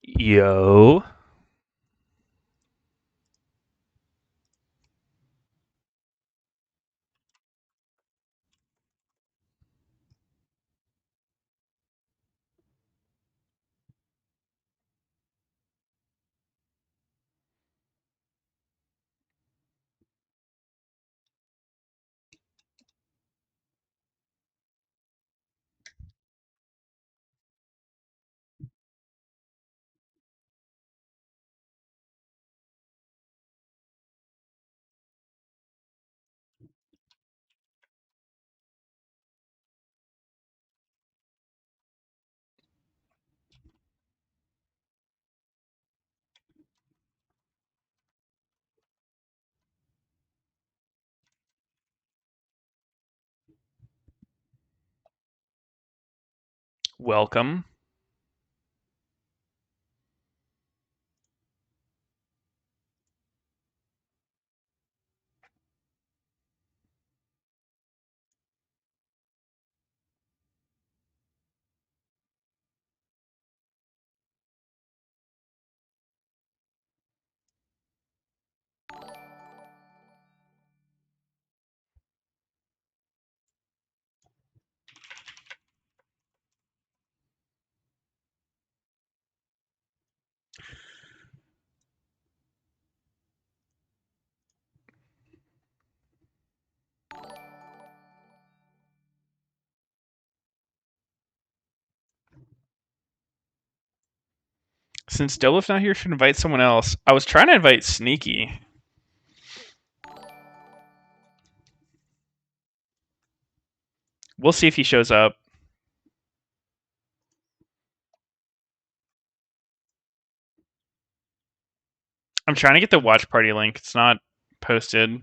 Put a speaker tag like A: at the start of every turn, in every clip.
A: Yo. Welcome. Since Dolph's not here, should invite someone else. I was trying to invite Sneaky. We'll see if he shows up. I'm trying to get the watch party link. It's not posted.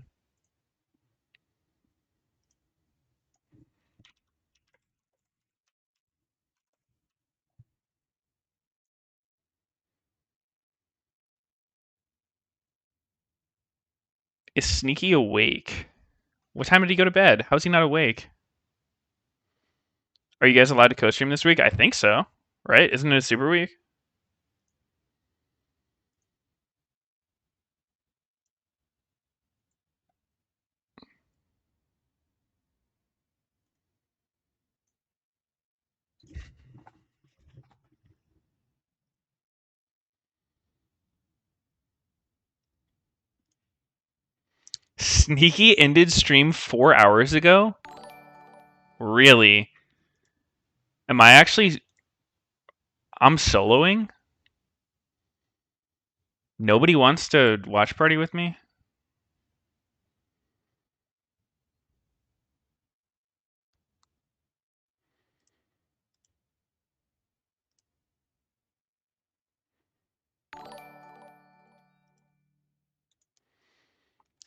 A: Is Sneaky awake? What time did he go to bed? How is he not awake? Are you guys allowed to co-stream this week? I think so. Right? Isn't it a super week? Sneaky ended stream 4 hours ago? Really? Am I actually... I'm soloing? Nobody wants to watch party with me?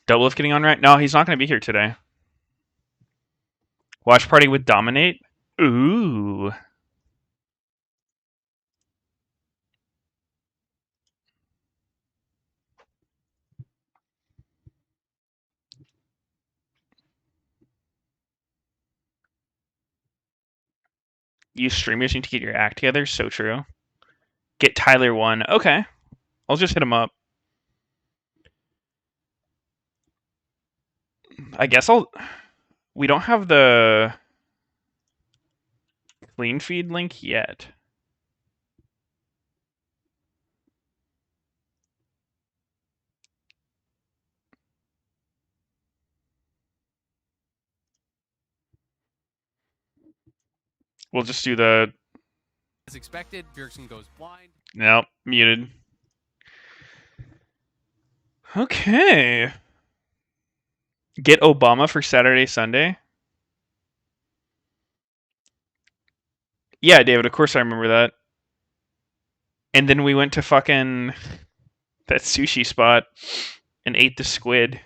A: Double getting on right? No, he's not going to be here today. Watch party with Dominate? Ooh. You streamers need to get your act together. So true. Get Tyler one. Okay. I'll just hit him up. I guess I'll... We don't have the clean feed link yet. We'll just do the...
B: As expected, Bjergsen goes blind.
A: Nope, muted. Okay. Get Obama for Saturday, Sunday? Yeah, David, of course I remember that. And then we went to fucking that sushi spot and ate the squid.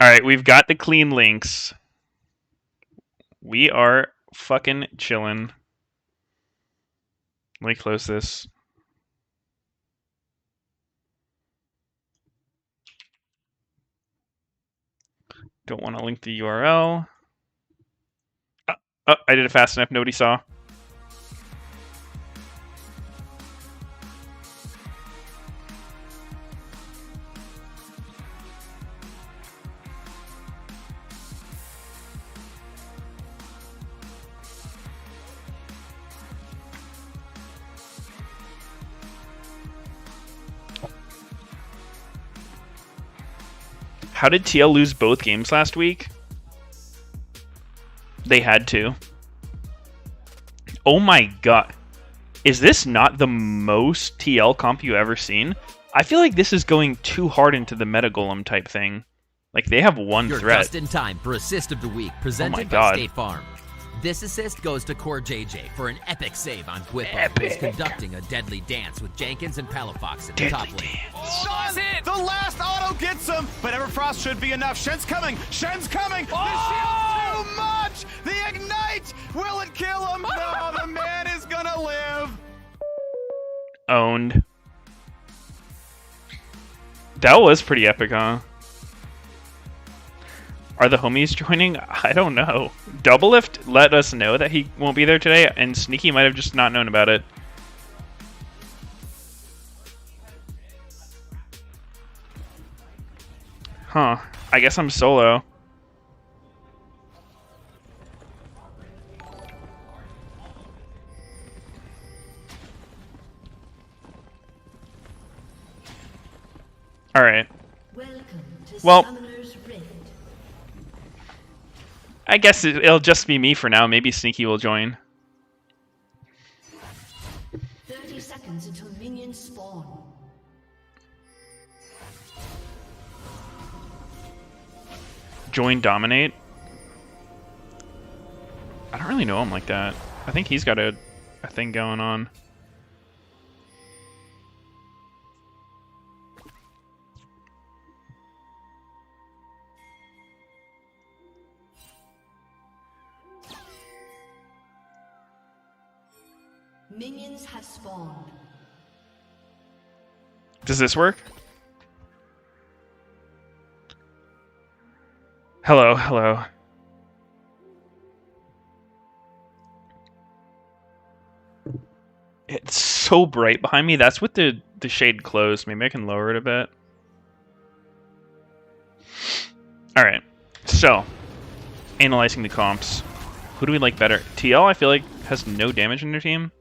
A: Alright, we've got the clean links. We are fucking chilling. Let me close this. Don't want to link the URL. Oh, I did it fast enough. Nobody saw. How did TL lose both games last week? They had to. Oh my god. Is this not the most TL comp you ever seen? I feel like this is going too hard into the Meta Golem type thing. Like, they have one
C: You're
A: threat.
C: just in time for Assist of the Week, presented by
A: God.
C: State Farm. This assist goes to Core JJ for an epic save on Whippo, who's
A: Epic.
C: conducting a deadly dance with Jenkins and Palafox in the top lane.
D: Sean, the last auto gets him, but Everfrost should be enough. Shen's coming. Shen's coming. The shield's too much. The ignite. Will it kill him? No, the man is gonna live.
A: Owned. That was pretty epic, huh? Are the homies joining? I don't know. Doublelift let us know that he won't be there today, and Sneaky might have just not known about it. Huh. I guess I'm solo. Alright. Well, I guess it'll just be me for now. Maybe Sneaky will join.
E: 30 seconds until minions spawn.
A: Join Dominate? I don't really know him like that. I think he's got a thing going on.
E: Minions have spawned.
A: Does this work? Hello, hello. It's so bright behind me. That's with the shade closed. Maybe I can lower it a bit. Alright, so analyzing the comps. Who do we like better? TL, I feel like, has no damage in their team.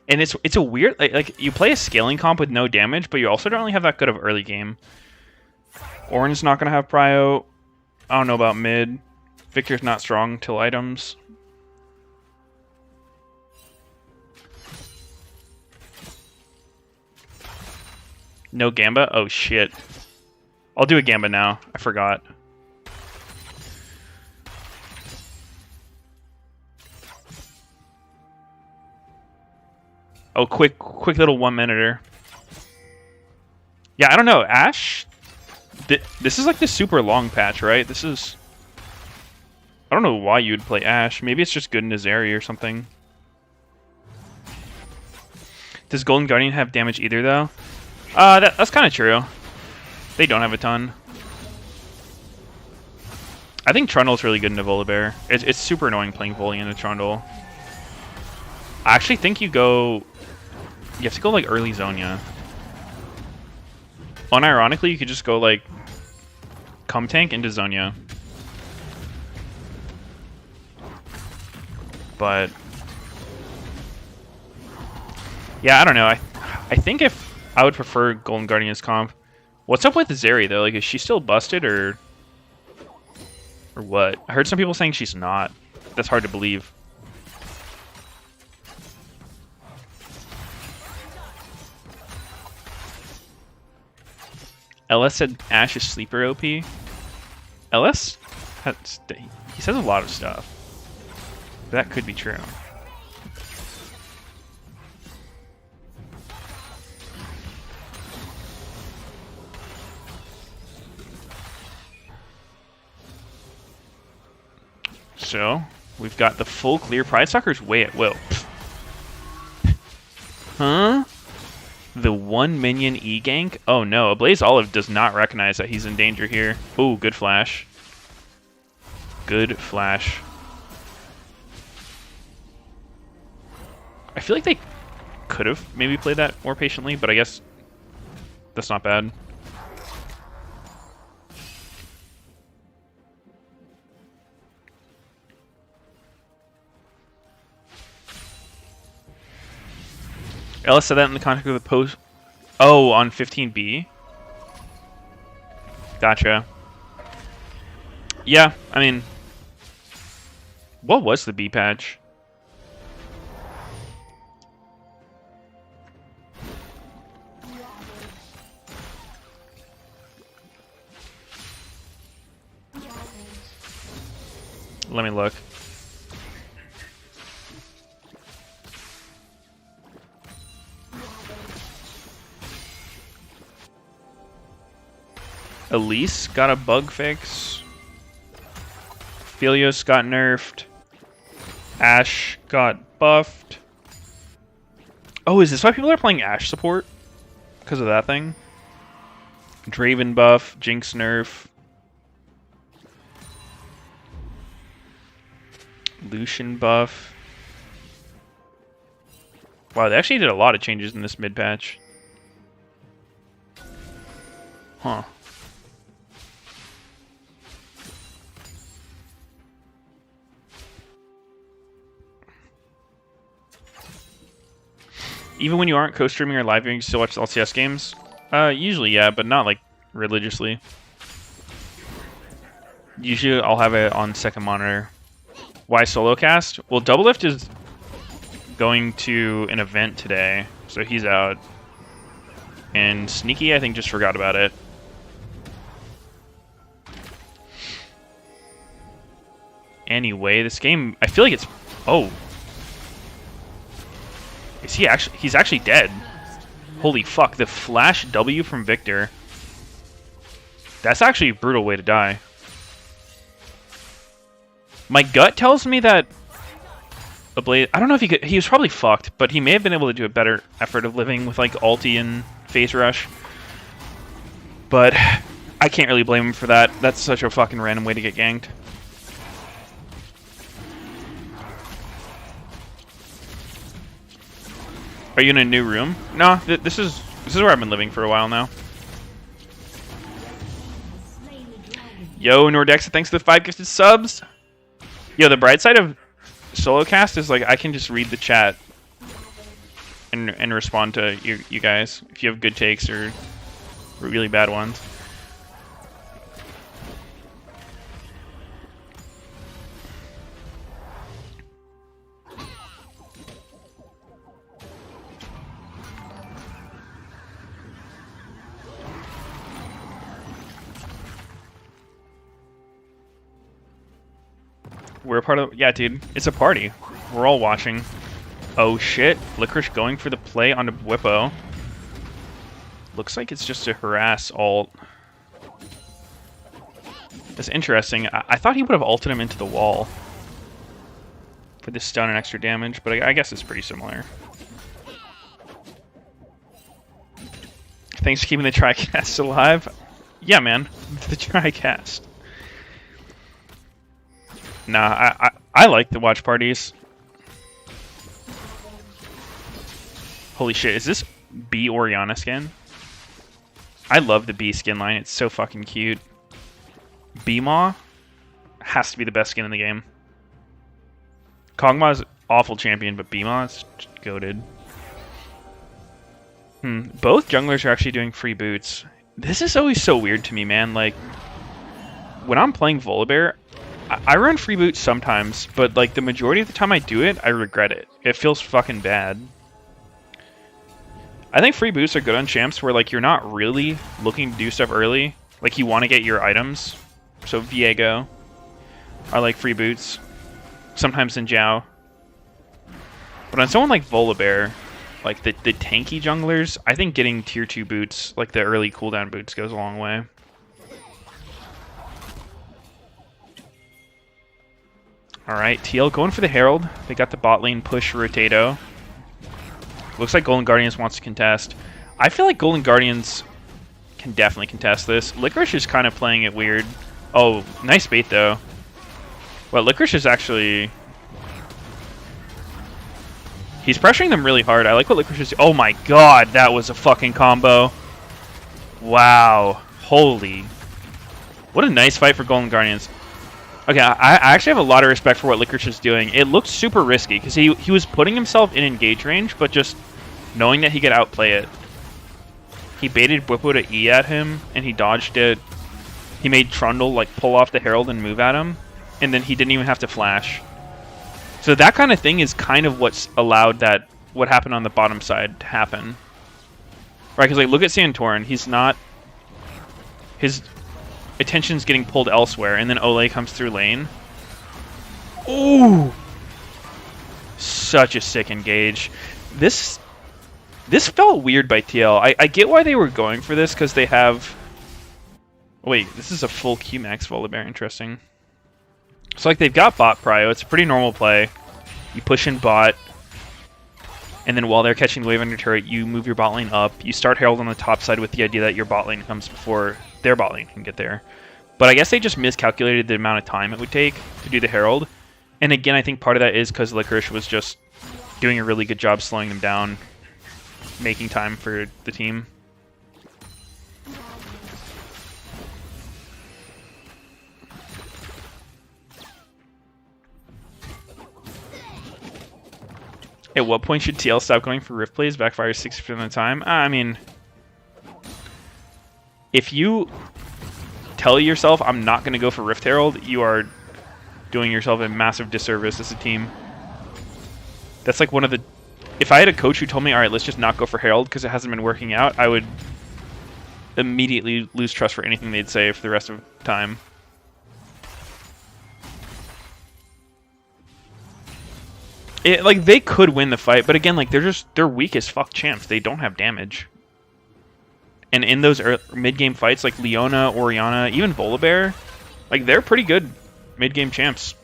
A: And it's a weird, like you play a scaling comp with no damage, but you also don't really have that good of early game. Orange's not going to have prio. I don't know about mid. Victor's not strong till items. No Gamba? Oh shit. I'll do a Gamba now. I forgot. Oh, quick little 1 minuter. Yeah, I don't know. Ashe? This is like the super long patch, right? This is... I don't know why you'd play Ashe. Maybe it's just good in his area or something. Does Golden Guardian have damage either, though? That's kind of true. They don't have a ton. I think Trundle's really good into Volibear. It's super annoying playing Volley into Trundle. I actually think you have to go like early Zonia. Unironically, you could just go like Cum Tank into Zonia. But yeah, I don't know. I think if I would prefer Golden Guardian's comp. What's up with Zeri though? Like, is she still busted or what? I heard some people saying she's not. That's hard to believe. LS said Ashe is sleeper OP. LS? He says a lot of stuff. That could be true. So, we've got the full clear. Pride Stalker's way at will. Huh? The 1 minion E-gank? Oh no, Ablaze Olive does not recognize that he's in danger here. Oh, good flash. Good flash. I feel like they could have maybe played that more patiently, but I guess that's not bad. Ellis said that in the context of the post. Oh, on 15B? Gotcha. Yeah, I mean, what was the B patch? Let me look. Elise got a bug fix. Phelios got nerfed. Ashe got buffed. Oh, is this why people are playing Ashe support? Because of that thing? Draven buff, Jinx nerf. Lucian buff. Wow, they actually did a lot of changes in this mid patch. Huh. Even when you aren't co-streaming or live viewing, you still watch the LCS games? Usually, yeah, but not like religiously. Usually, I'll have it on second monitor. Why solo cast? Well, Doublelift is going to an event today, so he's out. And Sneaky, I think, just forgot about it. Anyway, this game, I feel like it's... Oh. Is he actually... He's actually dead. Holy fuck, the flash W from Victor. That's actually a brutal way to die. My gut tells me that Ablaze... I don't know if he could... He was probably fucked, but he may have been able to do a better effort of living with, like, ulti and phase rush. But I can't really blame him for that. That's such a fucking random way to get ganked. Are you in a new room? No, this is where I've been living for a while now. Yo, Nordexa, thanks for the 5 gifted subs. Yo, the bright side of solo cast is like I can just read the chat and respond to you guys if you have good takes or really bad ones. We're a part of... Yeah, dude. It's a party. We're all watching. Oh, shit. Licorice going for the play onto Whippo. Looks like it's just a harass ult. That's interesting. I thought he would have ulted him into the wall for the stun and extra damage, but I guess it's pretty similar. Thanks for keeping the TriCast alive. Yeah, man. The TriCast. Nah, I like the watch parties. Holy shit, is this B Oriana skin? I love the B skin line, it's so fucking cute. B-Maw has to be the best skin in the game. Kog'Maw's awful champion, but B-Maw is goated. Both junglers are actually doing free boots. This is always so weird to me, man. Like, when I'm playing Volibear, I run free boots sometimes, but like the majority of the time I do it, I regret it. It feels fucking bad. I think free boots are good on champs where like you're not really looking to do stuff early. Like you want to get your items. So Viego, I like free boots. Sometimes in Zhao. But on someone like Volibear, like the tanky junglers, I think getting tier 2 boots, like the early cooldown boots, goes a long way. Alright, TL going for the Herald. They got the bot lane push Rotato. Looks like Golden Guardians wants to contest. I feel like Golden Guardians can definitely contest this. Licorice is kind of playing it weird. Oh, nice bait though. Well, Licorice is actually... He's pressuring them really hard. I like what Licorice is... Oh my god, that was a fucking combo. Wow. Holy. What a nice fight for Golden Guardians. Okay, I actually have a lot of respect for what Licorice is doing. It looked super risky, because he was putting himself in engage range, but just knowing that he could outplay it. He baited Bwipo to E at him, and he dodged it. He made Trundle like pull off the Herald and move at him, and then he didn't even have to flash. So that kind of thing is kind of what's allowed that what happened on the bottom side to happen. Right, because like look at Santorin, he's not... His attention's getting pulled elsewhere, and then Olay comes through lane. Ooh! Such a sick engage. This felt weird by TL. I get why they were going for this, because they have... Wait, this is a full Q-Max Volibear, interesting. So like they've got bot prio, it's a pretty normal play. You push in bot, and then while they're catching the wave on your turret, you move your bot lane up. You start Herald on the top side with the idea that your bot lane comes before their bot lane can get there. But I guess they just miscalculated the amount of time it would take to do the Herald. And again, I think part of that is because Licorice was just doing a really good job slowing them down, making time for the team. At what point should TL stop going for Rift plays? Backfires 60% of the time? I mean, if you tell yourself, I'm not going to go for Rift Herald, you are doing yourself a massive disservice as a team. That's like one of the... If I had a coach who told me, alright, let's just not go for Herald because it hasn't been working out, I would immediately lose trust for anything they'd say for the rest of the time. Like, they could win the fight, but again, like, they're weak as fuck champs. They don't have damage. And in those mid-game fights, like Leona, Orianna, even Volibear, like, they're pretty good mid-game champs.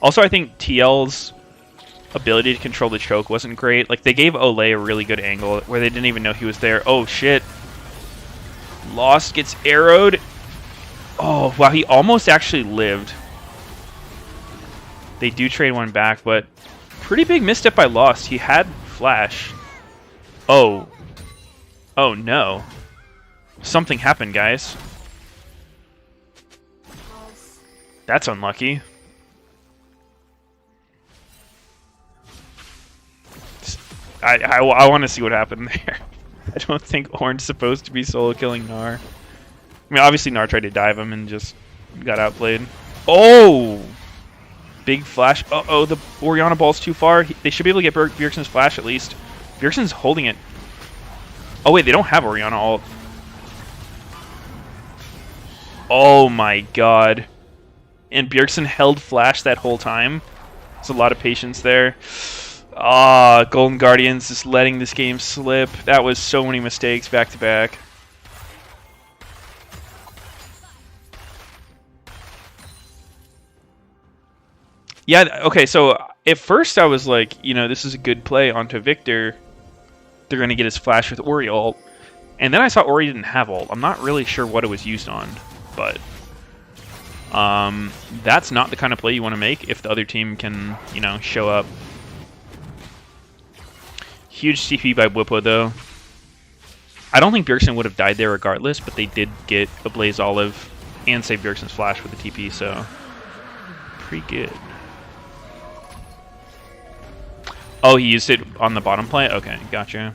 A: Also, I think TL's ability to control the choke wasn't great. Like, they gave Olay a really good angle where they didn't even know he was there. Oh, shit. Lost gets arrowed. Oh, wow, he almost actually lived. They do trade one back, but pretty big misstep by Lost. He had flash. Oh. Oh, no. Something happened, guys. That's unlucky. I want to see what happened there. I don't think Orange's supposed to be solo killing Gnar. I mean, obviously Gnar tried to dive him and just got outplayed. Oh! Big flash. Uh-oh, the Orianna ball's too far. They should be able to get Bjergsen's flash at least. Bjergsen's holding it. Oh wait, they don't have Orianna ult. Oh my god. And Bjergsen held flash that whole time. There's a lot of patience there. Ah, Golden Guardians just letting this game slip. That was so many mistakes back to back. Yeah, okay, so at first I was like, you know, this is a good play onto Victor. They're going to get his flash with Ori ult. And then I saw Ori didn't have ult. I'm not really sure what it was used on, but that's not the kind of play you want to make if the other team can, you know, show up. Huge CP by Bwipo, though. I don't think Bjergsen would have died there regardless, but they did get a Blaze Olive and save Bjergsen's flash with the TP, so pretty good. Oh, he used it on the bottom play? Okay, gotcha.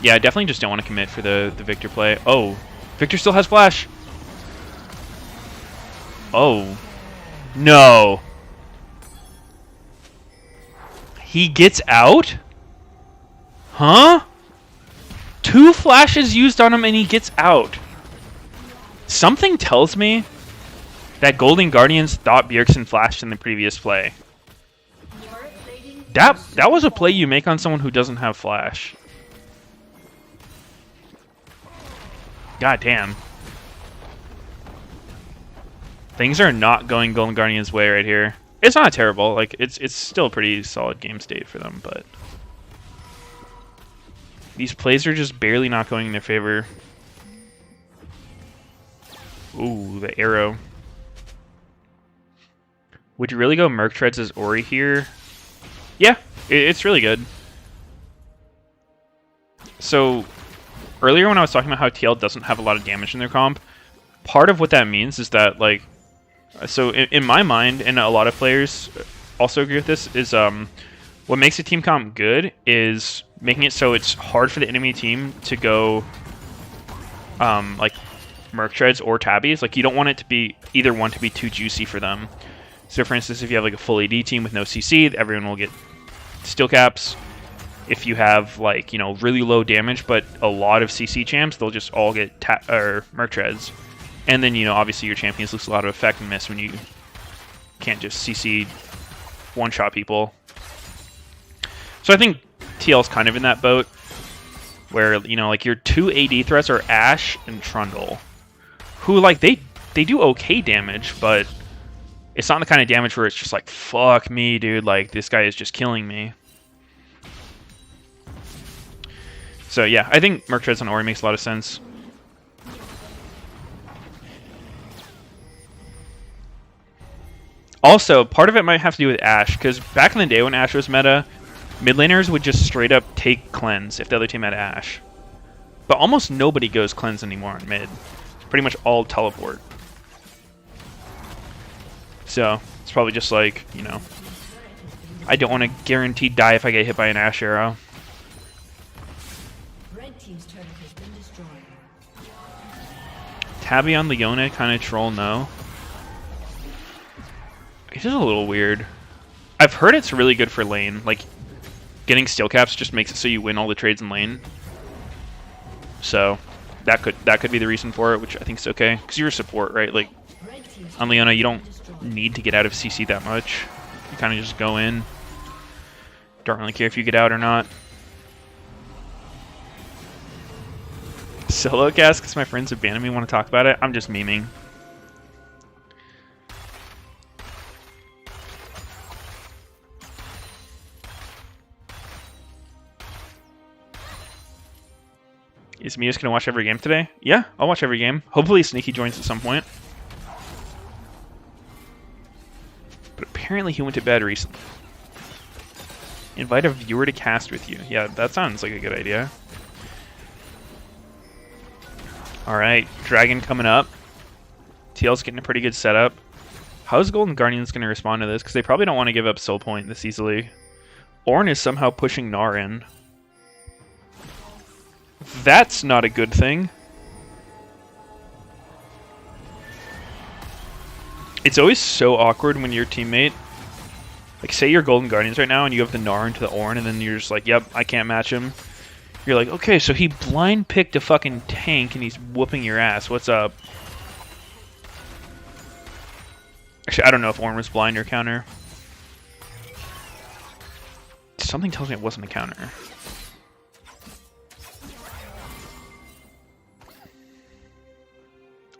A: Yeah, I definitely just don't want to commit for the Victor play. Oh, Victor still has flash. Oh, no. He gets out? Huh? 2 flashes used on him and he gets out. Something tells me that Golden Guardians thought Bjergsen flashed in the previous play. That was a play you make on someone who doesn't have flash. God damn. Things are not going Golden Guardian's way right here. It's not terrible. Like it's still a pretty solid game state for them, but these plays are just barely not going in their favor. Ooh, the arrow. Would you really go Merc Treads as Ori here? Yeah, it's really good. So earlier when I was talking about how TL doesn't have a lot of damage in their comp, part of what that means is that, like, so in my mind, and a lot of players also agree with this, is what makes a team comp good is making it so it's hard for the enemy team to go like Merc Treads or Tabbies. Like, you don't want it to be either one to be too juicy for them. So for instance, if you have like a full AD team with no CC, everyone will get steel caps. If you have, like, you know, really low damage but a lot of CC champs, they'll just all get Merc Treads. And then, you know, obviously your champions lose a lot of effect and miss when you can't just CC one-shot people. So I think TL's kind of in that boat where, you know, like, your two AD threats are Ashe and Trundle, who, like, they do okay damage, but it's not the kind of damage where it's just like, fuck me, dude, like, this guy is just killing me. So yeah, I think Merc Treads on Ori makes a lot of sense. Also, part of it might have to do with Ashe, because back in the day when Ashe was meta, mid laners would just straight up take cleanse if the other team had Ashe. But almost nobody goes cleanse anymore on mid. It's pretty much all teleport. So it's probably just like, you know, I don't want to guaranteed die if I get hit by an Ashe arrow.
E: Red team's turret has been destroyed.
A: Tabby on Leona, kind of troll, no. It's just a little weird. I've heard it's really good for lane. Like, getting steel caps just makes it so you win all the trades in lane. So that could be the reason for it, which I think is okay. Because you're a support, right? Like, on Leona, you don't need to get out of CC that much. You kind of just go in. Don't really care if you get out or not. Solo cast because my friends abandoned me, want to talk about it. I'm just memeing. Is Meteos going to watch every game today? Yeah, I'll watch every game. Hopefully Sneaky joins at some point. But apparently he went to bed recently. Invite a viewer to cast with you. Yeah, that sounds like a good idea. Alright, Dragon coming up. TL's getting a pretty good setup. How's Golden Guardians going to respond to this? Because they probably don't want to give up Soul Point this easily. Ornn is somehow pushing Gnar in. That's not a good thing. It's always so awkward when your teammate, like, say you're Golden Guardians right now and you have the Gnar into the Ornn and then you're just like, yep, I can't match him. You're like, okay, so he blind picked a fucking tank and he's whooping your ass. What's up? Actually, I don't know if Ornn was blind or counter. Something tells me it wasn't a counter.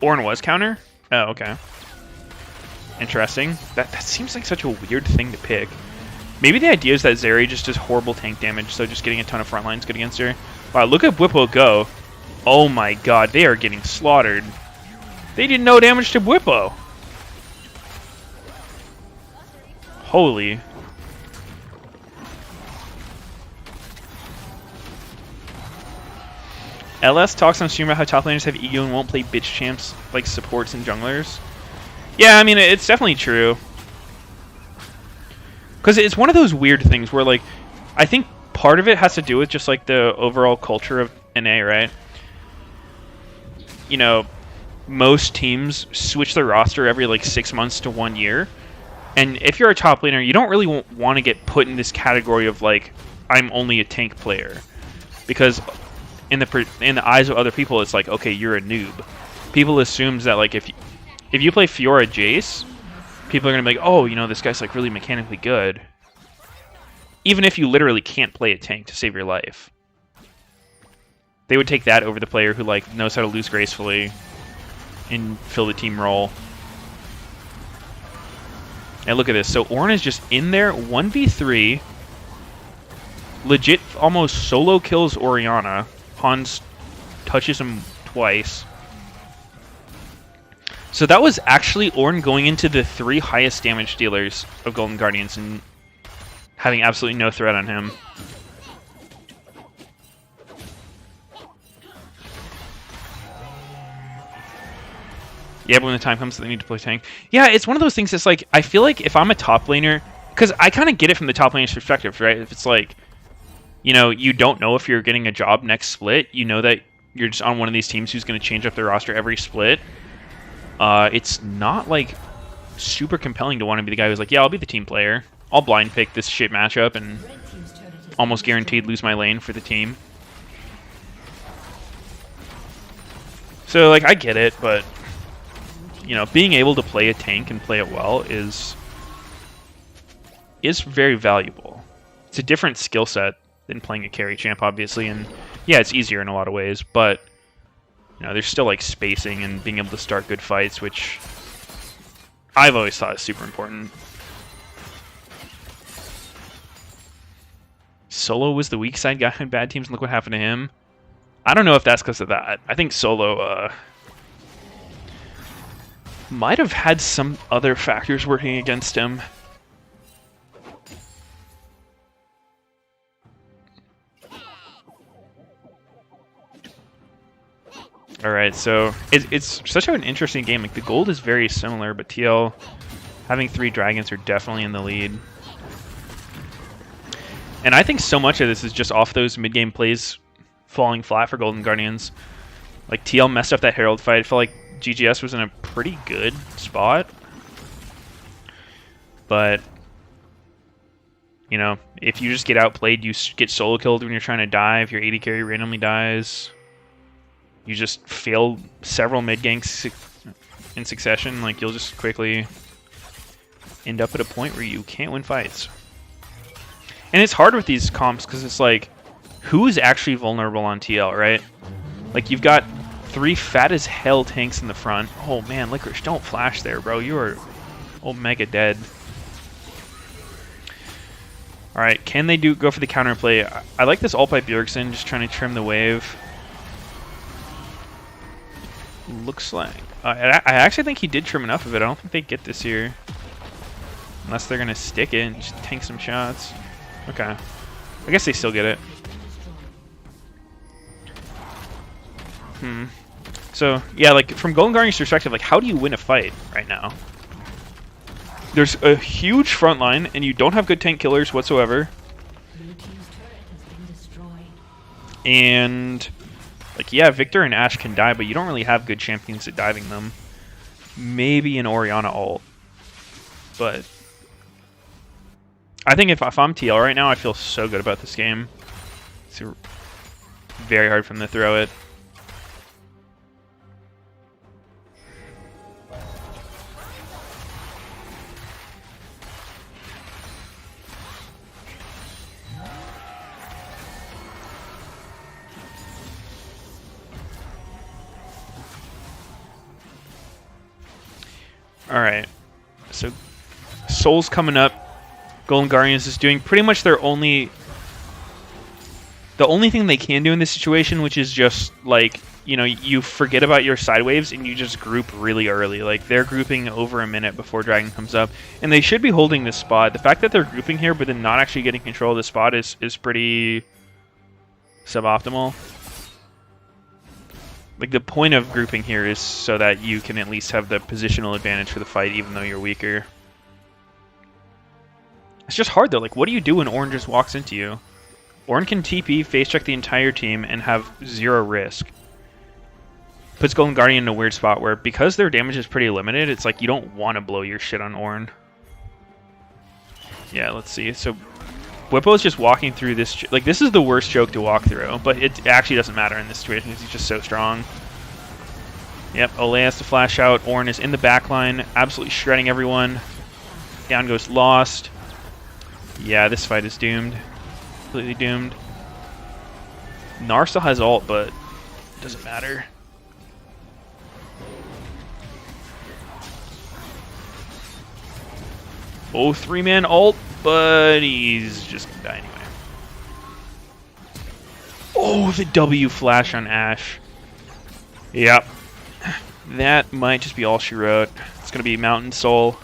A: Ornn was counter? Oh, okay. Interesting. That seems like such a weird thing to pick. Maybe the idea is that Zeri just does horrible tank damage, so just getting a ton of front lines good against her. Wow, look at Bwipo go. Oh my god, they are getting slaughtered. They did no damage to Bwipo. Holy. LS talks on stream about how top laners have ego and won't play bitch champs like supports and junglers. Yeah, I mean, it's definitely true. Because it's one of those weird things where, like, I think part of it has to do with just, like, the overall culture of NA, right? You know, most teams switch their roster every, like, 6 months to 1 year. And if you're a top laner, you don't really want to get put in this category of, like, I'm only a tank player. Because in the eyes of other people, it's like, okay, you're a noob. People assume that, like, if you play Fiora Jace, people are going to be like, oh, you know, this guy's, like, really mechanically good. Even if you literally can't play a tank to save your life. They would take that over the player who, like, knows how to lose gracefully and fill the team role. And look at this. So Ornn is just in there, 1v3. Legit almost solo kills Orianna. Hans touches him twice. So that was actually Ornn going into the 3 highest damage dealers of Golden Guardians and having absolutely no threat on him. Yeah, but when the time comes, they need to play tank. Yeah, it's one of those things that's like, I feel like if I'm a top laner, because I kind of get it from the top laner's perspective, right? If it's like, you know, you don't know if you're getting a job next split, you know that you're just on one of these teams who's going to change up their roster every split. It's not like super compelling to want to be the guy who's like, yeah, I'll be the team player. I'll blind pick this shit matchup and almost guaranteed lose my lane for the team. So, like, I get it, but, you know, being able to play a tank and play it well is very valuable. It's a different skill set than playing a carry champ, obviously, and yeah, it's easier in a lot of ways, but you know, there's still like spacing and being able to start good fights, which I've always thought is super important. Solo was the weak side guy on bad teams, and look what happened to him. I don't know if that's because of that. I think Solo might have had some other factors working against him. Alright, so it's such an interesting game. Like, the gold is very similar, but TL having 3 dragons are definitely in the lead. And I think so much of this is just off those mid-game plays falling flat for Golden Guardians. Like, TL messed up that Herald fight. I felt like GGS was in a pretty good spot. But, you know, if you just get outplayed, you get solo killed when you're trying to dive, your AD carry randomly dies. You just fail several mid ganks in succession, like you'll just quickly end up at a point where you can't win fights. And it's hard with these comps because it's like, who's actually vulnerable on TL, right? Like, you've got 3 fat as hell tanks in the front. Oh man, Licorice, don't flash there, bro. You are omega dead. Alright, can they go for the counterplay? I like this ult by Bjergsen, just trying to trim the wave. Looks like... I actually think he did trim enough of it. I don't think they get this here. Unless they're going to stick it and just tank some shots. Okay. I guess they still get it. So, yeah, like, from Golden Guardian's perspective, like, how do you win a fight right now? There's a huge front line, and you don't have good tank killers whatsoever. And... like, yeah, Victor and Ashe can die, but you don't really have good champions at diving them. Maybe an Orianna ult. But I think if I'm TL right now, I feel so good about this game. It's very hard for them to throw it. Alright, so Soul's coming up. Golden Guardians is doing pretty much the only thing they can do in this situation, which is just, like, you know, you forget about your side waves and you just group really early. Like, they're grouping over a minute before Dragon comes up, and they should be holding this spot. The fact that they're grouping here but then not actually getting control of the spot is pretty suboptimal. Like, the point of grouping here is so that you can at least have the positional advantage for the fight, even though you're weaker. It's just hard, though. Like, what do you do when Ornn just walks into you? Ornn can TP, face check the entire team, and have 0 risk. Puts Golden Guardian in a weird spot where, because their damage is pretty limited, it's like you don't want to blow your shit on Ornn. Yeah, let's see. So, Bwipo is just walking through this... like, this is the worst choke to walk through, but it actually doesn't matter in this situation because he's just so strong. Yep, Olay has to flash out. Ornn is in the backline, absolutely shredding everyone. Down goes Lost. Yeah, this fight is doomed. Completely doomed. Gnar still has ult, but it doesn't matter. Oh, 3-man ult, but he's just gonna die anyway. Oh, the W flash on Ashe. Yep. That might just be all she wrote. It's gonna be Mountain Soul.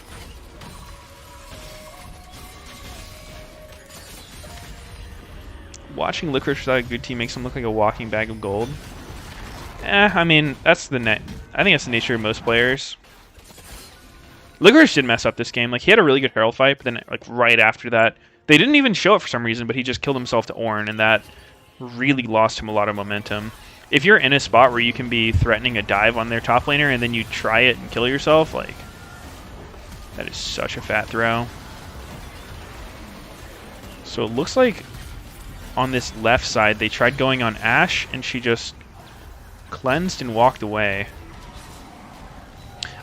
A: Watching Licorice without a good team makes him look like a walking bag of gold. I mean, that's the net. I think that's the nature of most players. Licorice did mess up this game. Like, he had a really good Herald fight, but then, like, right after that, they didn't even show it for some reason, but he just killed himself to Ornn, and that really lost him a lot of momentum. If you're in a spot where you can be threatening a dive on their top laner, and then you try it and kill yourself, like, that is such a fat throw. So it looks like on this left side, they tried going on Ashe, and she just cleansed and walked away.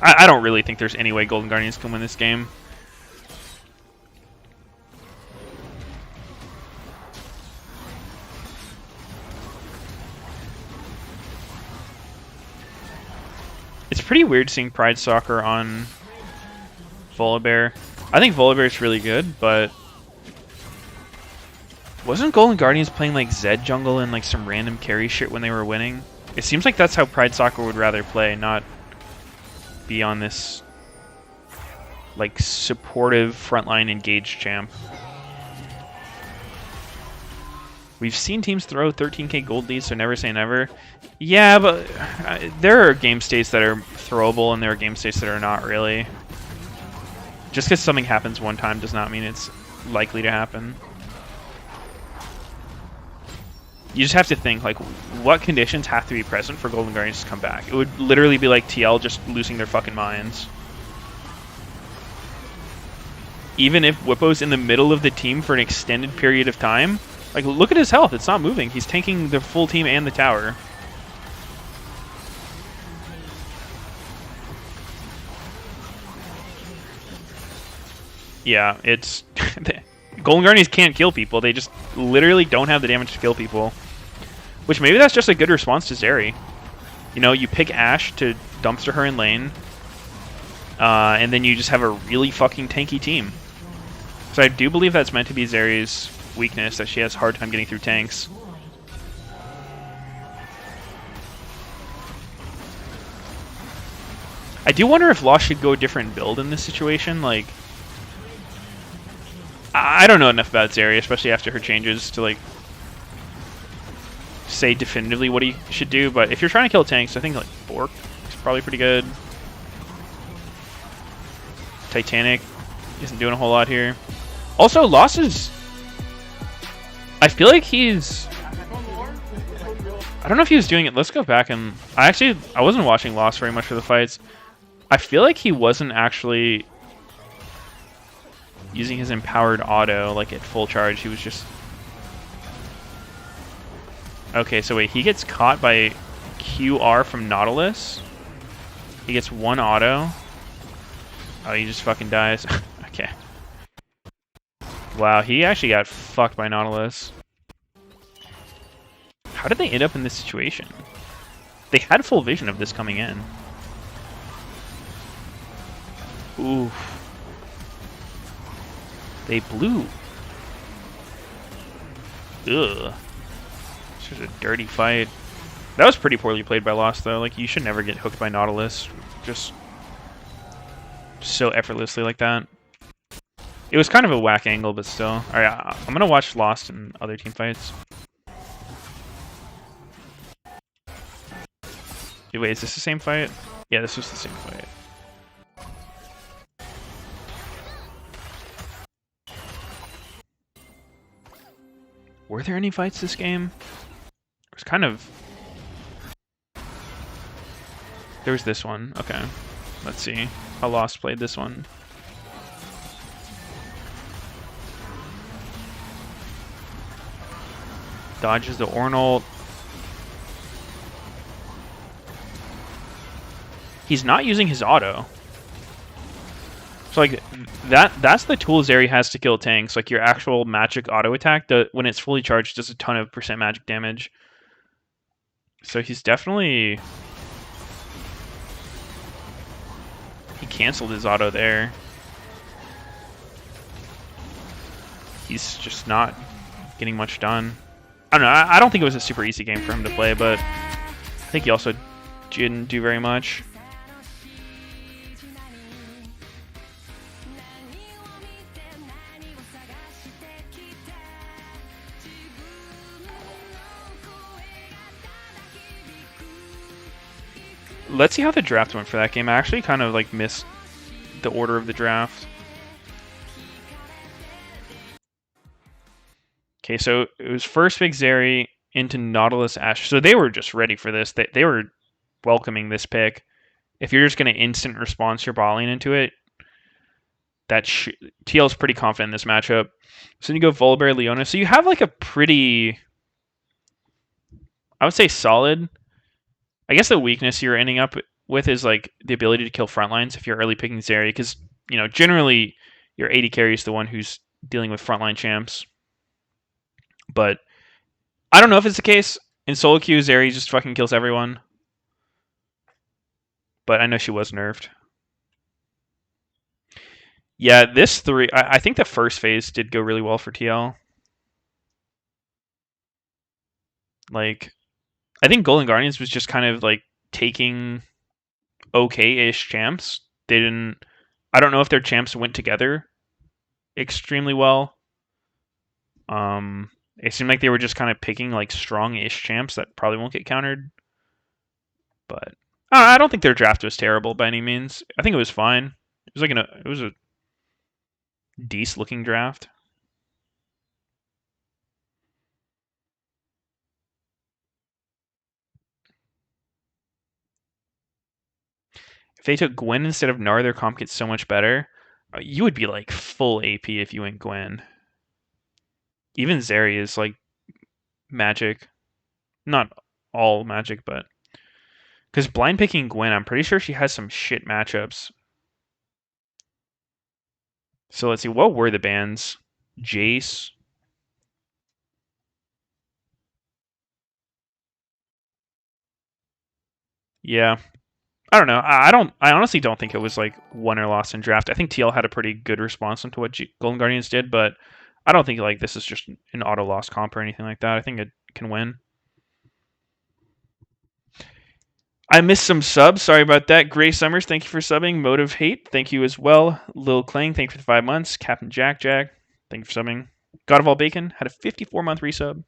A: I don't really think there's any way Golden Guardians can win this game. It's pretty weird seeing Pride Soccer on Volibear. I think Volibear is really good, but wasn't Golden Guardians playing like Zed jungle and like some random carry shit when they were winning? It seems like that's how Pride Soccer would rather play, not be on this like supportive frontline engaged champ. We've seen teams throw 13k gold leads, so never say never. Yeah, but there are game states that are throwable and there are game states that are not really. Just because something happens one time does not mean it's likely to happen. You just have to think, like, what conditions have to be present for Golden Guardians to come back? It would literally be like TL just losing their fucking minds. Even if Whippo's in the middle of the team for an extended period of time, like, look at his health. It's not moving. He's tanking the full team and the tower. Yeah, it's... Golden Guardians can't kill people. They just literally don't have the damage to kill people. Which maybe that's just a good response to Zeri. You know, you pick Ashe to dumpster her in lane. And then you just have a really fucking tanky team. So I do believe that's meant to be Zeri's weakness, that she has a hard time getting through tanks. I do wonder if Lost should go a different build in this situation. Like, I don't know enough about Zeri, especially after her changes, to like say definitively what he should do. But if you're trying to kill tanks, I think like Bork is probably pretty good. Titanic isn't doing a whole lot here. Also, Lost is... I feel like he's... I don't know if he was doing it. Let's go back and... I wasn't watching Lost very much for the fights. I feel like he wasn't actually using his empowered auto like at full charge. He was just... Okay, so wait. He gets caught by QR from Nautilus. He gets one auto. Oh, he just fucking dies. Okay. Wow, he actually got fucked by Nautilus. How did they end up in this situation? They had full vision of this coming in. Oof. They blew. Ugh. This was a dirty fight. That was pretty poorly played by Lost, though. Like, you should never get hooked by Nautilus. Just so effortlessly like that. It was kind of a whack angle, but still. Alright, I'm gonna watch Lost and other team fights. Wait, is this the same fight? Yeah, this was the same fight. Were there any fights this game? It was kind of... There was this one. Okay. Let's see how Lost played this one. Dodges the Ornn ult. He's not using his auto. So like that's the tool Zeri has to kill tanks. Like your actual magic auto attack, when it's fully charged, does a ton of % magic damage. So he's definitely... He canceled his auto there. he's just not getting much done. I don't know. I don't think it was a super easy game for him to play, but I think he also didn't do very much. Let's see how the draft went for that game. I actually kind of like missed the order of the draft. Okay, so it was first Big Zeri into Nautilus Ash. So they were just ready for this. They were welcoming this pick. If you're just going to instant response your bot lane into it, TL's pretty confident in this matchup. So then you go Volibear, Leona. So you have like a pretty, I would say solid. I guess the weakness you're ending up with is like the ability to kill front lines if you're early picking Zeri, because generally your AD carry is the one who's dealing with frontline champs. But I don't know if it's the case. In solo queue, Zeri just fucking kills everyone. But I know she was nerfed. Yeah, this 3... I think the first phase did go really well for TL. Like, I think Golden Guardians was just kind of like taking okay-ish champs. They didn't... I don't know if their champs went together extremely well. It seemed like they were just kind of picking like strong-ish champs that probably won't get countered. But I don't think their draft was terrible by any means. I think it was fine. It was a decent looking draft. If they took Gwen instead of Gnar, their comp gets so much better. You would be like full AP if you went Gwen. Even Zeri is like magic. Not all magic, but because blind picking Gwen, I'm pretty sure she has some shit matchups. So let's see, what were the bans? Jace. Yeah. I don't know. I honestly don't think it was like won or lost in draft. I think TL had a pretty good response into what Golden Guardians did, but I don't think like this is just an auto loss comp or anything like that. I think it can win. I missed some subs. Sorry about that. Gray Summers, thank you for subbing. Motive Hate, thank you as well. Lil Clang, thank you for the 5 months. Captain Jack, thank you for subbing. God of All Bacon had a 54-month resub.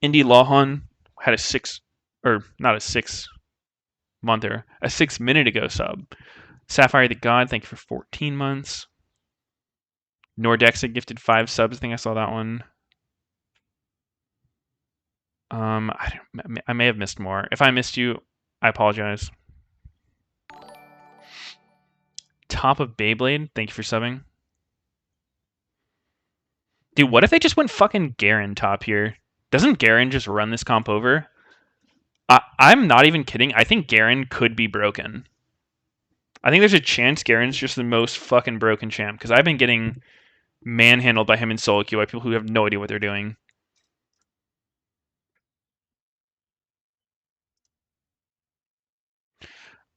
A: Indie Lawhon had a 6-minute ago sub. Sapphire the God, thank you for 14 months. Nordexa gifted 5 subs. I think I saw that one. I may have missed more. If I missed you, I apologize. Top of Beyblade, thank you for subbing. Dude, what if they just went fucking Garen top here? Doesn't Garen just run this comp over? I'm not even kidding. I think Garen could be broken. I think there's a chance Garen's just the most fucking broken champ, because I've been getting manhandled by him in solo queue by people who have no idea what they're doing.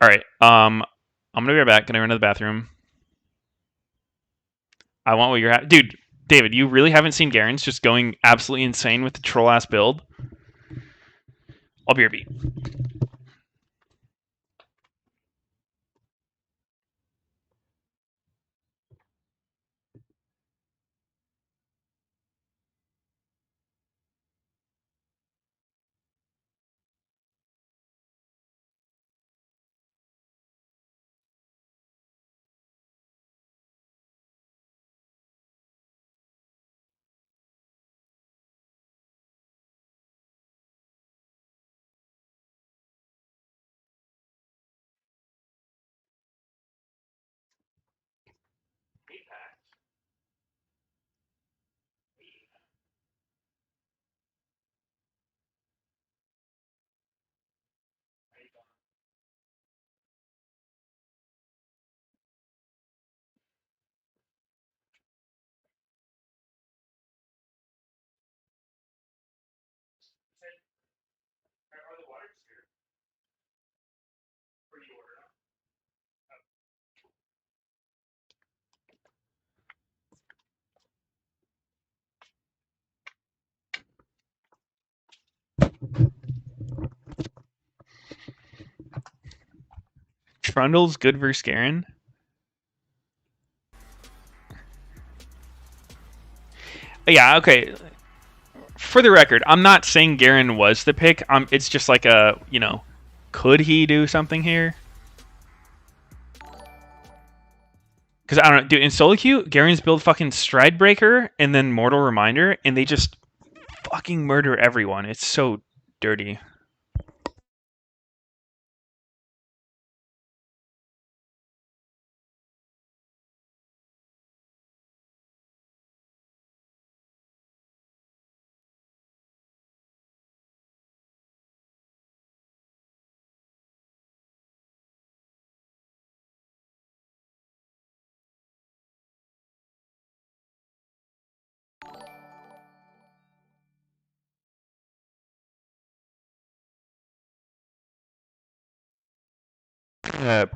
A: All right. I'm gonna be right back. Gonna run to the bathroom. I want what you're at, dude. David, you really haven't seen Garen's just going absolutely insane with the troll ass build? I'll be right back. Trundle's good versus Garen. Yeah, okay. For the record, I'm not saying Garen was the pick. It's just like a, could he do something here? Because I don't know, dude, in solo queue, Garen's build fucking Stride Breaker and then Mortal Reminder, and they just fucking murder everyone. It's so dirty.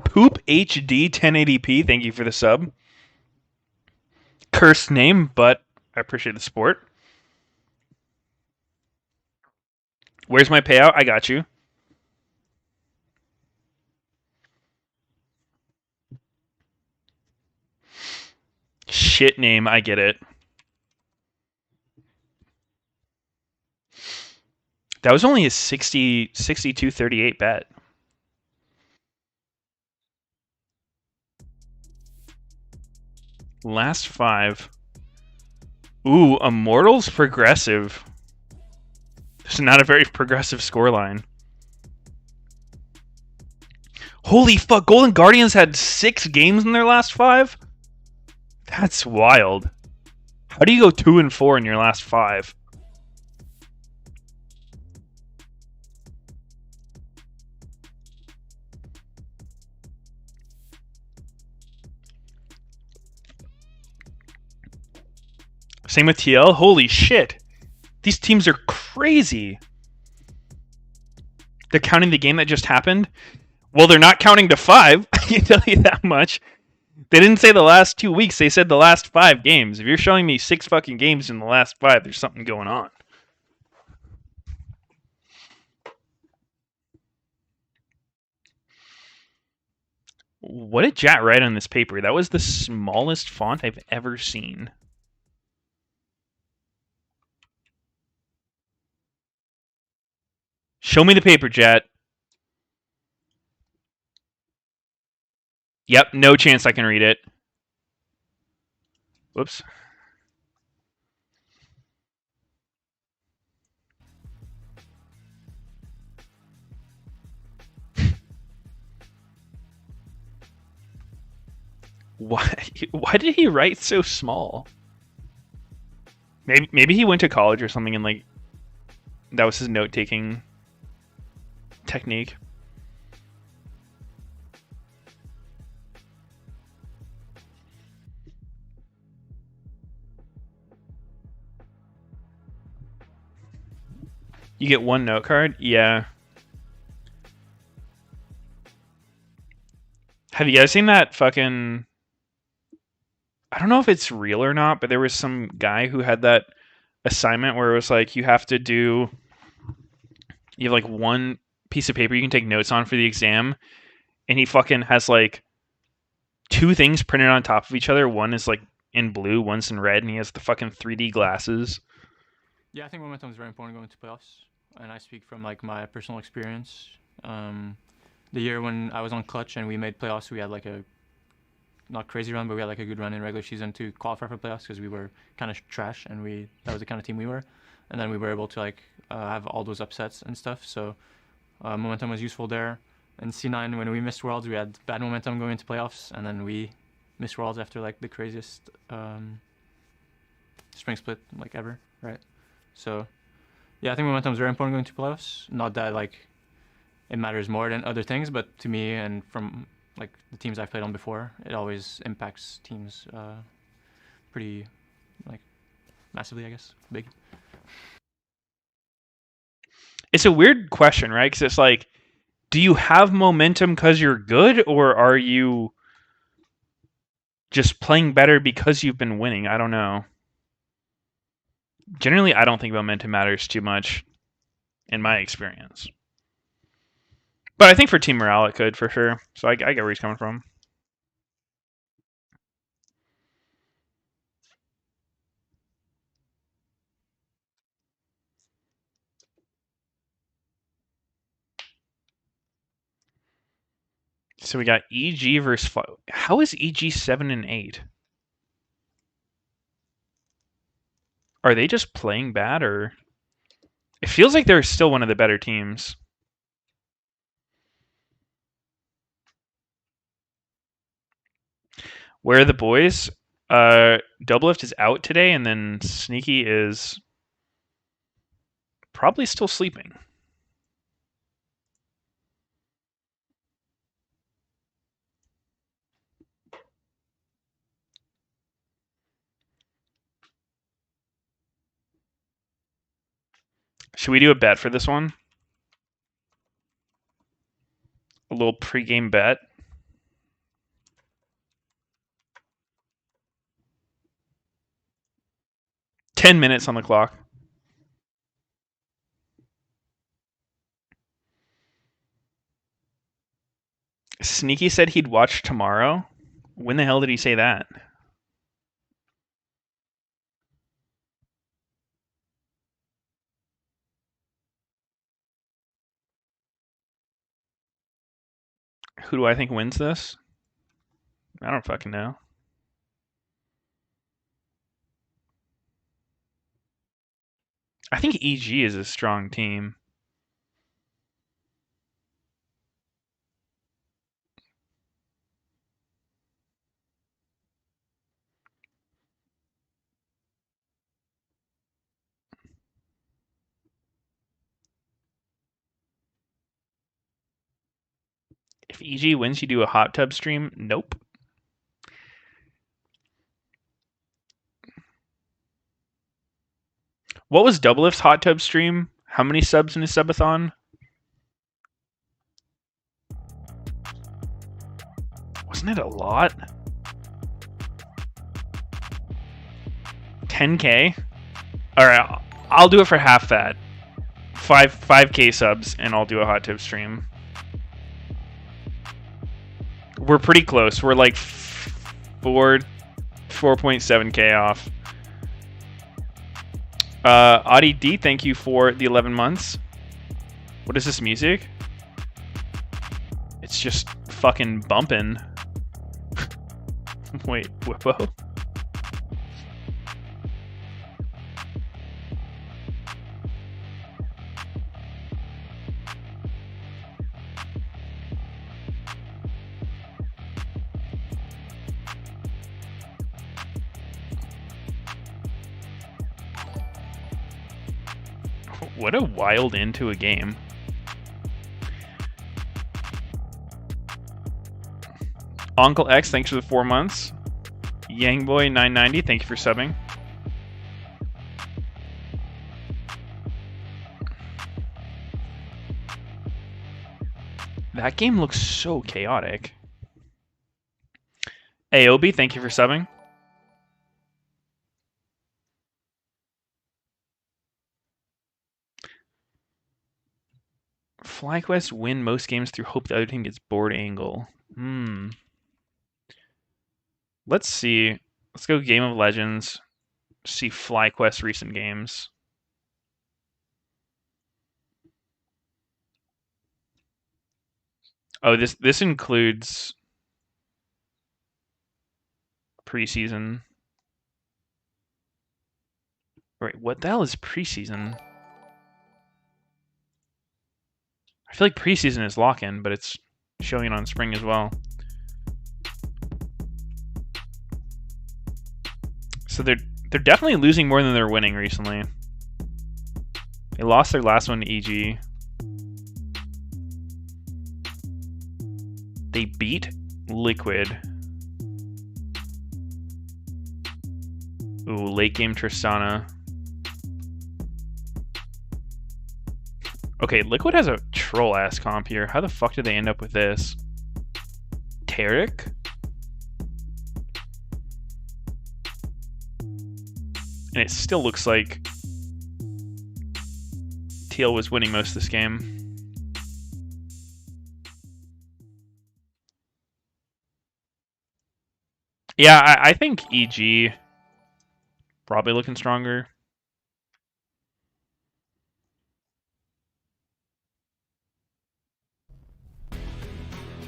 A: Poop HD 1080p, thank you for the sub. Cursed name, but I appreciate the support. Where's my payout? I got you. Shit name, I get it. That was only a 62.38 bet. Last 5. Ooh, Immortals progressive. It's not a very progressive scoreline. Holy fuck, Golden Guardians had 6 games in their last 5? That's wild. How do you go 2-4 in your last 5? Same with TL. Holy shit. These teams are crazy. They're counting the game that just happened. Well, they're not counting to 5. I can tell you that much. They didn't say the last 2 weeks. They said the last 5 games. If you're showing me 6 fucking games in the last 5, there's something going on. What did Jat write on this paper? That was the smallest font I've ever seen. Show me the paper, Jat. Yep, no chance I can read it. Whoops. Why did he write so small? Maybe he went to college or something and like that was his note-taking technique. You get 1 note card? Yeah. Have you guys seen that fucking... I don't know if it's real or not, but there was some guy who had that assignment where it was like you have to do... You have like 1 piece of paper you can take notes on for the exam, and he fucking has like 2 things printed on top of each other. One is like in blue, one's in red, and he has the fucking 3D glasses.
F: Yeah, I think momentum is very important going to playoffs, and I speak from like my personal experience. The year when I was on Clutch and we made playoffs, we had like a not crazy run, but we had like a good run in regular season to qualify for playoffs because we were kind of trash and that was the kind of team we were, and then we were able to like have all those upsets and stuff. So momentum was useful there. In C9, when we missed Worlds, we had bad momentum going into playoffs, and then we missed Worlds after like the craziest spring split like ever, right? So yeah, I think momentum is very important going to playoffs. Not that like it matters more than other things, but to me and from like the teams I've played on before, it always impacts teams pretty like massively, I guess. Big.
A: It's a weird question, right? Because it's like, do you have momentum because you're good, or are you just playing better because you've been winning? I don't know. Generally, I don't think momentum matters too much in my experience. But I think for team morale it could for sure. So I get where he's coming from. So we got EG versus how is EG 7-8? Are they just playing bad, or it feels like they're still one of the better teams? Where are the boys? Doublelift is out today, and then Sneaky is probably still sleeping. Should we do a bet for this one? A little pregame bet. $10 minutes on the clock. Sneaky said he'd watch tomorrow. When the hell did he say that? Who do I think wins this? I don't fucking know. I think EG is a strong team. If EG wins, you do a hot tub stream? Nope. What was Doublelift's hot tub stream? How many subs in his subathon? Wasn't it a lot? 10K? Alright, I'll do it for half that. 5K subs, and I'll do a hot tub stream. We're pretty close. We're like 4.7K off. Audie D, thank you for the 11 months. What is this music? It's just fucking bumping. Wait, Whippo? What a wild end to a game. Uncle X, thanks for the 4 months. Yangboy990, thank you for subbing. That game looks so chaotic. Aobi, thank you for subbing. FlyQuest win most games through hope the other team gets board angle. Let's see. Let's go Game of Legends. See FlyQuest recent games. Oh, this includes preseason. Wait, what the hell is preseason? I feel like preseason is lock-in, but it's showing it on spring as well. So they're definitely losing more than they're winning recently. They lost their last one to EG. They beat Liquid. Ooh, late game Tristana. Okay, Liquid has a troll-ass comp here. How the fuck did they end up with this? Tarek? And it still looks like TL was winning most of this game. Yeah, I think EG probably looking stronger.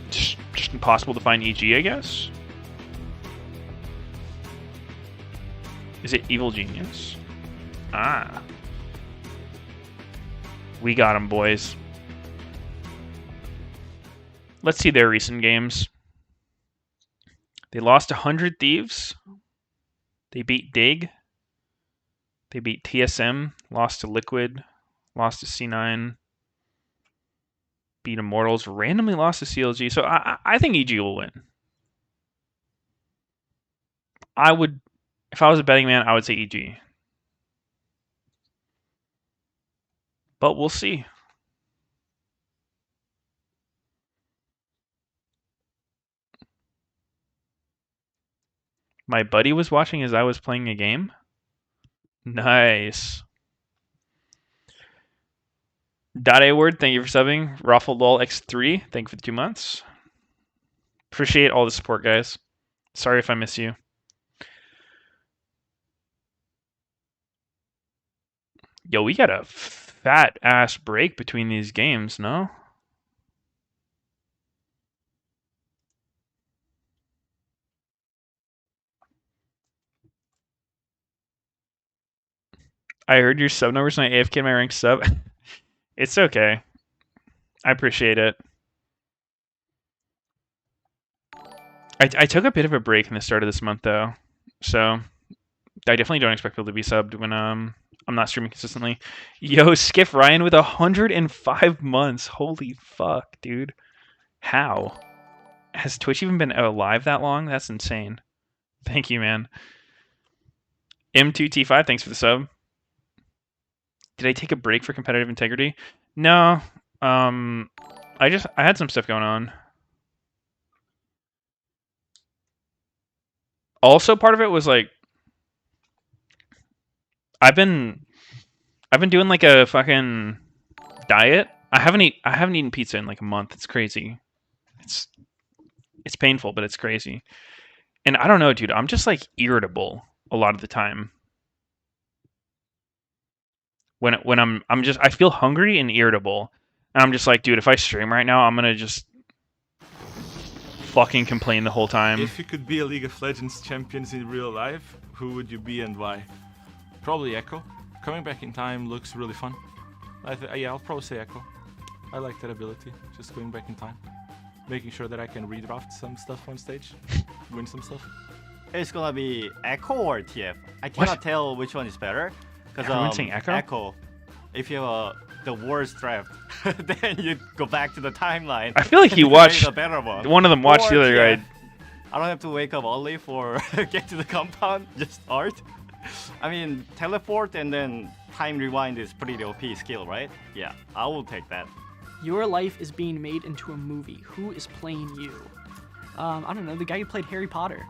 A: Just impossible to find EG, I guess. Is it Evil Genius? Ah. We got him, boys. Let's see their recent games. They lost to 100 Thieves. They beat Dig. They beat TSM. Lost to Liquid. Lost to C9. Beat Immortals. Randomly lost to CLG. So I think EG will win. I would, if I was a betting man, I would say EG. But we'll see. My buddy was watching as I was playing a game. Nice. Dade Word, thank you for subbing. Raffledol X3, thank you for the 2 months. Appreciate all the support, guys. Sorry if I miss you. Yo, we got a fat ass break between these games, no? I heard your sub numbers and I AFK my ranked sub. It's okay. I appreciate it. I took a bit of a break in the start of this month though, so I definitely don't expect people to be subbed when I'm not streaming consistently. Yo, Skiff Ryan with 105 months. Holy fuck, dude. How? Has Twitch even been alive that long? That's insane. Thank you, man. M2T5, thanks for the sub. Did I take a break for competitive integrity? No. I had some stuff going on. Also, part of it was like I've been doing like a fucking diet. I haven't eaten pizza in like a month. It's crazy. It's painful, but it's crazy. And I don't know, dude. I'm just like irritable a lot of the time. When I feel hungry and irritable, and I'm just like, dude, if I stream right now, I'm gonna just fucking complain the whole time.
G: If you could be a League of Legends champions in real life, who would you be and why? Probably Echo. Coming back in time looks really fun. Yeah, I'll probably say Echo. I like that ability, just going back in time. Making sure that I can redraft some stuff on stage, win some stuff.
H: It's gonna be Echo or TF. I cannot tell which one is better.
A: Everyone's saying Echo?
H: Echo. If you have the worst draft, then you go back to the timeline.
A: I feel like he watched
H: the better one.
A: of them watched
H: Or
A: the other
H: TF.
A: guy.
H: I don't have to wake up early for get to the compound. Just start. I mean, teleport and then time rewind is pretty OP skill, right? Yeah, I will take that.
I: Your life is being made into a movie. Who is playing you? I don't know. The guy who played Harry Potter.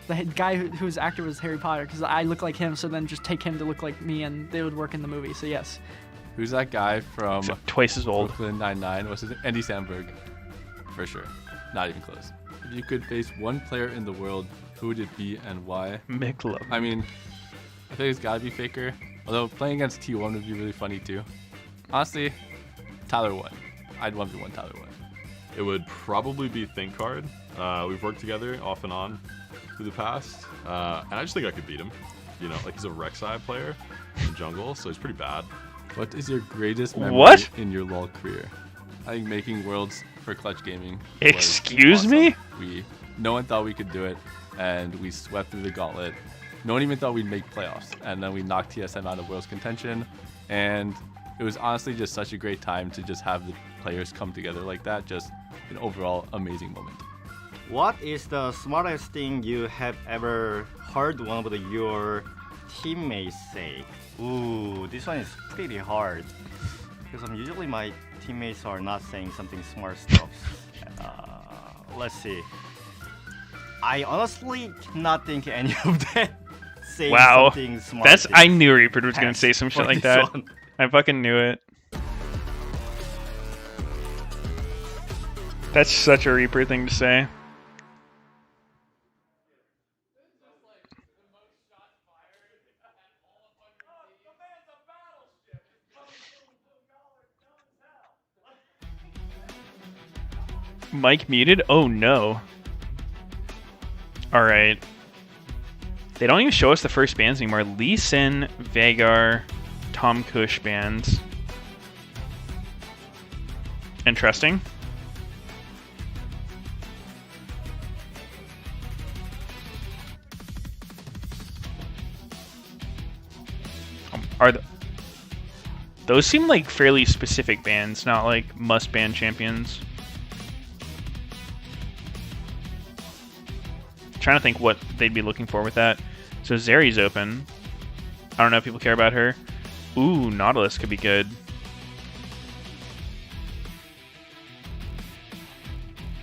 I: The guy whose actor was Harry Potter, because I look like him, so then just take him to look like me, and they would work in the movie. So yes.
J: Who's that guy from
A: So twice as old.
J: Brooklyn Nine-Nine? What's his name? Andy Samberg. For sure. Not even close. If you could face one player in the world, who would it be and why?
A: McLove.
J: I mean, I think it's gotta be Faker. Although playing against T1 would be really funny too. Honestly, Tyler 1. I'd 1v1 Tyler 1.
K: It would probably be ThinkCard. We've worked together off and on through the past, and I just think I could beat him. You know, like he's a Rek'Sai player in jungle, so he's pretty bad.
J: What is your greatest memory
A: What?
J: in your LoL career? I think making worlds for Clutch Gaming. was
A: Excuse
J: awesome.
A: me?
J: No one thought we could do it, and we swept through the gauntlet. No one even thought we'd make playoffs, and then we knocked TSM out of world's contention, and it was honestly just such a great time to just have the players come together like that. Just an overall amazing moment.
H: What is the smartest thing you have ever heard one of your teammates say? Ooh, this one is pretty hard. Because usually my teammates are not saying something smart stuff. Let's see. I honestly cannot think any of them saying
A: Wow.
H: something smart.
A: That's
H: things.
A: I knew Reaper was gonna
H: Pass
A: say some shit
H: for
A: like
H: this
A: that.
H: one.
A: I fucking knew it. That's such a Reaper thing to say. Mike muted? Oh no. Alright. They don't even show us the first bans anymore. Lee Sin, Vagar, Tom Kush bans. Interesting. Those seem like fairly specific bans, not like must ban champions. Trying to think what they'd be looking for with that. So Zeri's open. I don't know if people care about her. Ooh, Nautilus could be good.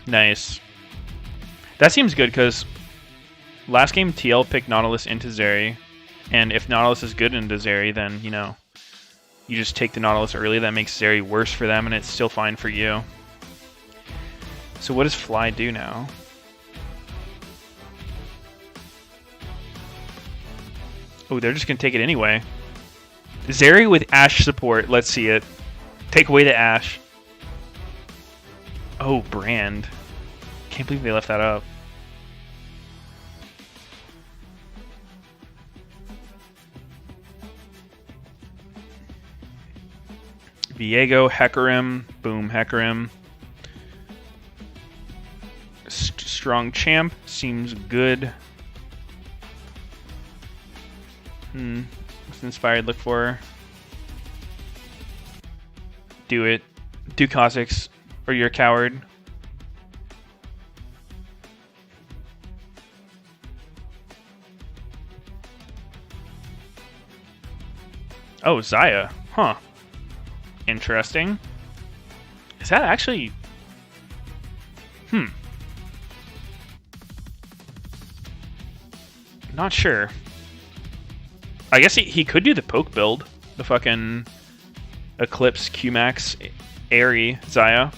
A: Nice. That seems good because last game TL picked Nautilus into Zeri. And if Nautilus is good into Zeri, then, you know, you just take the Nautilus early. That makes Zeri worse for them, and it's still fine for you. So what does Fly do now? Oh, they're just going to take it anyway. Zeri with Ashe support. Let's see it. Take away the Ashe. Oh, Brand. Can't believe they left that up. Viego, Hecarim. Boom, Hecarim. Strong Champ. Seems good. What's inspired? Look for. Do it. Do Kha'Zix, or you're a coward. Oh, Xayah. Huh. Interesting. Is that actually... Not sure. I guess he could do the poke build. The fucking Eclipse, Qmax, Airy, Xayah.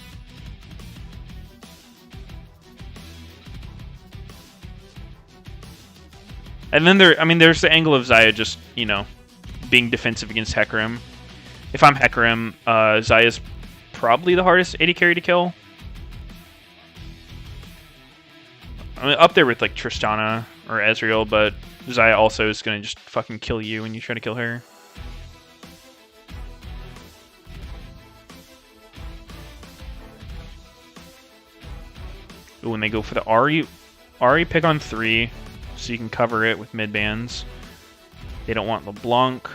A: And then there's the angle of Xayah just, you know, being defensive against Hecarim. If I'm Hecarim, Xayah's probably the hardest AD carry to kill. I mean, up there with like Tristana or Ezreal, but Xayah also is going to just fucking kill you when you try to kill her. Ooh, when they go for the Ahri pick on 3, so you can cover it with mid bans. They don't want LeBlanc.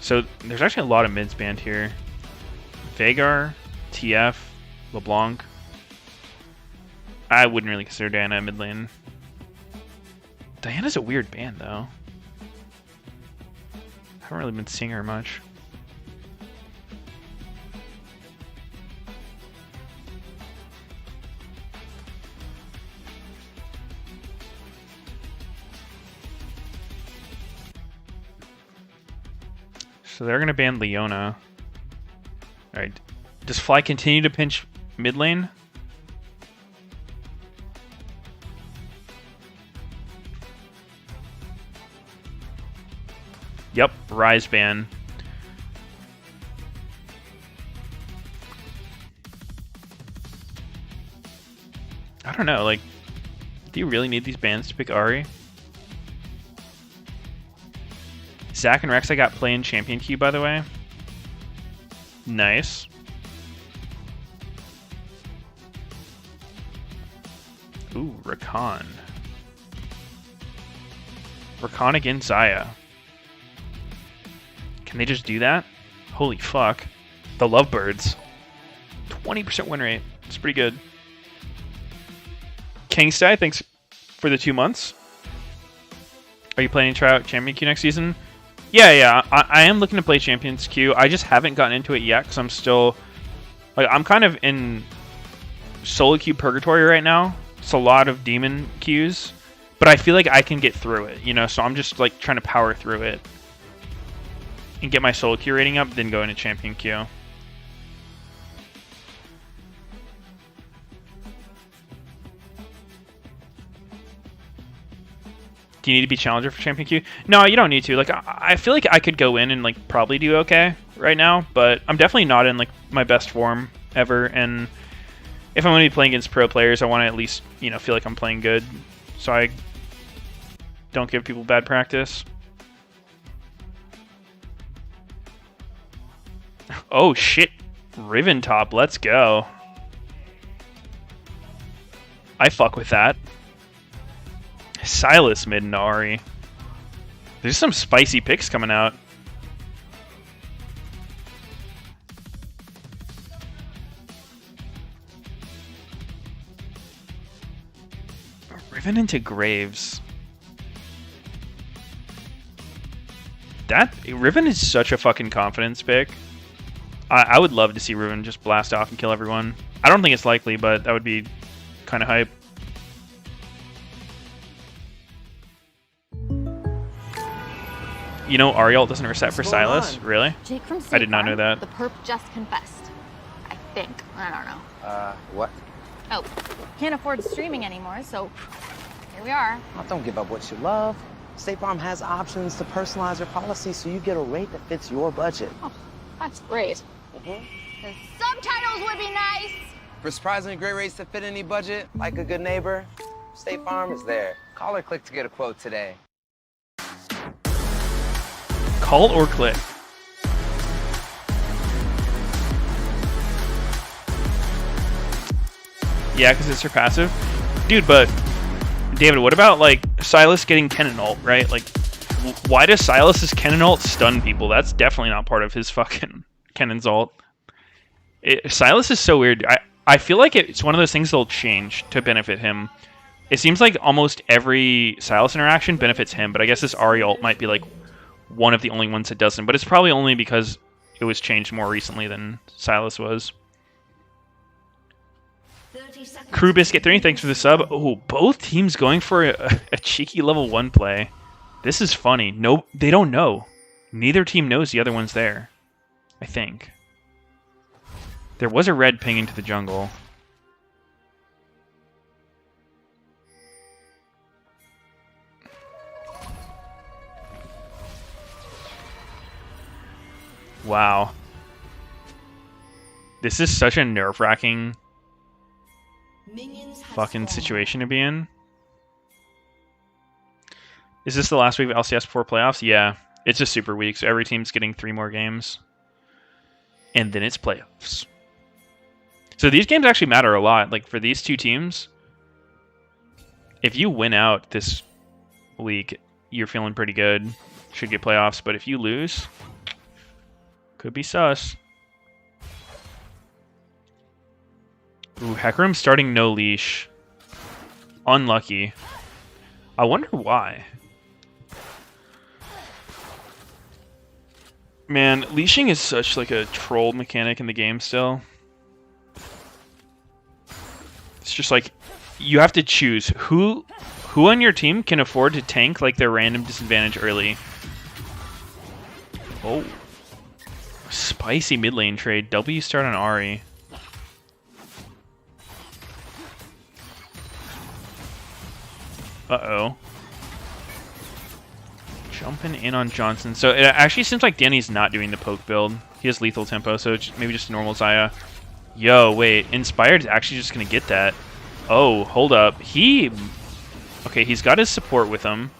A: So there's actually a lot of mids banned here. Vagar, TF, LeBlanc. I wouldn't really consider Diana mid lane. Diana's a weird ban though. I haven't really been seeing her much. So they're going to ban Leona. Alright. Does Fly continue to pinch mid lane? Yep, Rise ban. I don't know, like, do you really need these bans to pick Ahri? Zac and Rex I got playing champion queue, by the way. Nice. Ooh, Rakan. Rakan against Xayah. Can they just do that? Holy fuck. The Lovebirds. 20% win rate. It's pretty good. Kingstye, thanks for the 2 months. Are you planning to try out Champion Queue next season? Yeah. I am looking to play Champions Queue. I just haven't gotten into it yet because I'm still... like, I'm kind of in solo queue purgatory right now. It's a lot of demon queues. But I feel like I can get through it, you know? So I'm just, like, trying to power through it. And get my solo queue rating up, then go into champion queue. Do you need to be challenger for champion queue? No, you don't need to. Like, I feel like I could go in and like probably do okay right now, but I'm definitely not in like my best form ever, and if I'm going to be playing against pro players, I want to at least, you know, feel like I'm playing good, so I don't give people bad practice. Oh shit, Riven top, let's go. I fuck with that. Silas mid and Ari. There's some spicy picks coming out. Riven into Graves. That Riven is such a fucking confidence pick. I would love to see Riven just blast off and kill everyone. I don't think it's likely, but that would be kind of hype. You know, Ariel doesn't reset for Silas? Really?
L: Jake from
A: I did not know that.
L: The perp just confessed. I think. I don't know.
M: What?
L: Oh, can't afford streaming anymore, so here we are.
M: Oh, don't give up what you love. State Farm has options to personalize your policy so you get a rate that fits your budget.
L: Oh, that's great. The subtitles would be nice.
M: For surprisingly great rates that fit any budget, like a good neighbor, State Farm is there. Call or click to get a quote today.
A: Call or click? Yeah, because it's her passive. Dude, but David, what about like Silas getting Kennen ult, right? Like, why does Silas's Kennen ult stun people? That's definitely not part of his fucking Kennen's ult. Silas is so weird. I feel like it's one of those things that'll change to benefit him. It seems like almost every Silas interaction benefits him, but I guess this Ari ult might be like one of the only ones that doesn't. But it's probably only because it was changed more recently than Silas was. Crew Biscuit 3, thanks for the sub. Oh, both teams going for a cheeky level 1 play. This is funny. No, they don't know. Neither team knows the other one's there, I think. There was a red ping into the jungle. Wow. This is such a nerve-wracking fucking situation to be in. Is this the last week of LCS before playoffs? Yeah. It's a super week, so every team's getting 3 more games. And then it's playoffs. So these games actually matter a lot. Like, for these two teams, if you win out this week, you're feeling pretty good. Should get playoffs. But if you lose, could be sus. Ooh, Hecarim starting no leash. Unlucky. I wonder why. Man, leashing is such like a troll mechanic in the game still. It's just like you have to choose who on your team can afford to tank like their random disadvantage early. Oh. Spicy mid lane trade. W start on Ari. Uh-oh. Jumping in on Johnson. So it actually seems like Danny's not doing the poke build. He has lethal tempo, so it's maybe just a normal Xayah. Yo, wait. Inspired's actually just going to get that. Oh, hold up. Okay, he's got his support with him.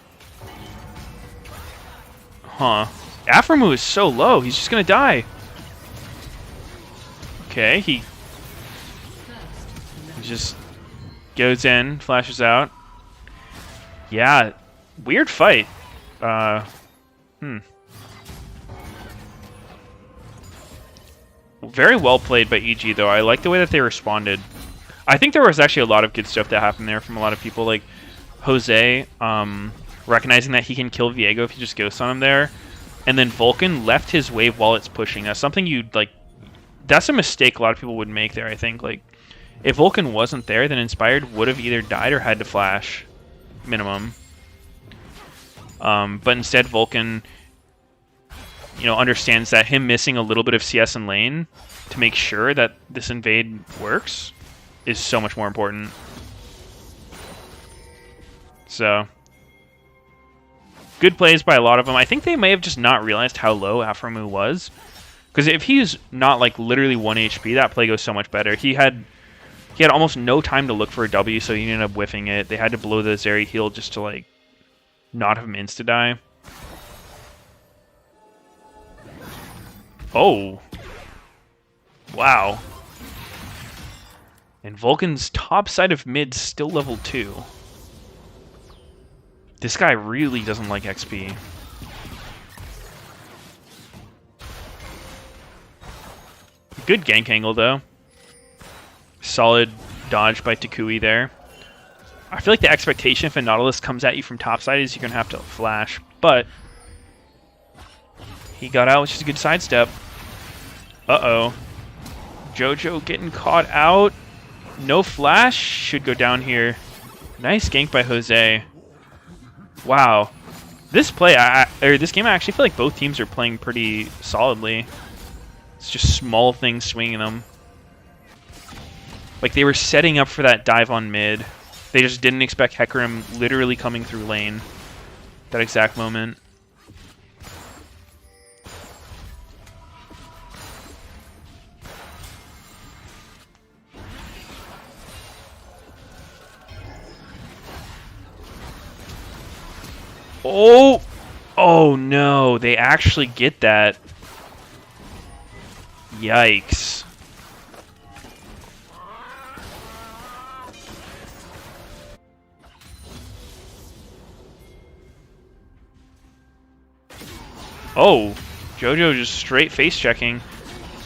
A: Huh. Aframu is so low. He's just going to die. Okay, he just goes in, flashes out. Yeah, weird fight. Very well played by EG, though. I like the way that they responded. I think there was actually a lot of good stuff that happened there from a lot of people, like Jose recognizing that he can kill Viego if you just ghost on him there, and then Vulcan left his wave while it's pushing. That's something you'd like. That's a mistake a lot of people would make there. I think like if Vulcan wasn't there, then Inspired would have either died or had to flash, minimum. But instead, Vulcan, understands that him missing a little bit of CS in lane to make sure that this invade works is so much more important. So, good plays by a lot of them. I think they may have just not realized how low Aframu was. Because if he's not like literally 1 HP, that play goes so much better. He had almost no time to look for a W, so he ended up whiffing it. They had to blow the Zeri heal just to like not have him insta-die. Oh. Wow. And Vulcan's top side of mid still level 2. This guy really doesn't like XP. Good gank angle though. Solid dodge by Takui there. I feel like the expectation if a Nautilus comes at you from topside is you're going to have to flash, but he got out, which is a good sidestep. Uh-oh. Jojo getting caught out. No flash. Should go down here. Nice gank by Jose. Wow. This play, this game, I actually feel like both teams are playing pretty solidly. It's just small things swinging them. Like they were setting up for that dive on mid. They just didn't expect Hecarim literally coming through lane. That exact moment. Oh! Oh no, they actually get that. Yikes. Oh, Jojo just straight face checking.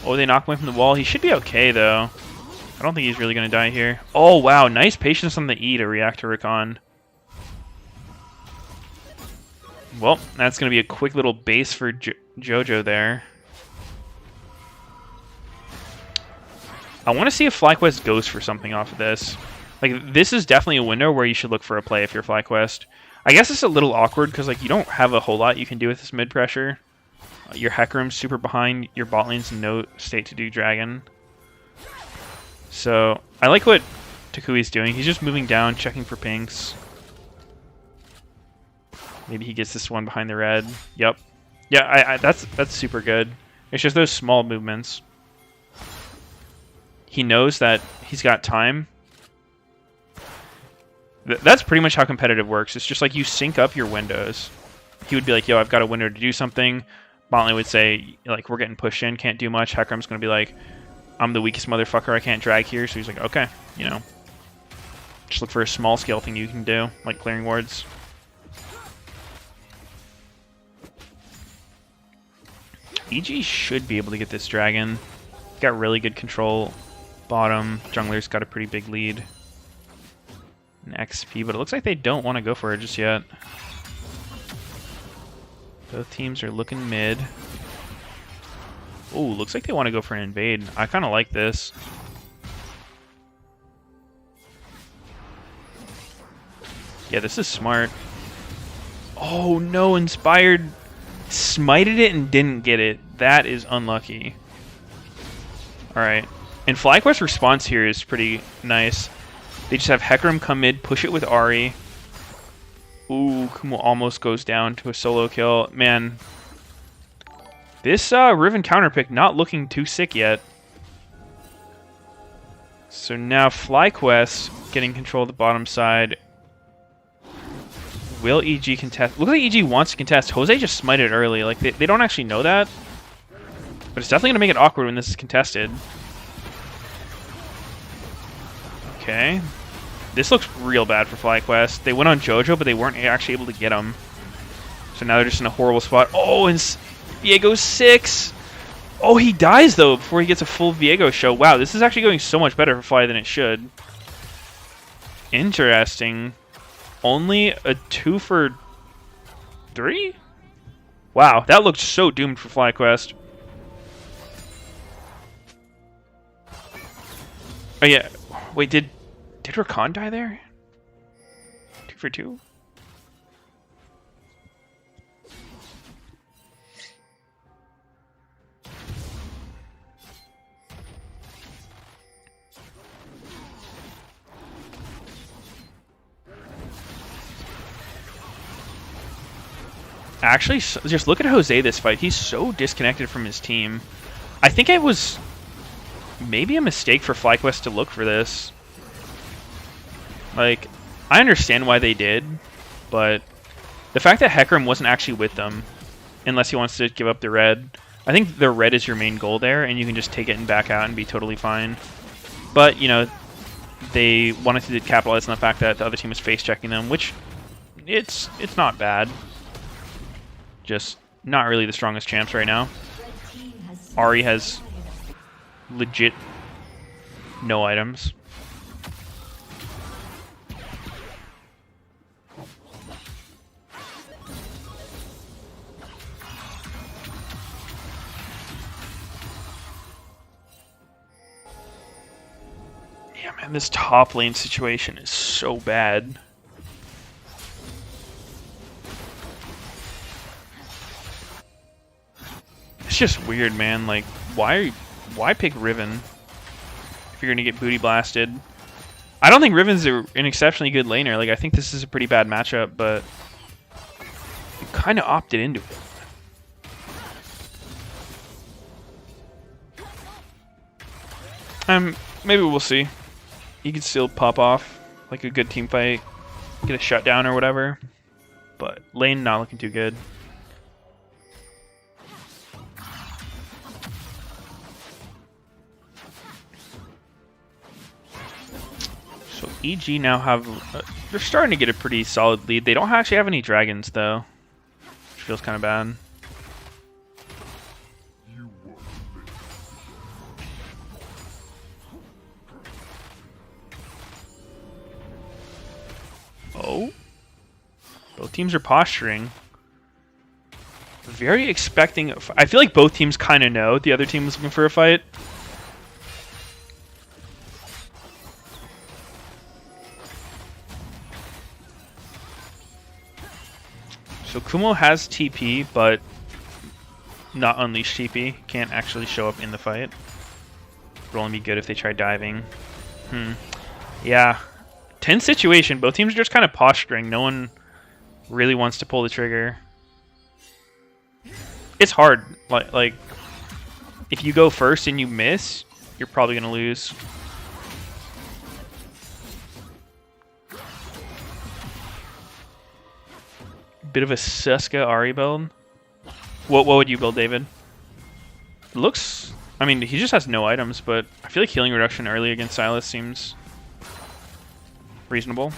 A: Oh, they knock him away from the wall. He should be okay though. I don't think he's really going to die here. Oh wow, nice patience on the E to react to Rakan. Well, that's going to be a quick little base for Jojo there. I want to see if FlyQuest goes for something off of this. Like, this is definitely a window where you should look for a play if you're FlyQuest. I guess it's a little awkward because like you don't have a whole lot you can do with this mid pressure. Your Hecarim's super behind, your bot lane's in no state to do dragon. So, I like what Takui's doing. He's just moving down, checking for pinks. Maybe he gets this one behind the red. Yep. Yeah, that's super good. It's just those small movements. He knows that he's got time. That's pretty much how competitive works. It's just like you sync up your windows. He would be like, yo, I've got a window to do something. Botlane would say, like, we're getting pushed in, can't do much. Hecarim's going to be like, I'm the weakest motherfucker, I can't drag here. So he's like, okay, you know. Just look for a small scale thing you can do, like clearing wards. EG should be able to get this dragon. Got really good control. Bottom, jungler's got a pretty big lead in XP, but it looks like they don't want to go for it just yet. Both teams are looking mid. Oh, looks like they want to go for an invade. I kind of like this. Yeah, this is smart. Oh no, Inspired smited it and didn't get it. That is unlucky. Alright. And FlyQuest's response here is pretty nice. They just have Hecarim come mid, push it with Ahri. Ooh, Kumo almost goes down to a solo kill. Man, this Riven counter pick not looking too sick yet. So now FlyQuest getting control of the bottom side. Will EG contest? Looks like EG wants to contest. Jose just smited early. Like they don't actually know that. But it's definitely going to make it awkward when this is contested. Okay. This looks real bad for FlyQuest. They went on Jojo, but they weren't actually able to get him. So now they're just in a horrible spot. Oh, and Viego 6! Oh, he dies, though, before he gets a full Viego show. Wow, this is actually going so much better for Fly than it should. Interesting. Only a 2 for 3? Wow, that looked so doomed for FlyQuest. Oh, yeah. Wait, did Rakan die there? 2 for 2? Actually, just look at Jose this fight. He's so disconnected from his team. I think it was maybe a mistake for FlyQuest to look for this. Like, I understand why they did, but the fact that Hecarim wasn't actually with them, unless he wants to give up the red, I think the red is your main goal there, and you can just take it and back out and be totally fine. But, you know, they wanted to capitalize on the fact that the other team was face-checking them, which it's not bad. Just not really the strongest champs right now. Ahri has legit no items. Yeah, man, this top lane situation is so bad. It's just weird, man. Like, why pick Riven if you're gonna get booty blasted? I don't think Riven's an exceptionally good laner. Like, I think this is a pretty bad matchup, but you kind of opted into it. Maybe we'll see. He can still pop off like a good team fight, get a shutdown or whatever. But lane not looking too good. So EG now have... they're starting to get a pretty solid lead. They don't actually have any dragons, though. Which feels kind of bad. Oh. Both teams are posturing. Very expecting... I feel like both teams kind of know the other team was looking for a fight. So Kumo has TP, but not unleash TP. Can't actually show up in the fight. Would only be good if they try diving. Yeah. Tense situation. Both teams are just kind of posturing. No one really wants to pull the trigger. It's hard. Like if you go first and you miss, you're probably going to lose. Bit of a Suska Ahri build. What would you build, David? It looks... I mean, he just has no items, but I feel like healing reduction early against Sylas seems reasonable.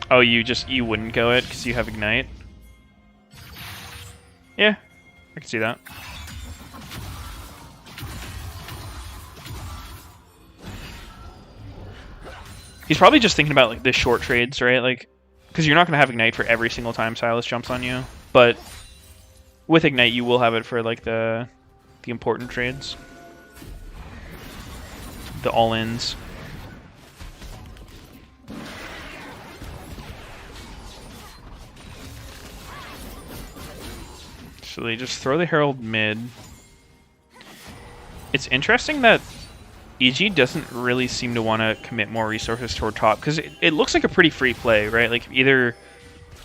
A: Oh, you wouldn't go it because you have Ignite? Yeah, I can see that. He's probably just thinking about like the short trades, right? Like, because you're not gonna have Ignite for every single time Sylas jumps on you, but with Ignite you will have it for like the important trades, the all-ins. So they just throw the Herald mid. It's interesting that EG doesn't really seem to want to commit more resources toward top, because it looks like a pretty free play, right? Like either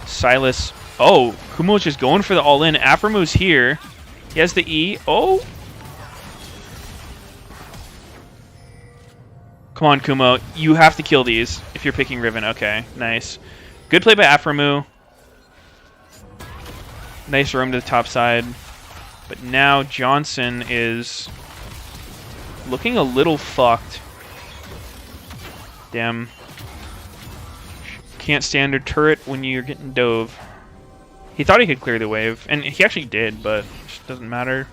A: Sylas... Oh, Kumo's just going for the all-in. Aphromu's here. He has the E. Oh! Come on, Kumo. You have to kill these if you're picking Riven. Okay, nice. Good play by Aphromu. Nice roam to the top side. But now Johnson is looking a little fucked. Damn. Can't stand a turret when you're getting dove. He thought he could clear the wave, and he actually did, but it just doesn't matter.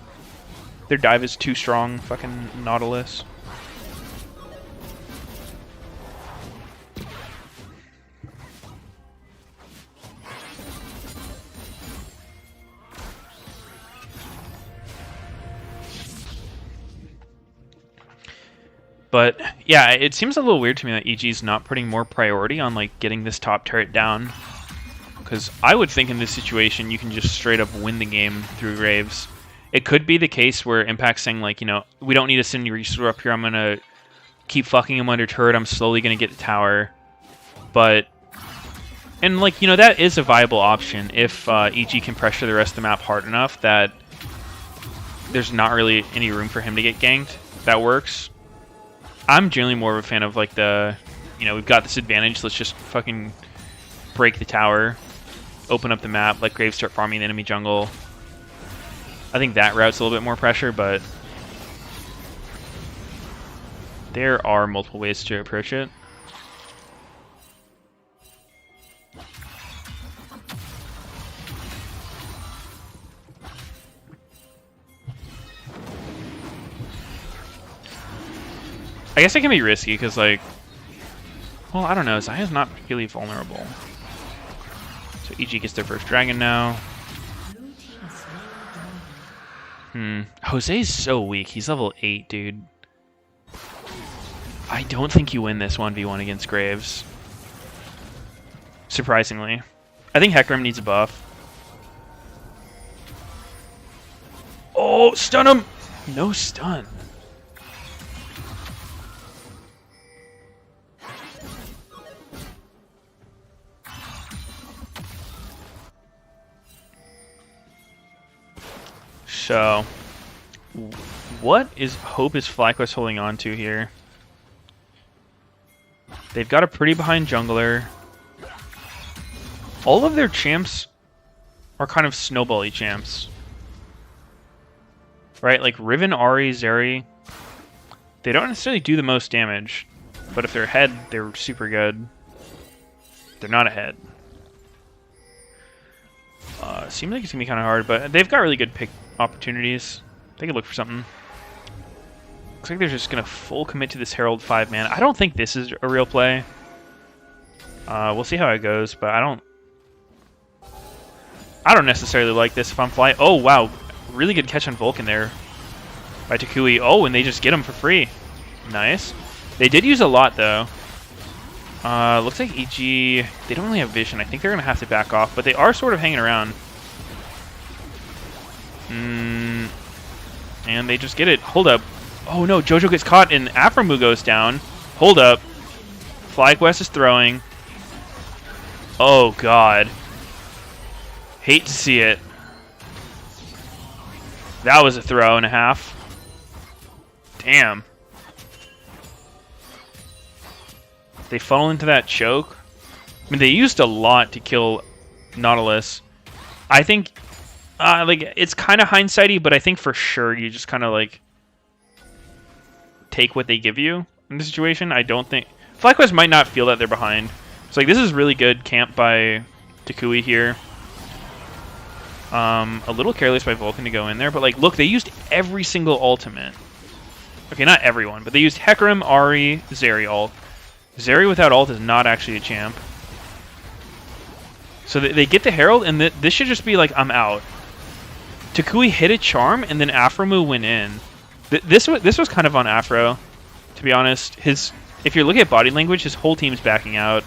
A: Their dive is too strong, fucking Nautilus. But yeah, it seems a little weird to me that EG's not putting more priority on like getting this top turret down. Because I would think in this situation you can just straight up win the game through Graves. It could be the case where Impact's saying like, you know, we don't need to send Reaser up here. I'm gonna keep fucking him under turret. I'm slowly gonna get the tower. But And, like, you know, that is a viable option if EG can pressure the rest of the map hard enough that there's not really any room for him to get ganked. That works. I'm generally more of a fan of, like, the, you know, we've got this advantage, let's just fucking break the tower, open up the map, let Graves start farming the enemy jungle. I think that route's a little bit more pressure, but there are multiple ways to approach it. I guess it can be risky because, like, well, I don't know. Zaya's not really vulnerable. So EG gets their first dragon now. Jose's so weak. He's level 8, dude. I don't think you win this 1v1 against Graves. Surprisingly. I think Hecarim needs a buff. Oh, stun him! No stun. So, what is Hope is FlyQuest holding on to here? They've got a pretty behind jungler. All of their champs are kind of snowbally champs. Right? Like Riven, Ahri, Zeri. They don't necessarily do the most damage. But if they're ahead, they're super good. They're not ahead. Seems like it's going to be kind of hard, but they've got really good pick opportunities. They could look for something. Looks like they're just going to full commit to this Herald 5-man. I don't think this is a real play. We'll see how it goes, but I don't necessarily like this if I'm flying. Oh, wow. Really good catch on Vulcan there by Takui. Oh, and they just get him for free. Nice. They did use a lot, though. Looks like EG, they don't really have vision. I think they're going to have to back off, but they are sort of hanging around. And they just get it. Hold up. Oh no, Jojo gets caught and Aframu goes down. Hold up. FlyQuest is throwing. Oh god. Hate to see it. That was a throw and a half. Damn. They funnel into that choke. I mean, they used a lot to kill Nautilus. I think, like, it's kind of hindsighty, but I think for sure you just kind of, like, take what they give you in the situation. I don't think... FlyQuest might not feel that they're behind. So, like, this is really good camp by Takui here. A little careless by Vulcan to go in there, but, like, look, they used every single ultimate. Okay, not everyone, but they used Hecarim, Ahri, Zeri ult. Zeri without ult is not actually a champ. So they get the Herald, and this should just be like, I'm out. Takui hit a charm, and then Aframu went in. This was kind of on Afro, to be honest. If you're looking at body language, his whole team's backing out,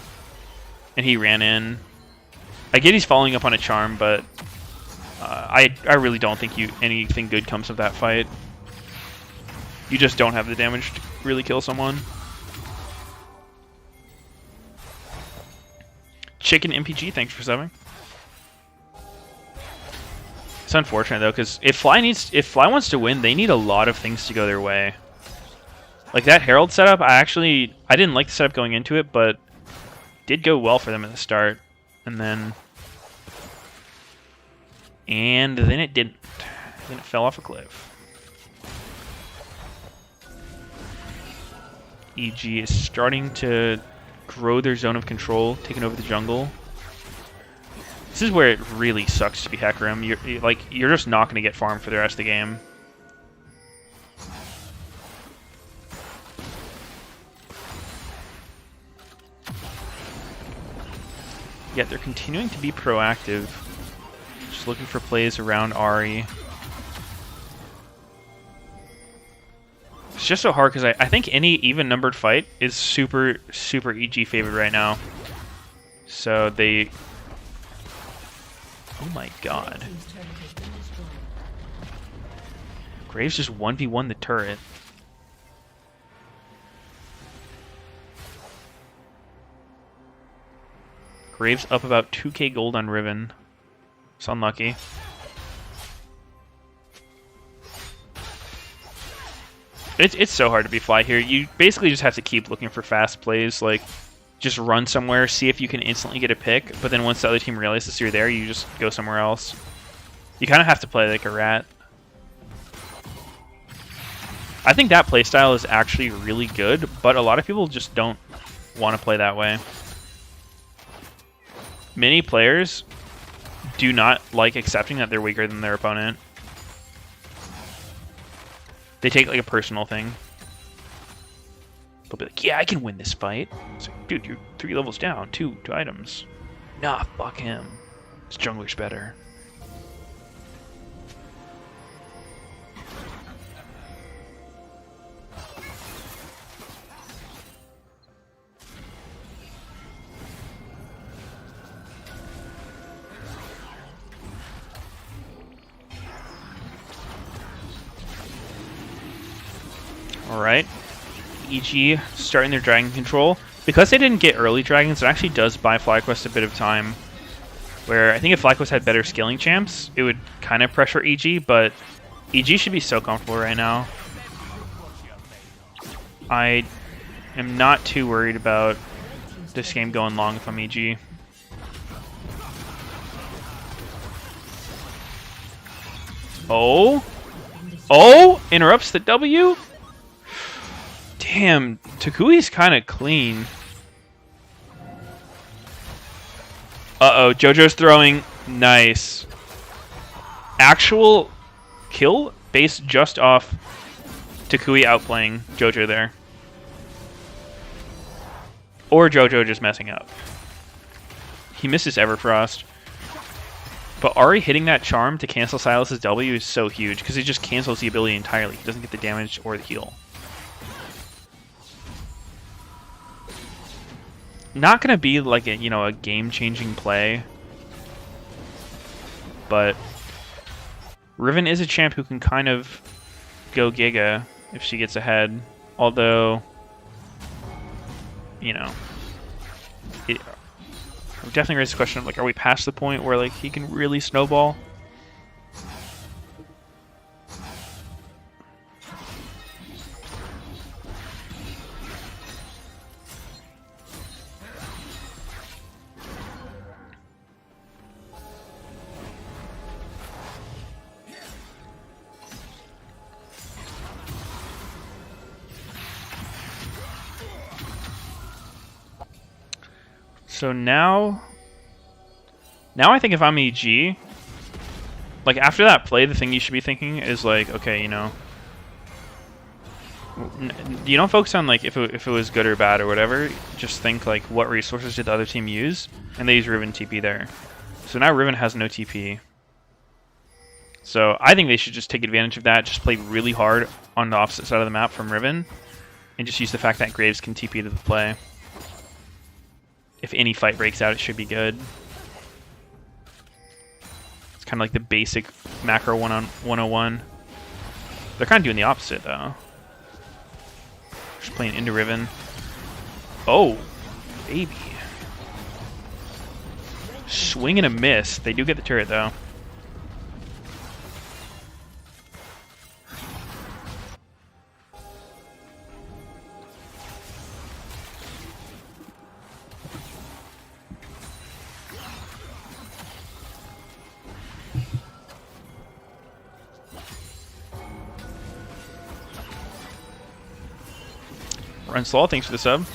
A: and he ran in. I get he's following up on a charm, but I really don't think anything good comes of that fight. You just don't have the damage to really kill someone. Chicken MPG, thanks for subbing. It's unfortunate though, because if Fly wants to win, they need a lot of things to go their way. Like that Herald setup, I didn't like the setup going into it, but did go well for them at the start, and then it didn't. Then it fell off a cliff. EG is starting to grow their zone of control, taking over the jungle. This is where it really sucks to be Hecarim. You're just not going to get farmed for the rest of the game. Yet they're continuing to be proactive, just looking for plays around Ahri. It's just so hard because I think any even-numbered fight is super, super EG favored right now. So they... Oh my god. Graves just 1v1 the turret. Graves up about 2k gold on Riven. It's unlucky. It's so hard to be fly here. You basically just have to keep looking for fast plays, like just run somewhere, see if you can instantly get a pick, but then once the other team realizes you're there, you just go somewhere else. You kind of have to play like a rat. I think that playstyle is actually really good, but a lot of people just don't want to play that way. Many players do not like accepting that they're weaker than their opponent. They take like a personal thing. They'll be like, yeah, I can win this fight. It's like, dude, you're 3 levels down, two items. Nah, fuck him. This jungler's better. Alright. EG starting their dragon control. Because they didn't get early dragons, it actually does buy FlyQuest a bit of time. Where I think if FlyQuest had better scaling champs, it would kind of pressure EG, but EG should be so comfortable right now. I am not too worried about this game going long if I'm EG. Oh! Oh! Interrupts the W? Damn, Takui's kind of clean. Uh-oh, JoJo's throwing. Nice. Actual kill based just off Takui outplaying JoJo there. Or JoJo just messing up. He misses Everfrost. But Ari hitting that charm to cancel Silas's W is so huge, because he just cancels the ability entirely. He doesn't get the damage or the heal. Not gonna be like a, you know, a game-changing play, but Riven is a champ who can kind of go Giga if she gets ahead. Although, you know, it definitely raises the question of like, are we past the point where like he can really snowball? So now I think if I'm EG, like after that play, the thing you should be thinking is like, okay, you know, you don't focus on like if it was good or bad or whatever. Just think like, what resources did the other team use, and they use Riven TP there. So now Riven has no TP. So I think they should just take advantage of that. Just play really hard on the opposite side of the map from Riven, and just use the fact that Graves can TP to the play. If any fight breaks out, it should be good. It's kind of like the basic macro 101. They're kind of doing the opposite, though. Just playing into Riven. Oh, baby. Swing and a miss. They do get the turret, though. Renslaw, thanks for the sub.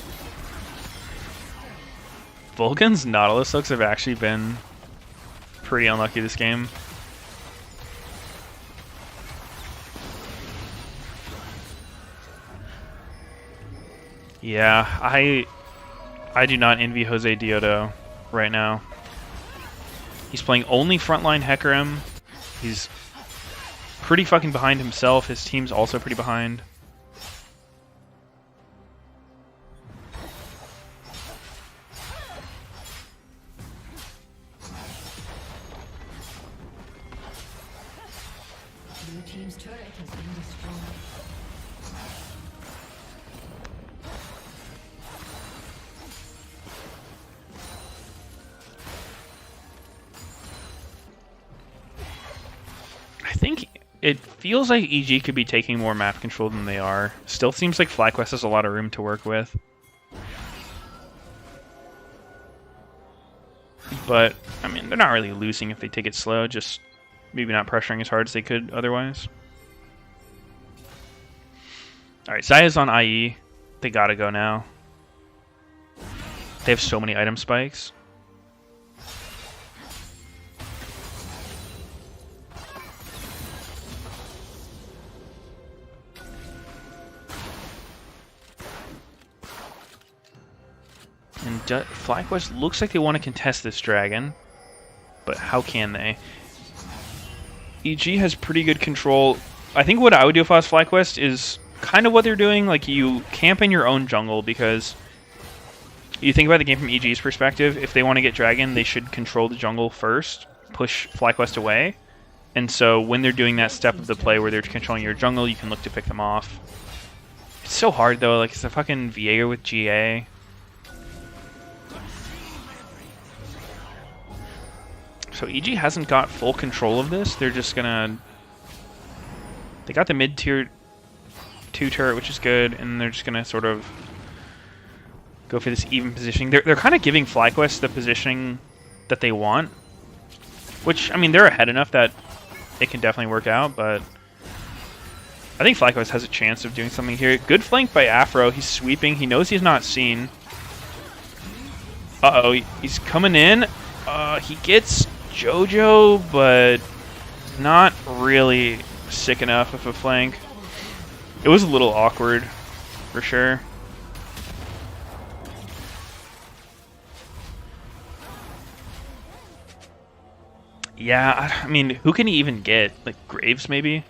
A: Vulcan's Nautilus hooks have actually been pretty unlucky this game. Yeah, I do not envy Jose Diodo right now. He's playing only frontline Hecarim. He's pretty fucking behind himself. His team's also pretty behind.
E: Blue team's turret has been destroyed.
A: think it feels like EG could be taking more map control than they are. Still seems like FlyQuest has a lot of room to work with. But, I mean, they're not really losing if they take it slow, just maybe not pressuring as hard as they could otherwise. Alright, Zaya's on IE. They gotta go now. They have so many item spikes. And FlyQuest looks like they want to contest this dragon, but how can they? EG has pretty good control. I think what I would do if I was FlyQuest is kind of what they're doing. Like, you camp in your own jungle, because you think about the game from EG's perspective. If they want to get dragon, they should control the jungle first, push FlyQuest away. And so when they're doing that step of the play where they're controlling your jungle, you can look to pick them off. It's so hard though. Like, it's a fucking Viego with GA. So EG hasn't got full control of this. They're just gonna... They got the mid-tier 2 turret, which is good, and they're just gonna sort of go for this even positioning. They're kind of giving FlyQuest the positioning that they want, which, I mean, they're ahead enough that it can definitely work out, but I think FlyQuest has a chance of doing something here. Good flank by Afro. He's sweeping. He knows he's not seen. Uh-oh, he's coming in. He gets Jojo, but not really sick enough of a flank. It was a little awkward, for sure. Yeah, I mean, who can he even get? Like, Graves, maybe?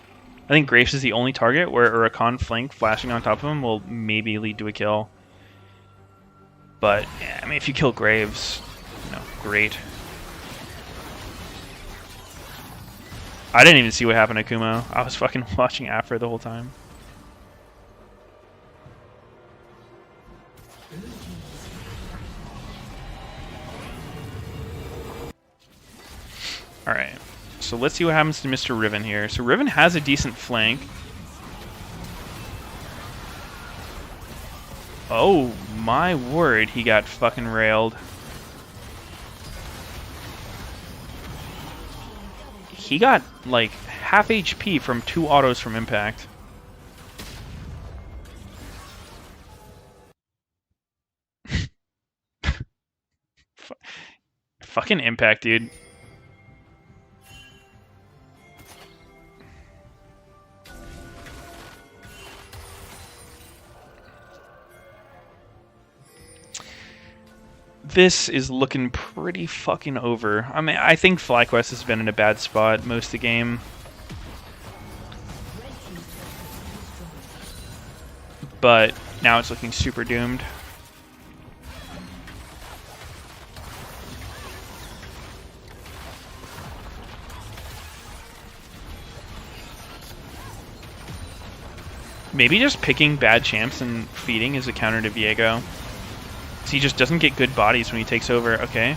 A: I think Graves is the only target where a Rakan flank flashing on top of him will maybe lead to a kill. But, yeah, I mean, if you kill Graves, you know, great. I didn't even see what happened to Kumo. I was fucking watching Afro the whole time. Alright, so let's see what happens to Mr. Riven here. So Riven has a decent flank. Oh my word, he got fucking railed. He got like half HP from 2 autos from impact. Fucking impact, dude. This is looking pretty fucking over. I mean, I think FlyQuest has been in a bad spot most of the game. But now it's looking super doomed. Maybe just picking bad champs and feeding is a counter to Viego. He just doesn't get good bodies when he takes over. Okay.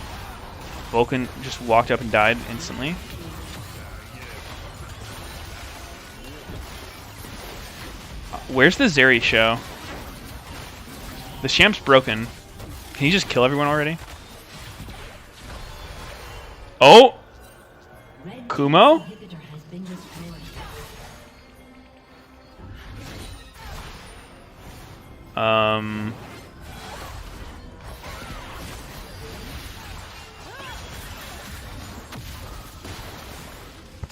A: Vulcan just walked up and died instantly. Where's the Zeri show? The champ's broken. Can you just kill everyone already? Oh! Kumo?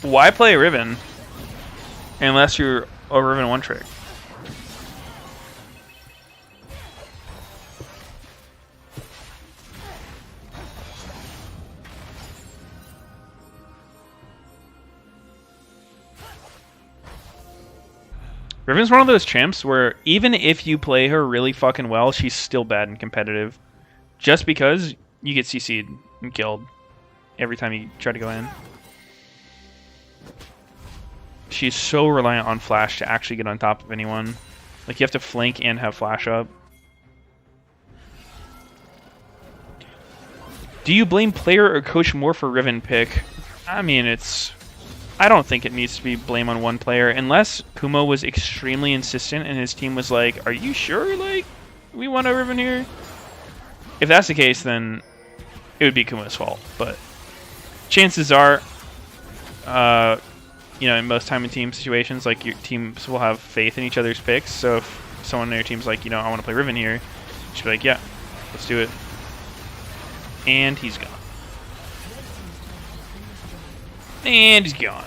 A: Why play Riven unless you're a Riven one trick? Riven's one of those champs where even if you play her really fucking well, she's still bad and competitive. Just because you get CC'd and killed every time you try to go in. She's so reliant on flash to actually get on top of anyone. Like, you have to flank and have flash up. Do you blame player or coach more for Riven pick? I mean, it's I don't think it needs to be blame on one player unless Kumo was extremely insistent and his team was like, "Are you sure? Like, we want a Riven here?" If that's the case, then it would be Kumo's fault. But chances are, you know, in most time in team situations, like your teams will have faith in each other's picks. So if someone in your team's like, you know, I want to play Riven here, you should be like, yeah, let's do it. And he's gone. And he's gone.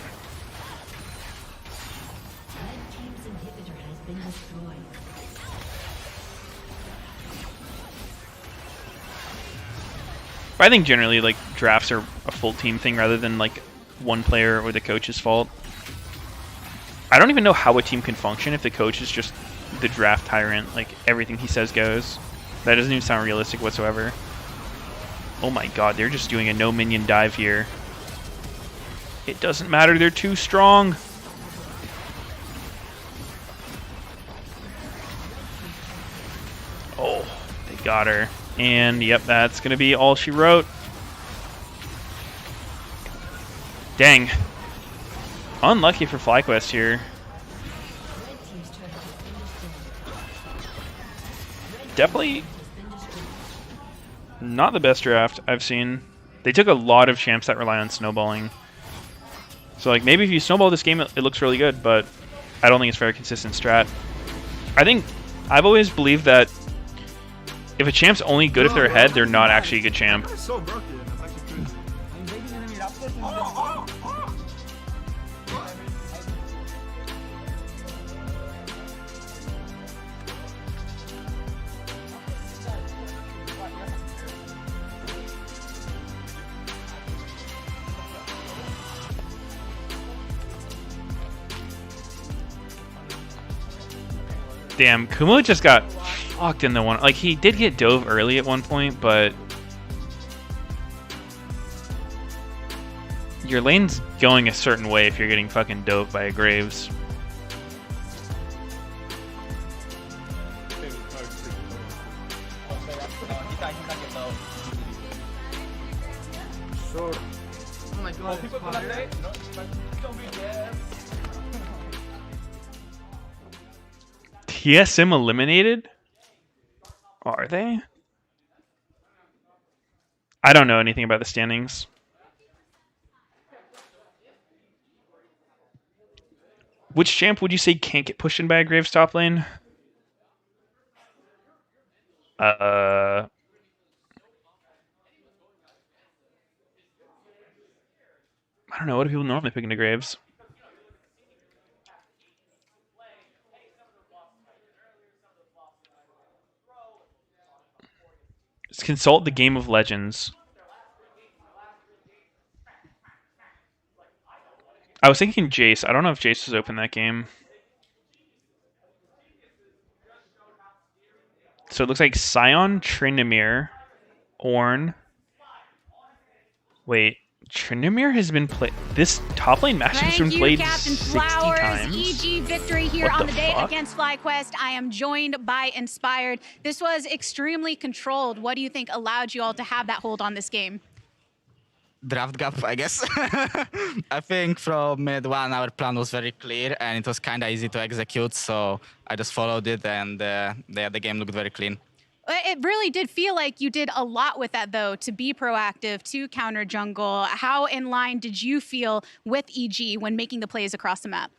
A: But I think generally, like, drafts are a full team thing rather than, like, one player or the coach's fault. I don't even know how a team can function if the coach is just the draft tyrant. Like, everything he says goes. That doesn't even sound realistic whatsoever. Oh my god, they're just doing a no minion dive here. It doesn't matter, they're too strong. Oh, they got her. And yep, that's going to be all she wrote. Dang. Unlucky for FlyQuest here. Definitely not the best draft I've seen. They took a lot of champs that rely on snowballing. So like maybe if you snowball this game, it looks really good, but I don't think it's very consistent strat. I think I've always believed that if a champ's only good if they're ahead, they're not actually a good champ.
G: So broken.
A: Damn, Kumo just got fucked in the one. Like, he did get dove early at one point, but your lane's going a certain way if you're getting fucking dove by a Graves.
F: Sure. Oh my god.
A: TSM eliminated? Are they? I don't know anything about the standings. Which champ would you say can't get pushed in by a Graves top lane? I don't know. What do people normally pick into Graves? Let's consult the Game of Legends. I was thinking Jace. I don't know if Jace was open that game. So it looks like Sion, Tryndamere, Ornn. Wait, Tryndamere has been played. This top lane match has been played
N: Captain
A: 60
N: Flowers.
A: times.
N: EG victory here
A: What
N: on
A: the
N: the day
A: fuck?
N: against FlyQuest. I am joined by Inspired. This was extremely controlled. What do you think allowed you all to have that hold on this game?
O: Draft gap, I guess. I think from minute one our plan was very clear and it was kind of easy to execute, so I just followed it and the game looked very clean.
N: It really did feel like you did a lot with that, though, to be proactive, to counter jungle. How in line did you feel with EG when making the plays across the map?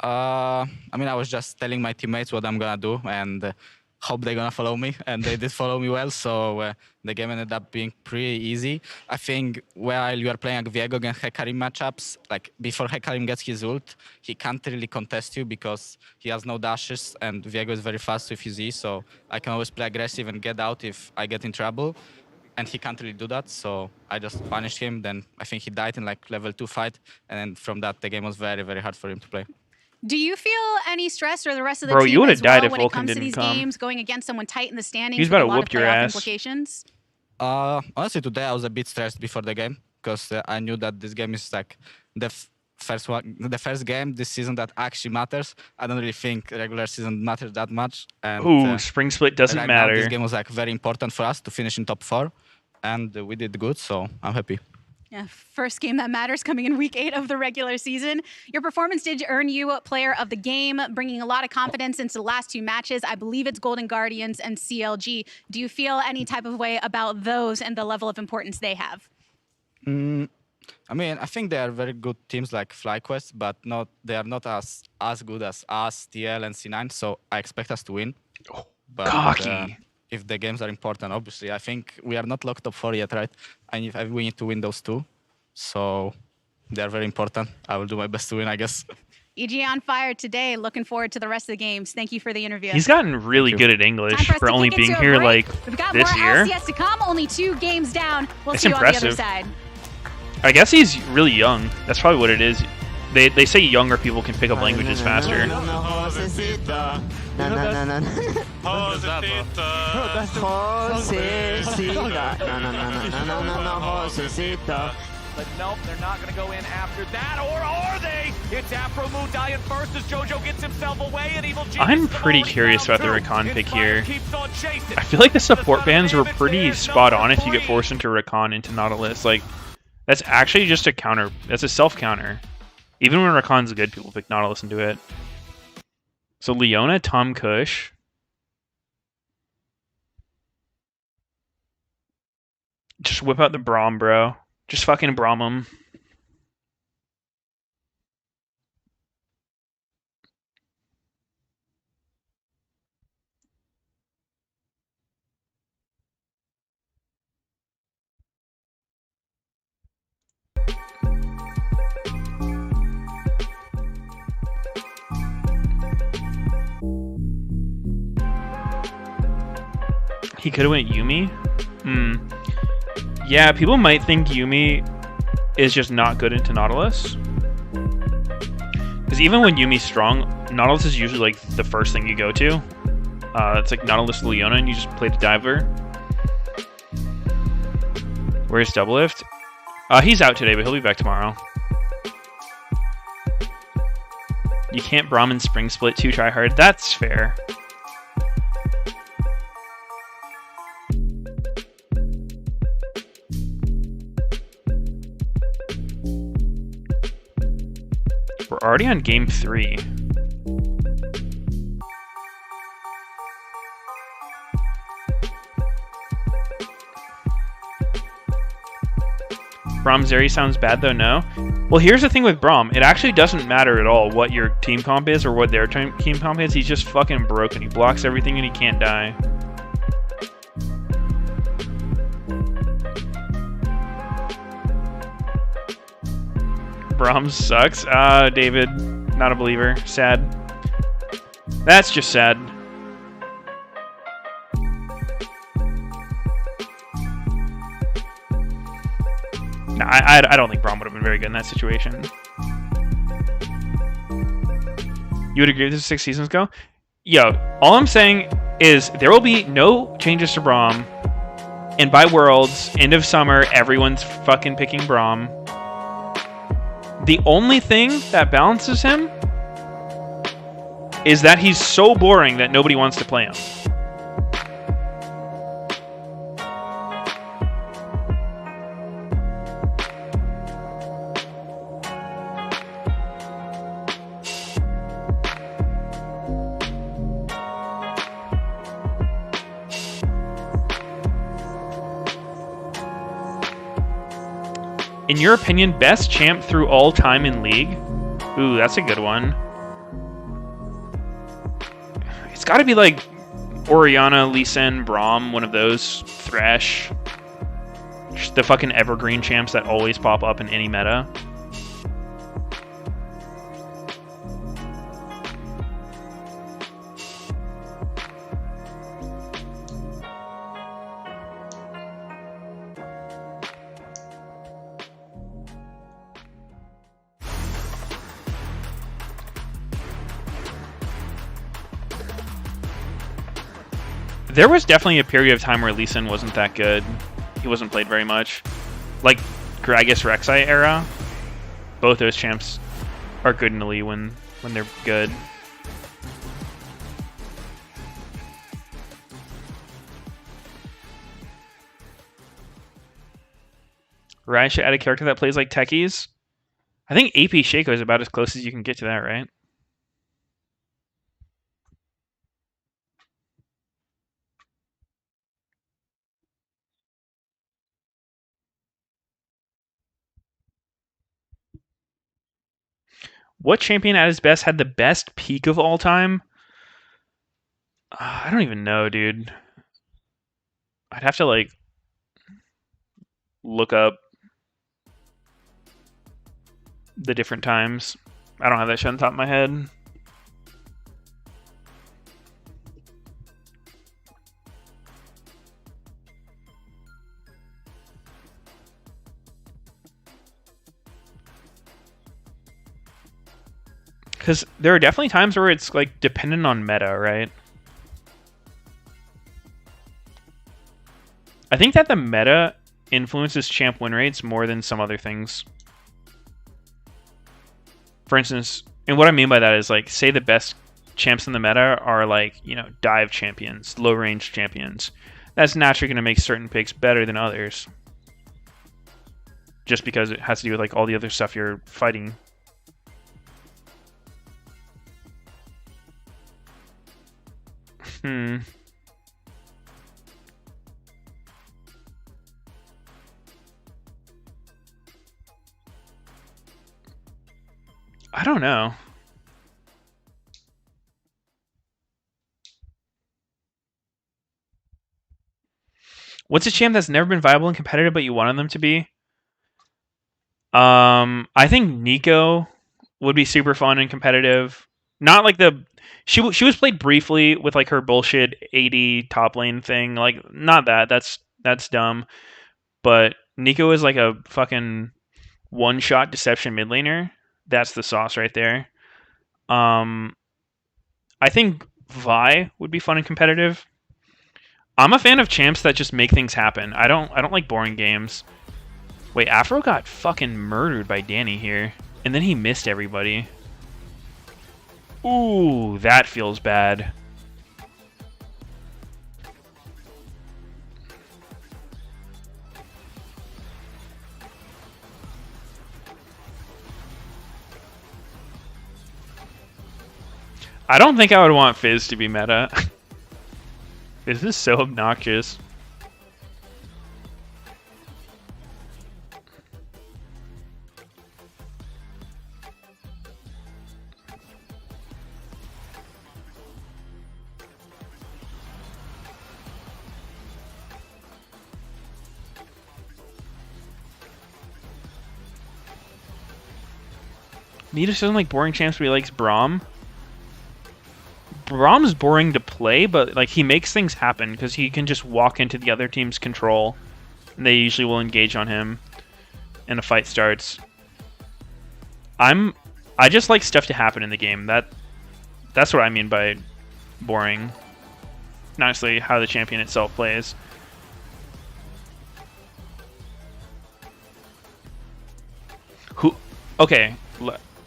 O: I mean, I was just telling my teammates what I'm gonna do and hope they're gonna follow me, and they did follow me well, so the game ended up being pretty easy. I think while you are playing Viego against Hecarim matchups, like before Hecarim gets his ult, he can't really contest you because he has no dashes, and Viego is very fast with his E, so I can always play aggressive and get out if I get in trouble, and he can't really do that, so I just punished him. Then I think he died in like level 2 fight, and then from that the game was very, very hard for him to play.
N: Do you feel any stress, or the rest of the
A: Bro,
N: team
A: you would have
N: as
A: died
N: well
A: if
N: when
A: Vulcan
N: it comes to
A: didn't
N: these
A: come.
N: games, going against someone tight in the standings?
A: He's
N: with
A: about
N: a
A: to
N: lot
A: whoop
N: of
A: your
N: playoff
A: ass.
N: implications?
O: Honestly, today I was a bit stressed before the game because I knew that this game is like the first game this season that actually matters. I don't really think regular season matters that much. And,
A: Ooh, spring split doesn't
O: right now,
A: matter.
O: this game was like very important for us to finish in top 4, and we did good, so I'm happy.
N: Yeah, first game that matters coming in week 8 of the regular season. Your performance did earn you player of the game, bringing a lot of confidence into the last 2 matches. I believe it's Golden Guardians and CLG. Do you feel any type of way about those and the level of importance they have?
O: I mean, I think they are very good teams like FlyQuest, but they are not as good as us, TL, and C9. So I expect us to win. But,
A: cocky.
O: If the games are important, obviously, I think we are not locked top 4 yet, right? And we need to win those 2. So they are very important. I will do my best to win, I guess.
N: EG on fire today. Looking forward to the rest of the games. Thank you for the interview.
A: He's gotten really good at English for only being here like
N: We've got
A: this
N: more
A: year.
N: LCS to come. Only 2 games down. We'll
A: It's
N: see you on the other
A: impressive.
N: side.
A: I guess he's really young. That's probably what it is. They say younger people can pick up languages faster.
P: But nope, they're not going to go in after that, or are they? It's Afro Moon dying first as JoJo gets himself away, and Evil Genius
A: I'm pretty curious about the Rakan pick here. I feel like the support bans were pretty spot on if you get forced into Rakan into Nautilus. Like, that's actually just a counter. That's a self-counter. Even when Rakan's good, people pick Nautilus and do it. So Leona, Tom Kush. Just whip out the Braum, bro. Just fucking Braum him. He could have went Yumi? Yeah, people might think Yumi is just not good into Nautilus. Because even when Yumi's strong, Nautilus is usually like the first thing you go to. It's like Nautilus Leona and you just play the diver. Where's Doublelift? He's out today, but he'll be back tomorrow. You can't Brahmin Spring Split 2 try hard. That's fair. We're already on game 3. Braum Zeri sounds bad though, no? Well, here's the thing with Braum. It actually doesn't matter at all what your team comp is or what their team comp is. He's just fucking broken. He blocks everything and he can't die. Braum sucks. David, not a believer. Sad. That's just sad. No, I don't think Braum would have been very good in that situation. You would agree with this 6 seasons ago? Yo, all I'm saying is there will be no changes to Braum. And by Worlds, end of summer, everyone's fucking picking Braum. The only thing that balances him is that he's so boring that nobody wants to play him. In your opinion, best champ through all time in League? Ooh, that's a good one. It's got to be like Orianna, Lee Sin, Braum, one of those. Thresh. Just the fucking evergreen champs that always pop up in any meta. There was definitely a period of time where Lee Sin wasn't that good. He wasn't played very much. Like Gragas Rek'Sai era. Both those champs are good in the Lee when they're good. Ryan should add a character that plays like techies. I think AP Shaco is about as close as you can get to that, right? What champion at his best had the best peak of all time? I don't even know, dude. I'd have to like look up the different times. I don't have that shit on the top of my head. Because there are definitely times where it's like dependent on meta, right? I think that the meta influences champ win rates more than some other things. For instance, and what I mean by that is like, say the best champs in the meta are like, you know, dive champions, low range champions. That's naturally going to make certain picks better than others. Just because it has to do with like all the other stuff you're fighting. I don't know. What's a champ that's never been viable and competitive, but you wanted them to be? I think Nico would be super fun and competitive. Not like the she was played briefly with like her bullshit 80 top lane thing. Like not that. That's dumb. But Nico is like a fucking one-shot deception mid laner. That's the sauce right there. I think Vi would be fun and competitive. I'm a fan of champs that just make things happen. I don't like boring games. Wait, Afro got fucking murdered by Danny here. And then he missed everybody. Ooh, that feels bad. I don't think I would want Fizz to be meta. This is so obnoxious. Meteos doesn't like boring champs, but he likes Braum. Braum's boring to play, but like he makes things happen because he can just walk into the other team's control, and they usually will engage on him, and a fight starts. I just like stuff to happen in the game. That's what I mean by boring. Not necessarily how the champion itself plays. Who? Okay,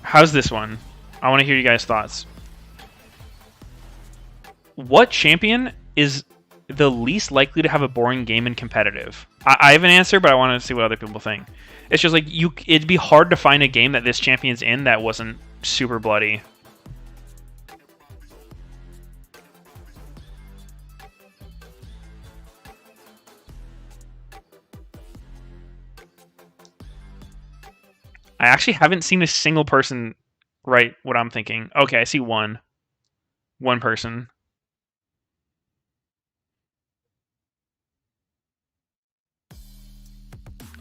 A: how's this one? I want to hear you guys' thoughts. What champion is the least likely to have a boring game in competitive? I have an answer, but I want to see what other people think. It's just like it'd be hard to find a game that this champion's in that wasn't super bloody. I actually haven't seen a single person write what I'm thinking. Okay, I see one. One person.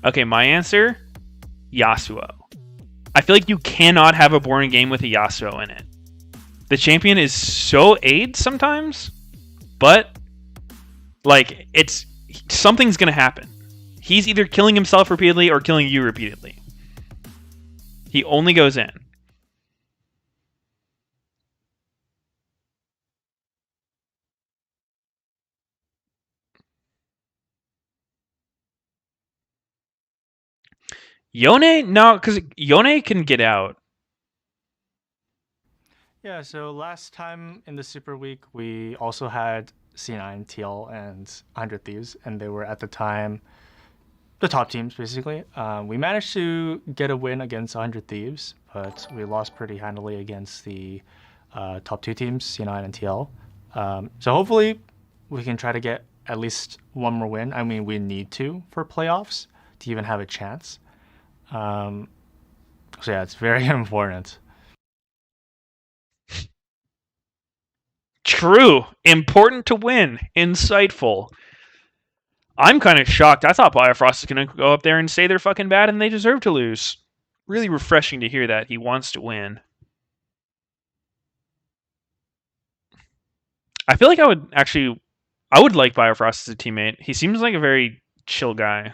A: Okay, my answer, Yasuo. I feel like you cannot have a boring game with a Yasuo in it. The champion is so aid sometimes, but like something's gonna happen. He's either killing himself repeatedly or killing you repeatedly. He only goes in. Yone? No, because Yone can get out.
F: Yeah, so last time in the Super Week, we also had C9, TL, and 100 Thieves, and they were at the time the top teams, basically. We managed to get a win against 100 Thieves, but we lost pretty handily against the top 2 teams, C9 and TL. So hopefully we can try to get at least one more win. I mean, we need to for playoffs to even have a chance. So yeah, it's very important.
A: True. Important to win. Insightful. I'm kind of shocked. I thought Biofrost was going to go up there and say they're fucking bad and they deserve to lose. Really refreshing to hear that. He wants to win. I feel like I would like Biofrost as a teammate. He seems like a very chill guy.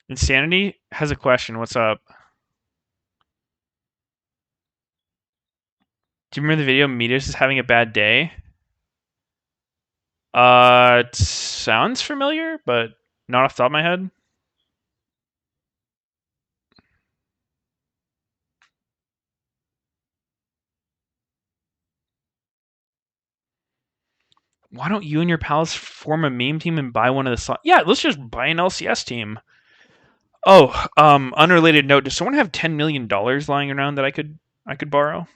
A: Insanity has a question. What's up? Do you remember the video Meteos is having a bad day? It sounds familiar, but not off the top of my head. Why don't you and your pals form a meme team and buy one of the Yeah, let's just buy an LCS team. Oh, unrelated note, does someone have $10 million lying around that I could borrow?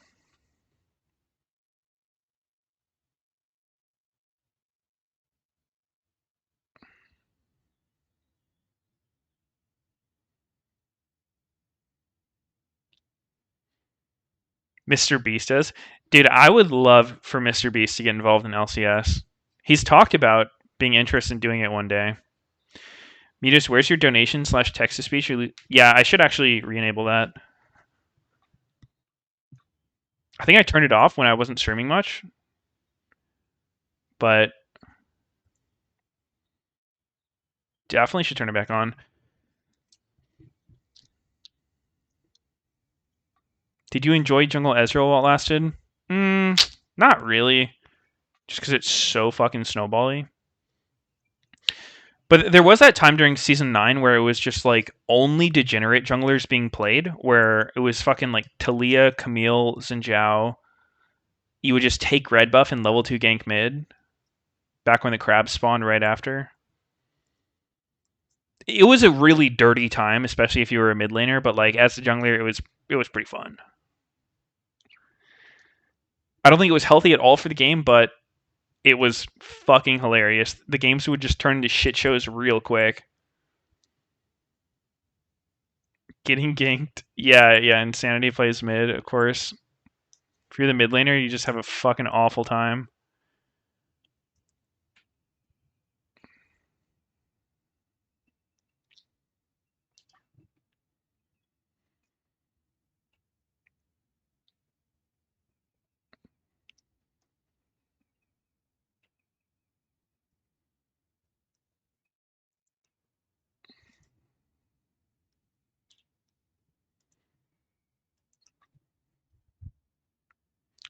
A: Mr. Beast does? Dude, I would love for Mr. Beast to get involved in LCS. He's talked about being interested in doing it one day. Meteos, where's your donation / text-to-speech? Yeah, I should actually re-enable that. I think I turned it off when I wasn't streaming much. But definitely should turn it back on. Did you enjoy Jungle Ezreal while it lasted? Not really. Just because it's so fucking snowbally. But there was that time during Season 9 where it was just like only degenerate junglers being played, where it was fucking like Taliyah, Camille, Xin. You would just take red buff and level 2 gank mid. Back when the crabs spawned right after. It was a really dirty time, especially if you were a mid laner, but like as a jungler, it was pretty fun. I don't think it was healthy at all for the game, but it was fucking hilarious. The games would just turn into shit shows real quick. Getting ganked. Yeah, Insanity plays mid, of course. If you're the mid laner, you just have a fucking awful time.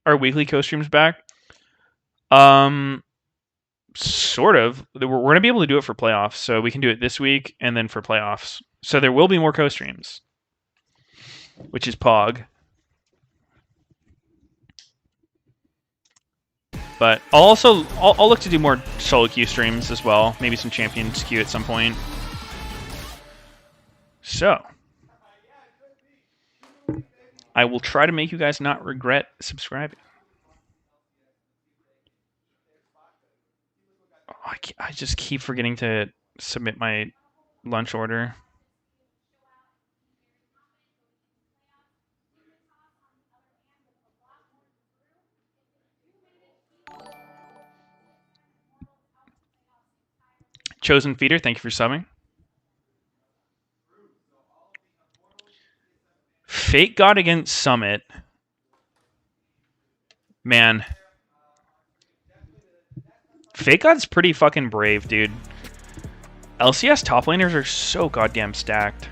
A: Are weekly co-streams back? Sort of. We're going to be able to do it for playoffs, so we can do it this week and then for playoffs. So there will be more co-streams, which is Pog. But I'll look to do more solo queue streams as well. Maybe some champions queue at some point. So I will try to make you guys not regret subscribing. Oh, I just keep forgetting to submit my lunch order. Chosen Feeder, thank you for subbing. Fate God against Summit. Man. Fate God's pretty fucking brave, dude. LCS top laners are so goddamn stacked.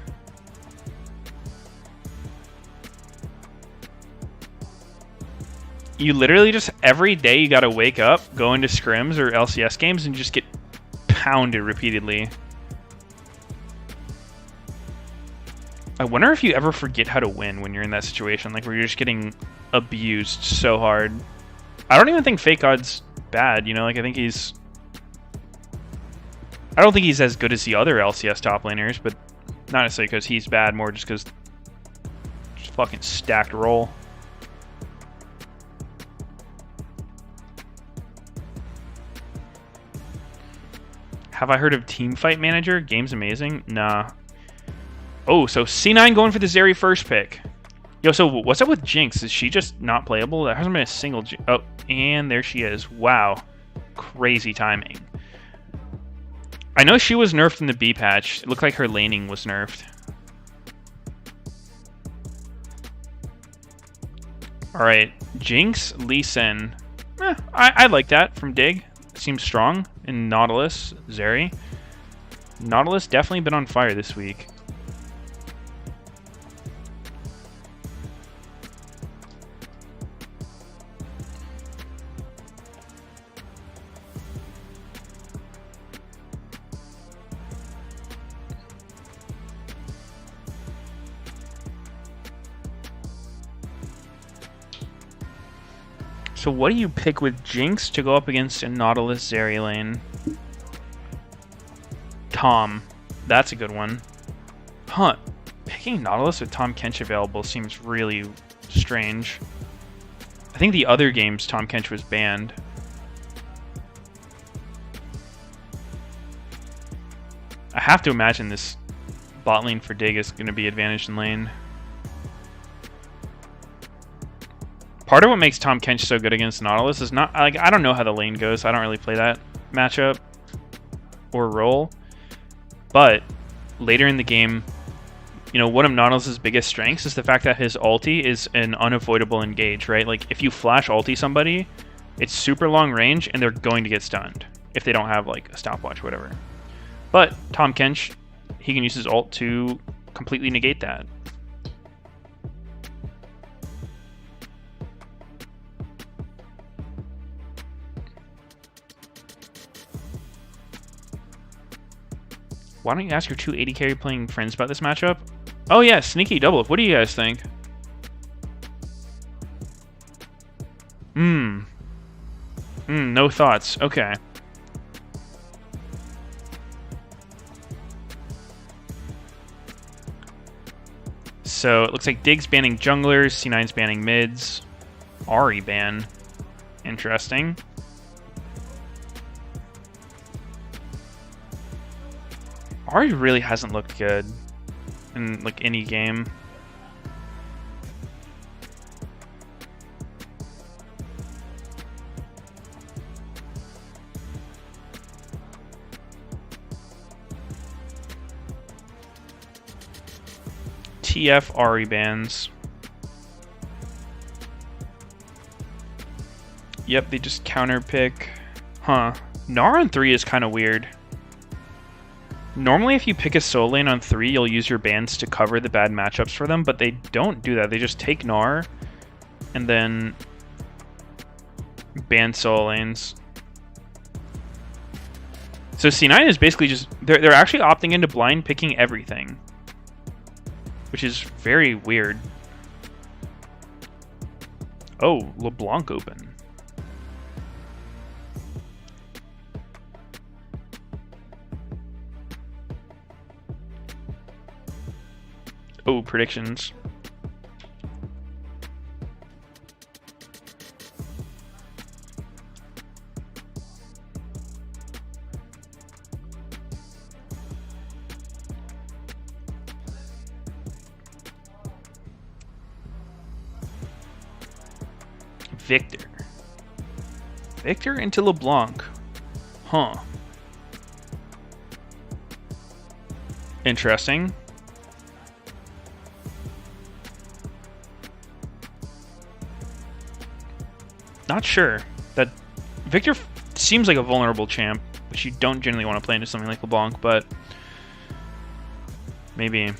A: you literally just every day you gotta wake up, go into scrims or LCS games, and just get pounded repeatedly. I wonder if you ever forget how to win when you're in that situation, like where you're just getting abused so hard. I don't even think Fake God's bad, you know, like I don't think he's as good as the other LCS top laners, but not necessarily because he's bad, more just because just fucking stacked roll. Have I heard of Teamfight Manager? Game's amazing? Nah. Oh, so C9 going for the Zeri first pick. Yo, so what's up with Jinx? Is she just not playable? There hasn't been a single... Oh, and there she is. Wow. Crazy timing. I know she was nerfed in the B patch. It looked like her laning was nerfed. Alright, Jinx, Lee Sin. I like that from Dig. Seems strong. And Nautilus, Zeri. Nautilus definitely been on fire this week. So what do you pick with Jinx to go up against a Nautilus Zeri lane? Tom. That's a good one. Huh. Picking Nautilus with Tom Kench available seems really strange. I think the other games Tom Kench was banned. I have to imagine this bot lane for Dig is going to be advantaged in lane. Part of what makes Tom Kench so good against Nautilus is not, like, I don't know how the lane goes. I don't really play that matchup or role. But later in the game, you know, one of Nautilus's biggest strengths is the fact that his ulti is an unavoidable engage, right? Like, if you flash ulti somebody, it's super long range and they're going to get stunned if they don't have, like, a stopwatch or whatever. But Tom Kench, he can use his ult to completely negate that. Why don't you ask your two 80 carry playing friends about this matchup? Oh yeah, sneaky double up. What do you guys think? No thoughts. Okay. So it looks like Dig's banning junglers, C9's banning mids, Ahri ban. Interesting. Ahri really hasn't looked good in like any game. TF Ahri bans. Yep, they just counter pick. Huh. Gnar on 3 is kind of weird. Normally, if you pick a solo lane on 3, you'll use your bans to cover the bad matchups for them, but they don't do that. They just take Gnar and then ban solo lanes. So C9 is basically just... They're actually opting into blind picking everything, which is very weird. Oh, LeBlanc open. Oh, predictions. Victor. Victor into LeBlanc. Huh. Interesting. Not sure. That Victor seems like a vulnerable champ, which you don't generally want to play into something like LeBlanc, but maybe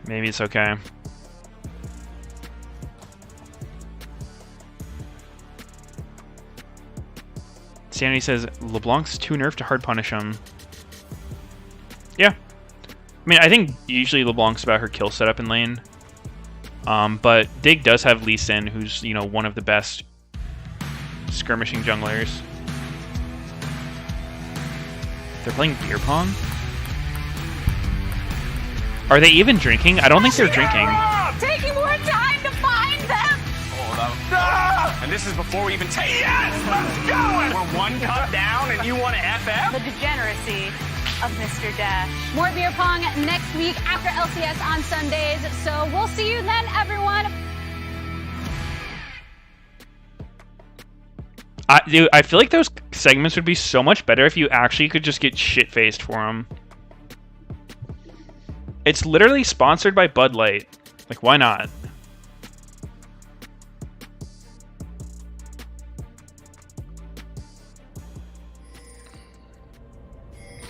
A: it's okay. Sanity says LeBlanc's too nerfed to hard punish him. Yeah. I mean, I think usually LeBlanc's about her kill setup in lane. But Dig does have Lee Sin, who's, you know, one of the best skirmishing junglers. They're playing beer pong? Are they even drinking? I don't think they're drinking.
L: Taking more time to find them.
P: And this is before we even take. Yes, let's go! We're one cup down, and you want to FF?
L: The degeneracy of Mr. Dash. More beer pong next week after LCS on Sundays. So we'll see you then, everyone.
A: Dude, I feel like those segments would be so much better if you actually could just get shit-faced for them. It's literally sponsored by Bud Light. Like, why not?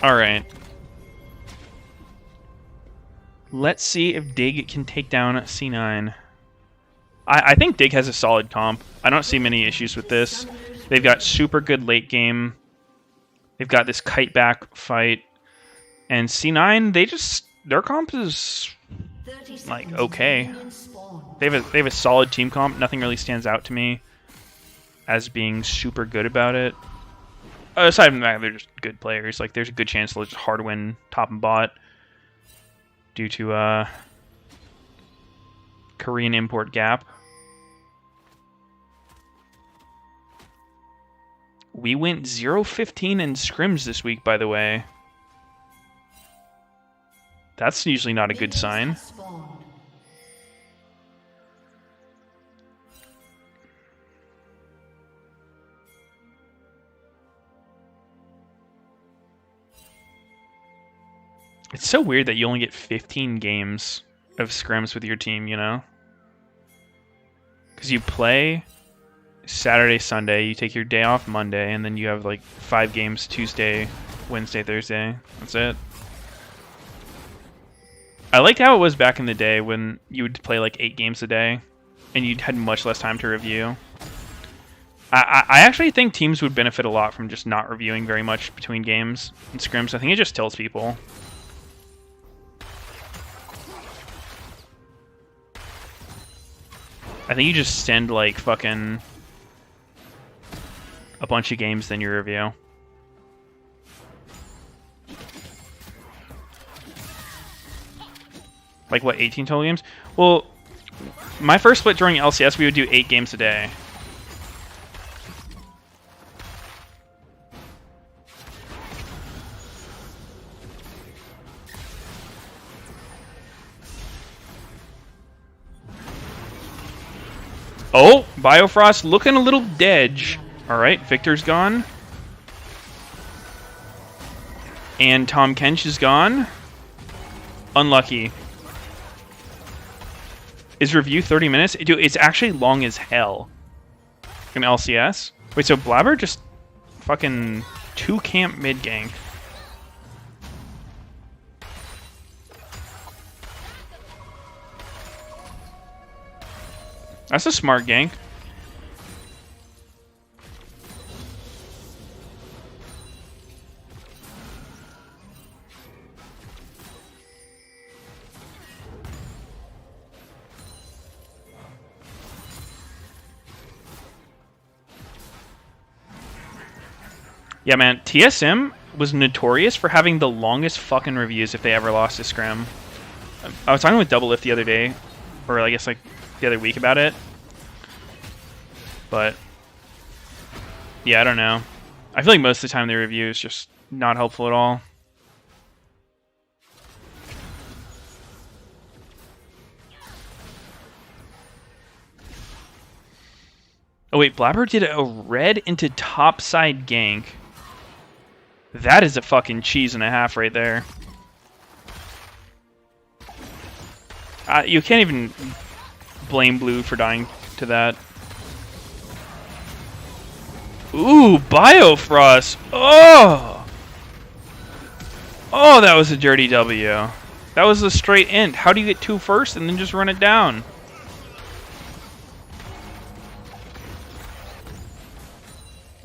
A: Alright. Let's see if Dig can take down C9. I think Dig has a solid comp. I don't see many issues with this. They've got super good late game. They've got this kite back fight. And C9, their comp is like okay. They have a solid team comp. Nothing really stands out to me as being super good about it. Aside from that, they're just good players. Like, there's a good chance they'll just hard win top and bot due to Korean import gap. We went 0-15 in scrims this week, by the way. That's usually not a good sign. It's so weird that you only get 15 games of scrims with your team, you know? Because you play Saturday, Sunday, you take your day off Monday, and then you have like 5 games Tuesday, Wednesday, Thursday. That's it. I liked how it was back in the day when you would play like 8 games a day, and you had much less time to review. I actually think teams would benefit a lot from just not reviewing very much between games and scrims. I think it just tells people. I think you just send like fucking a bunch of games, then you review. Like what, 18 total games? Well, my first split during LCS, we would do 8 games a day. Oh, Biofrost looking a little dead. Alright, Victor's gone. And Tom Kench is gone. Unlucky. Is review 30 minutes? Dude, it's actually long as hell. In LCS. Wait, so Blabber just fucking 2 camp mid gank. That's a smart gank. Yeah, man, TSM was notorious for having the longest fucking reviews if they ever lost a scrim. I was talking with Double Lift the other day, or I guess like the other week about it. But yeah, I don't know. I feel like most of the time the review is just not helpful at all. Oh wait, Blabber did a red into topside gank. That is a fucking cheese and a half right there. You can't even blame Blue for dying to that. Ooh, Biofrost. Oh! Oh, that was a dirty W. That was a straight int. How do you get 2 first and then just run it down?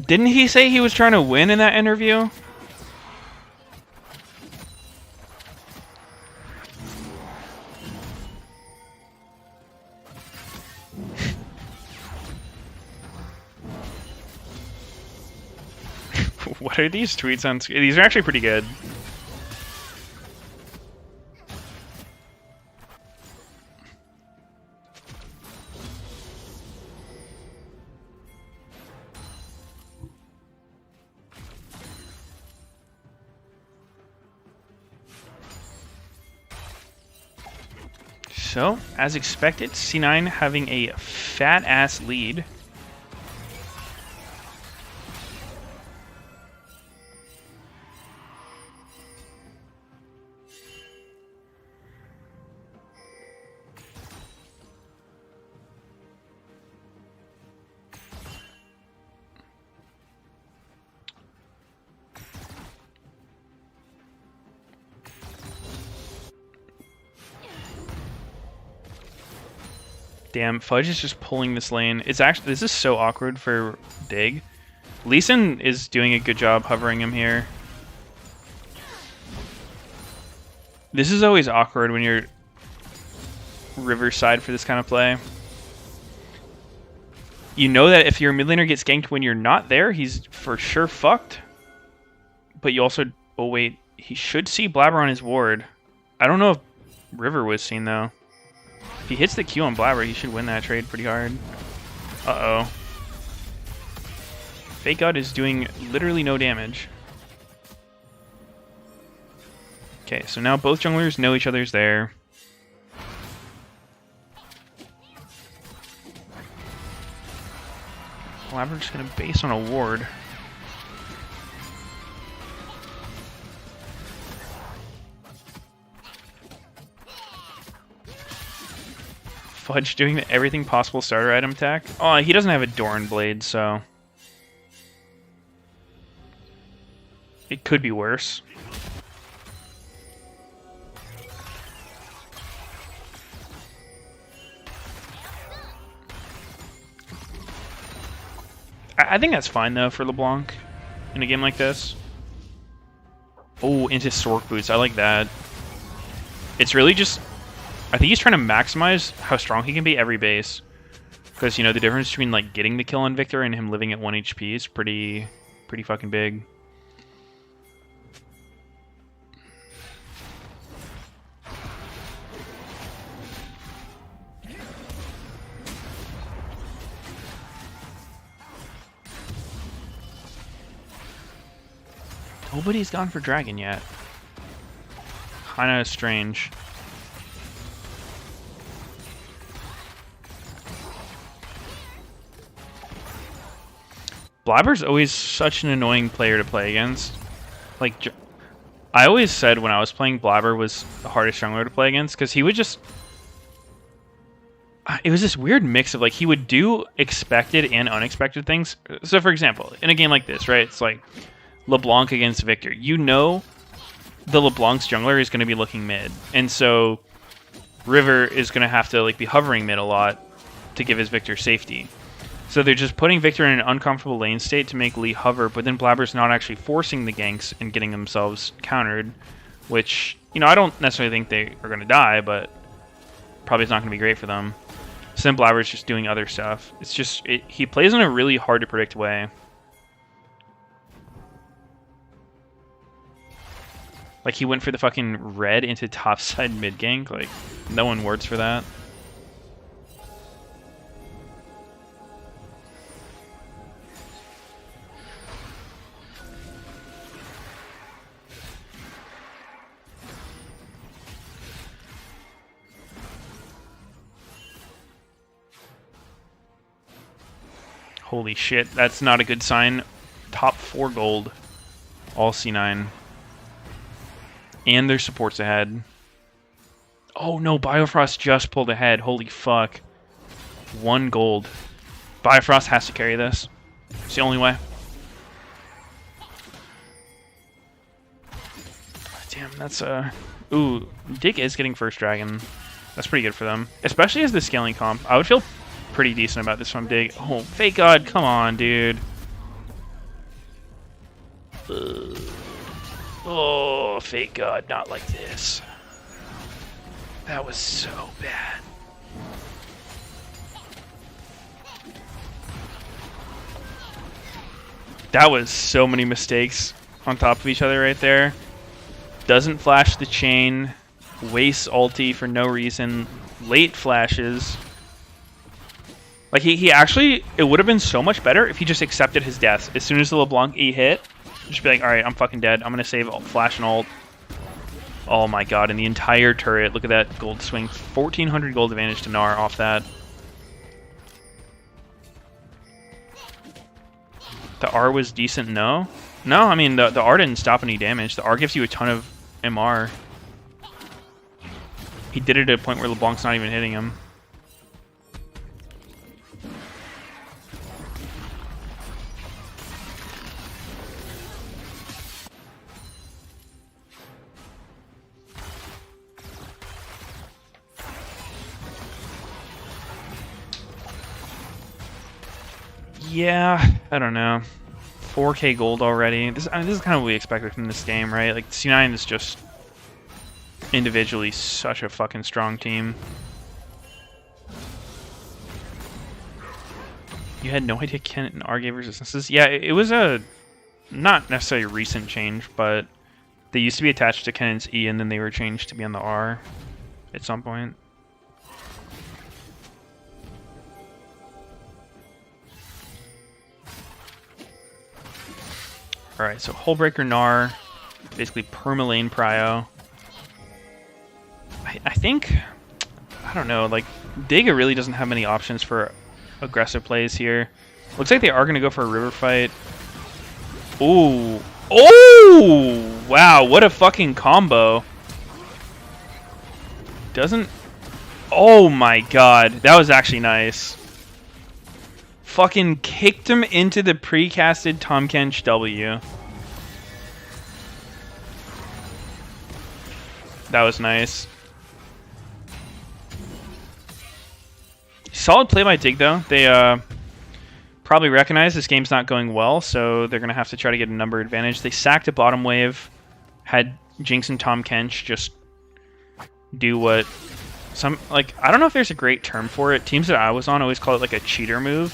A: Didn't he say he was trying to win in that interview? What are these tweets on screen? These are actually pretty good. So, as expected, C9 having a fat-ass lead. Damn, Fudge is just pulling this lane. It's actually, this is so awkward for Dig. Lee Sin is doing a good job hovering him here. This is always awkward when you're Riverside for this kind of play. You know that if your mid laner gets ganked when you're not there, he's for sure fucked. But you also, oh wait, he should see Blabber on his ward. I don't know if River was seen though. If he hits the Q on Blabber, he should win that trade pretty hard. Uh-oh. Fake God is doing literally no damage. Okay, so now both junglers know each other's there. Blabber's just gonna base on a ward. Fudge doing everything possible starter item attack. Oh, he doesn't have a Doran Blade, so it could be worse. I think that's fine though for LeBlanc in a game like this. Oh, into Sork Boots. I like that. It's really just, I think he's trying to maximize how strong he can be every base. Because, you know, the difference between like getting the kill on Victor and him living at 1 HP is pretty fucking big. Nobody's gone for Dragon yet. Kinda strange. Blabber's always such an annoying player to play against. Like, I always said when I was playing Blabber was the hardest jungler to play against, because he would just... It was this weird mix of, like, he would do expected and unexpected things. So, for example, in a game like this, right, it's like LeBlanc against Victor. You know the LeBlanc's jungler is going to be looking mid, and so River is going to have to like be hovering mid a lot to give his Victor safety. So they're just putting Victor in an uncomfortable lane state to make Lee hover, but then Blabber's not actually forcing the ganks and getting themselves countered, which, you know, I don't necessarily think they are going to die, but probably it's not going to be great for them. So then Blabber's just doing other stuff. It's just, he plays in a really hard to predict way. Like, he went for the fucking red into topside mid gank. Like, no one words for that. Holy shit, that's not a good sign. Top 4 gold. All C9. And their supports ahead. Oh no, Biofrost just pulled ahead. Holy fuck. 1 gold. Biofrost has to carry this. It's the only way. Damn, that's Ooh, Dig is getting first dragon. That's pretty good for them. Especially as the scaling comp. I would feel pretty decent about this from Dig. Oh, Fake God, come on, dude. Oh, fake God, not like this. That was so bad. That was so many mistakes on top of each other right there. Doesn't flash the chain. Wastes ulti for no reason. Late flashes. Like, he actually... It would have been so much better if he just accepted his death. As soon as the LeBlanc E hit, just be like, alright, I'm fucking dead. I'm going to save flash and ult. Oh my god, and the entire turret. Look at that gold swing. 1,400 gold advantage to Gnar off that. The R was decent, no? No, I mean, the R didn't stop any damage. The R gives you a ton of MR. He did it at a point where LeBlanc's not even hitting him. Yeah, I don't know. 4k gold already. This is kind of what we expected from this game, right? Like, C9 is just individually such a fucking strong team. You had no idea Ken and R gave resistances? Yeah, it was a not necessarily recent change, but they used to be attached to Ken's E and then they were changed to be on the R at some point. Alright, so Hullbreaker Gnar, basically permalane prio. I think, I don't know, like, Dega really doesn't have many options for aggressive plays here. Looks like they are going to go for a river fight. Ooh. Oh! Wow, what a fucking combo. Doesn't... Oh my god, that was actually nice. Fucking kicked him into the precasted Tahm Kench W. That was nice. Solid play by Dig, though. They probably recognize this game's not going well, so they're going to have to try to get a number advantage. They sacked a bottom wave, had Jinx and Tahm Kench just do what some... Like, I don't know if there's a great term for it. Teams that I was on always call it like a cheater move,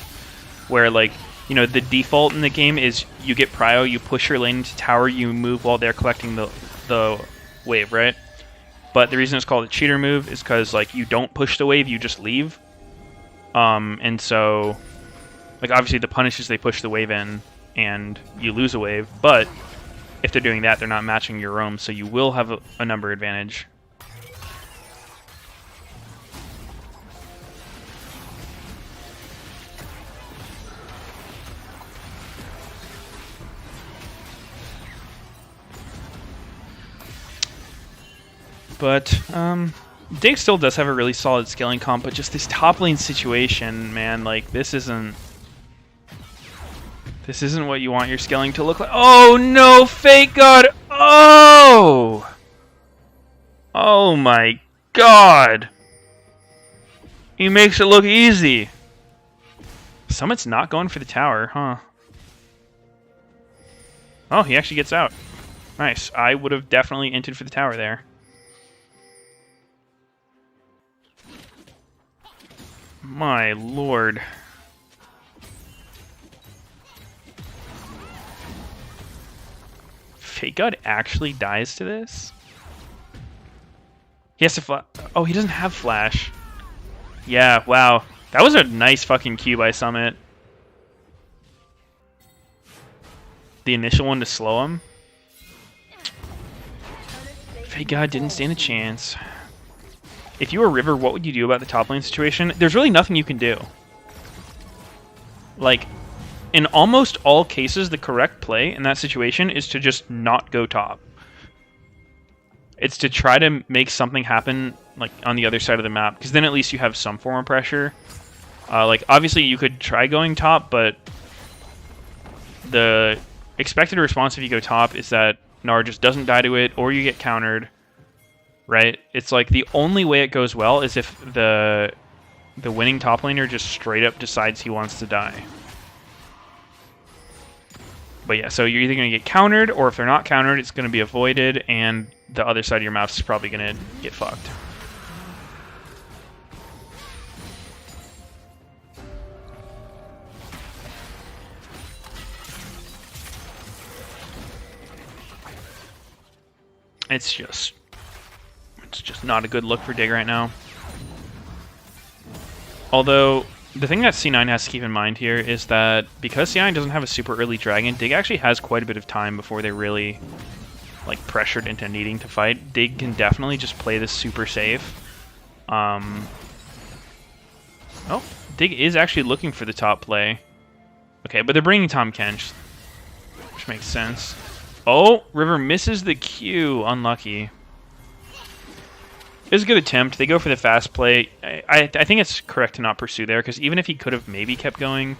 A: where, like, you know, the default in the game is you get prio, you push your lane into tower, you move while they're collecting the wave, right? But the reason it's called a cheater move is because, like, you don't push the wave, you just leave. And so, like, obviously the punish is they push the wave in and you lose a wave, but if they're doing that, they're not matching your roam, so you will have a number advantage. But, Dig still does have a really solid scaling comp, but just this top lane situation, man, like, this isn't what you want your scaling to look like. Oh no, Fake God! Oh! Oh my god! He makes it look easy. Summit's not going for the tower, huh? Oh, he actually gets out. Nice. I would have definitely inted for the tower there. My lord. Fake God actually dies to this? He has to oh, he doesn't have flash. Yeah, wow. That was a nice fucking Q by Summit. The initial one to slow him. Fake God didn't stand a chance. If you were River, what would you do about the top lane situation? There's really nothing you can do. Like, in almost all cases, the correct play in that situation is to just not go top. It's to try to make something happen, like, on the other side of the map, because then at least you have some form of pressure. Like, obviously you could try going top, but the expected response if you go top is that Gnar just doesn't die to it, or you get countered. Right? It's like the only way it goes well is if the winning top laner just straight up decides he wants to die. But yeah, so you're either going to get countered, or if they're not countered, it's going to be avoided, and the other side of your mouse is probably going to get fucked. It's just not a good look for Dig right now. Although, the thing that C9 has to keep in mind here is that because C9 doesn't have a super early dragon, Dig actually has quite a bit of time before they really like pressured into needing to fight. Dig can definitely just play this super safe. Oh, Dig is actually looking for the top play. Okay, but they're bringing Tahm Kench, which makes sense. Oh, River misses the Q. Unlucky. It was a good attempt. They go for the fast play. I think it's correct to not pursue there, because even if he could have maybe kept going,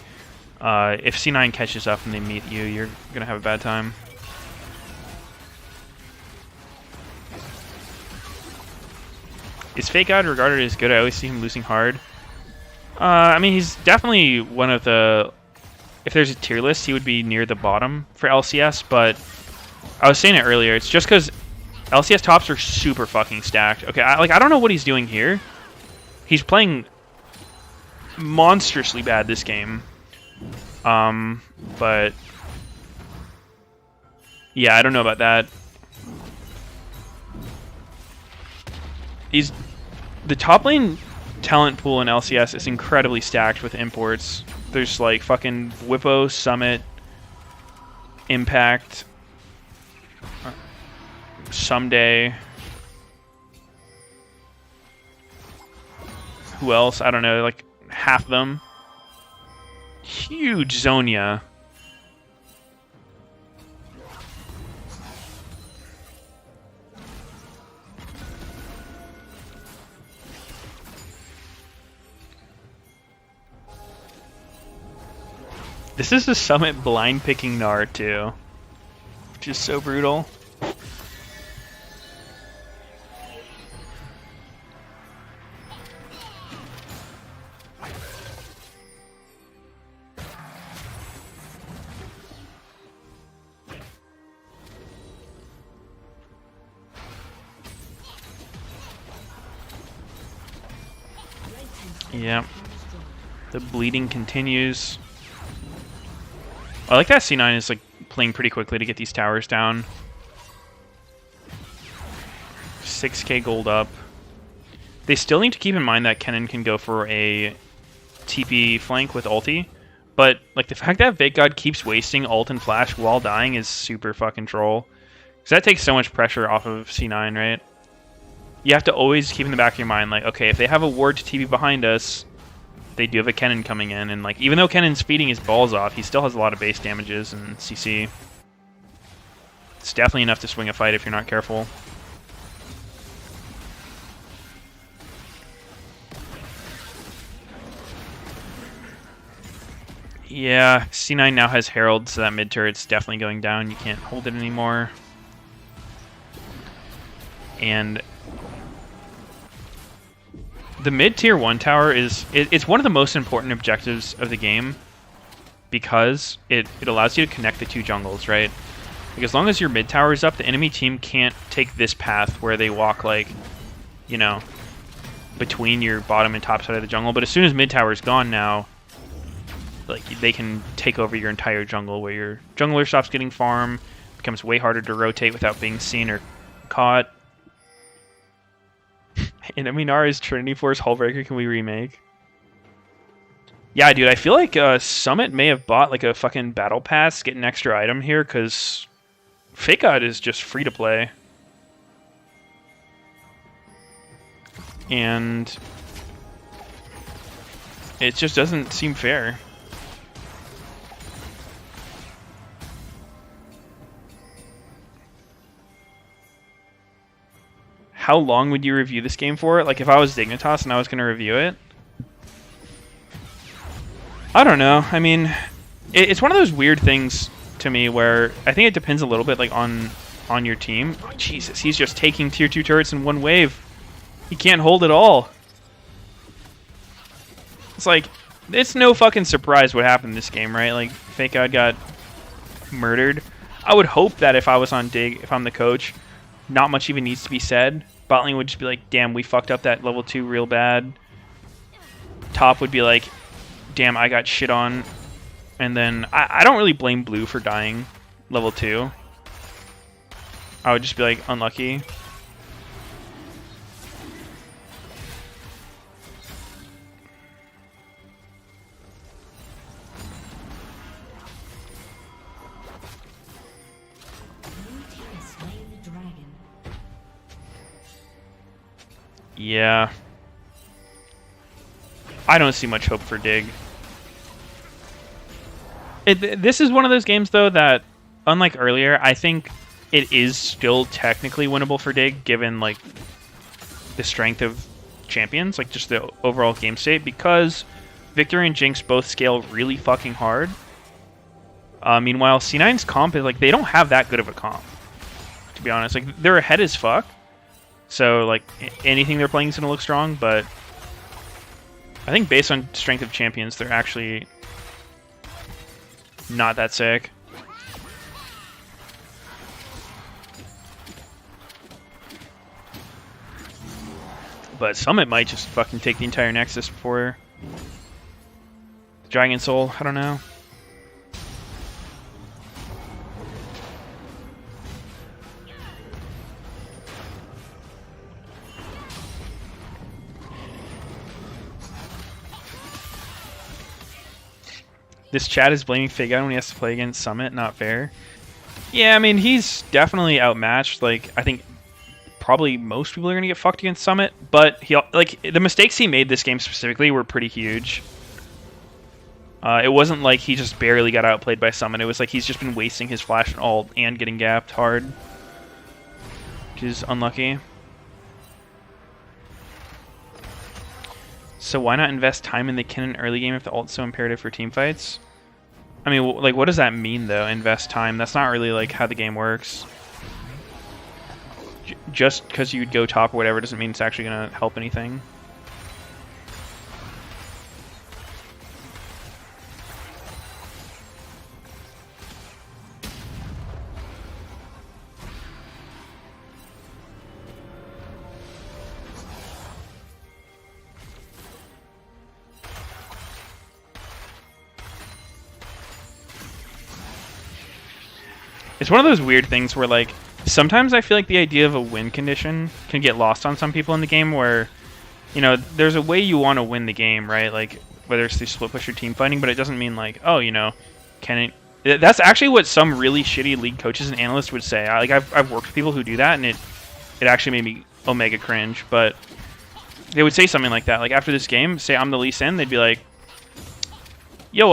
A: if C9 catches up and they meet you, you're going to have a bad time. Is Fake God regarded as good? I always see him losing hard. I mean, he's definitely one of the... If there's a tier list, he would be near the bottom for LCS, but I was saying it earlier, it's just because LCS tops are super fucking stacked. Okay, I don't know what he's doing here. He's playing monstrously bad this game. But yeah, I don't know about that. The top lane talent pool in LCS is incredibly stacked with imports. There's like fucking Whippo, Summit, Impact, Someday. Who else? I don't know, like half of them. Huge Zonia. This is the Summit blind picking Gnar too, which is so brutal. Yeah, the bleeding continues. I like that C9 is like playing pretty quickly to get these towers down. 6k gold up. They still need to keep in mind that Kennen can go for a TP flank with ulti, but like the fact that Fake God keeps wasting ult and flash while dying is super fucking troll. Because that takes so much pressure off of C9, right? You have to always keep in the back of your mind, like, okay, if they have a ward to TP behind us, they do have a Kennen coming in, and like even though Kennen's feeding his balls off, he still has a lot of base damages and CC. It's definitely enough to swing a fight if you're not careful. Yeah, C9 now has Herald, so that mid turret's definitely going down. You can't hold it anymore. And the mid-tier 1 tower it's one of the most important objectives of the game, because it allows you to connect the two jungles, right? Like as long as your mid tower is up, the enemy team can't take this path where they walk like, you know, between your bottom and top side of the jungle. But as soon as mid tower is gone now, like they can take over your entire jungle, where your jungler stops getting farm, becomes way harder to rotate without being seen or caught. Enemy Gnar is Trinity Force Hullbreaker. Can we remake? Yeah, dude, I feel like Summit may have bought like a fucking battle pass, get an extra item here, because Fake God is just free to play. And it just doesn't seem fair. How long would you review this game for? Like if I was Dignitas and I was going to review it? I don't know. I mean, it's one of those weird things to me where I think it depends a little bit like on your team. Oh, Jesus, he's just taking tier 2 turrets in one wave. He can't hold it all. It's like, it's no fucking surprise what happened in this game, right? Like, Fake God got murdered. I would hope that if I was on Dig, if I'm the coach, not much even needs to be said. Bot lane would just be like, damn, we fucked up that level 2 real bad. Top would be like, damn, I got shit on. And then I don't really blame Blue for dying level 2. I would just be like, unlucky. Yeah. I don't see much hope for Dig. This is one of those games, though, that, unlike earlier, I think it is still technically winnable for Dig, given, like, the strength of champions, like, just the overall game state, because Victor and Jinx both scale really fucking hard. Meanwhile, C9's comp is, like, they don't have that good of a comp, to be honest. Like, they're ahead as fuck. So, like, anything they're playing is going to look strong, but I think based on strength of champions, they're actually not that sick. But Summit might just fucking take the entire Nexus before Dragon Soul. I don't know. This chat is blaming Fig when he has to play against Summit. Not fair. Yeah, I mean, he's definitely outmatched. Like, I think probably most people are going to get fucked against Summit. But he, like, the mistakes he made this game specifically were pretty huge. It wasn't like he just barely got outplayed by Summit. It was like he's just been wasting his flash and ult and getting gapped hard. Which is unlucky. So why not invest time in the Kennen early game if the ult's so imperative for team fights? I mean, like, what does that mean, though, invest time? That's not really, like, how the game works. Just because you'd go top or whatever doesn't mean it's actually going to help anything. It's one of those weird things where, like, sometimes I feel like the idea of a win condition can get lost on some people in the game where, you know, there's a way you want to win the game, right? Like, whether it's through split push or team fighting, but it doesn't mean, like, oh, you know, can it... That's actually what some really shitty league coaches and analysts would say. I've worked with people who do that, and it actually made me omega cringe, but they would say something like that. Like, after this game, say I'm the Lee Sin, they'd be like, yo,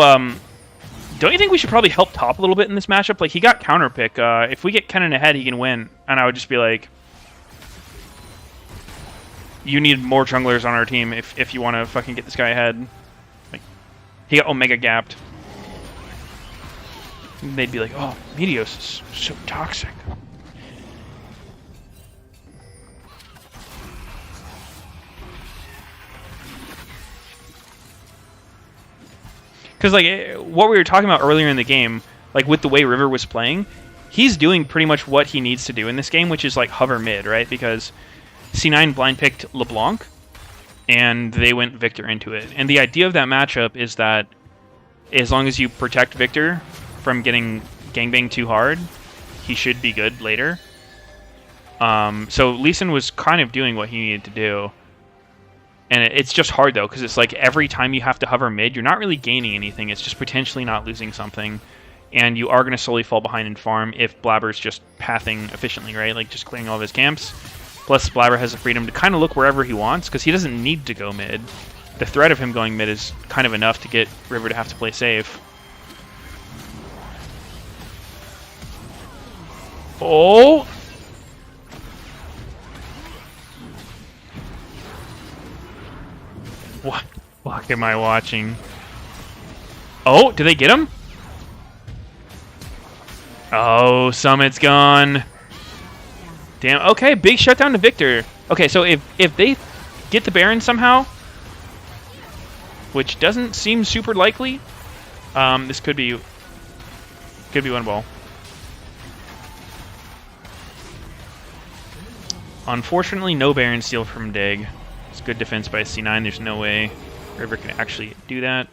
A: don't you think we should probably help top a little bit in this matchup? Like, he got counter pick. If we get Kennen ahead, he can win. And I would just be like, you need more junglers on our team if you want to fucking get this guy ahead. Like, he got omega gapped. And they'd be like, oh, Meteos is so toxic. Because, like, what we were talking about earlier in the game, like, with the way River was playing, he's doing pretty much what he needs to do in this game, which is, like, hover mid, right? Because C9 blind picked LeBlanc, and they went Victor into it. And the idea of that matchup is that as long as you protect Victor from getting gangbanged too hard, he should be good later. So Lee Sin was kind of doing what he needed to do. And it's just hard, though, because it's like every time you have to hover mid, you're not really gaining anything. It's just potentially not losing something. And you are going to slowly fall behind in farm if Blabber's just pathing efficiently, right? Like, just clearing all of his camps. Plus, Blabber has the freedom to kind of look wherever he wants, because he doesn't need to go mid. The threat of him going mid is kind of enough to get River to have to play safe. Oh! What the fuck am I watching? Oh, did they get him? Oh, Summit's gone. Damn, okay, big shutdown to Victor. Okay, so if they get the Baron somehow, which doesn't seem super likely, this could be could be winnable. Unfortunately, no Baron Steal from Dig. It's good defense by C9. There's no way River can actually do that.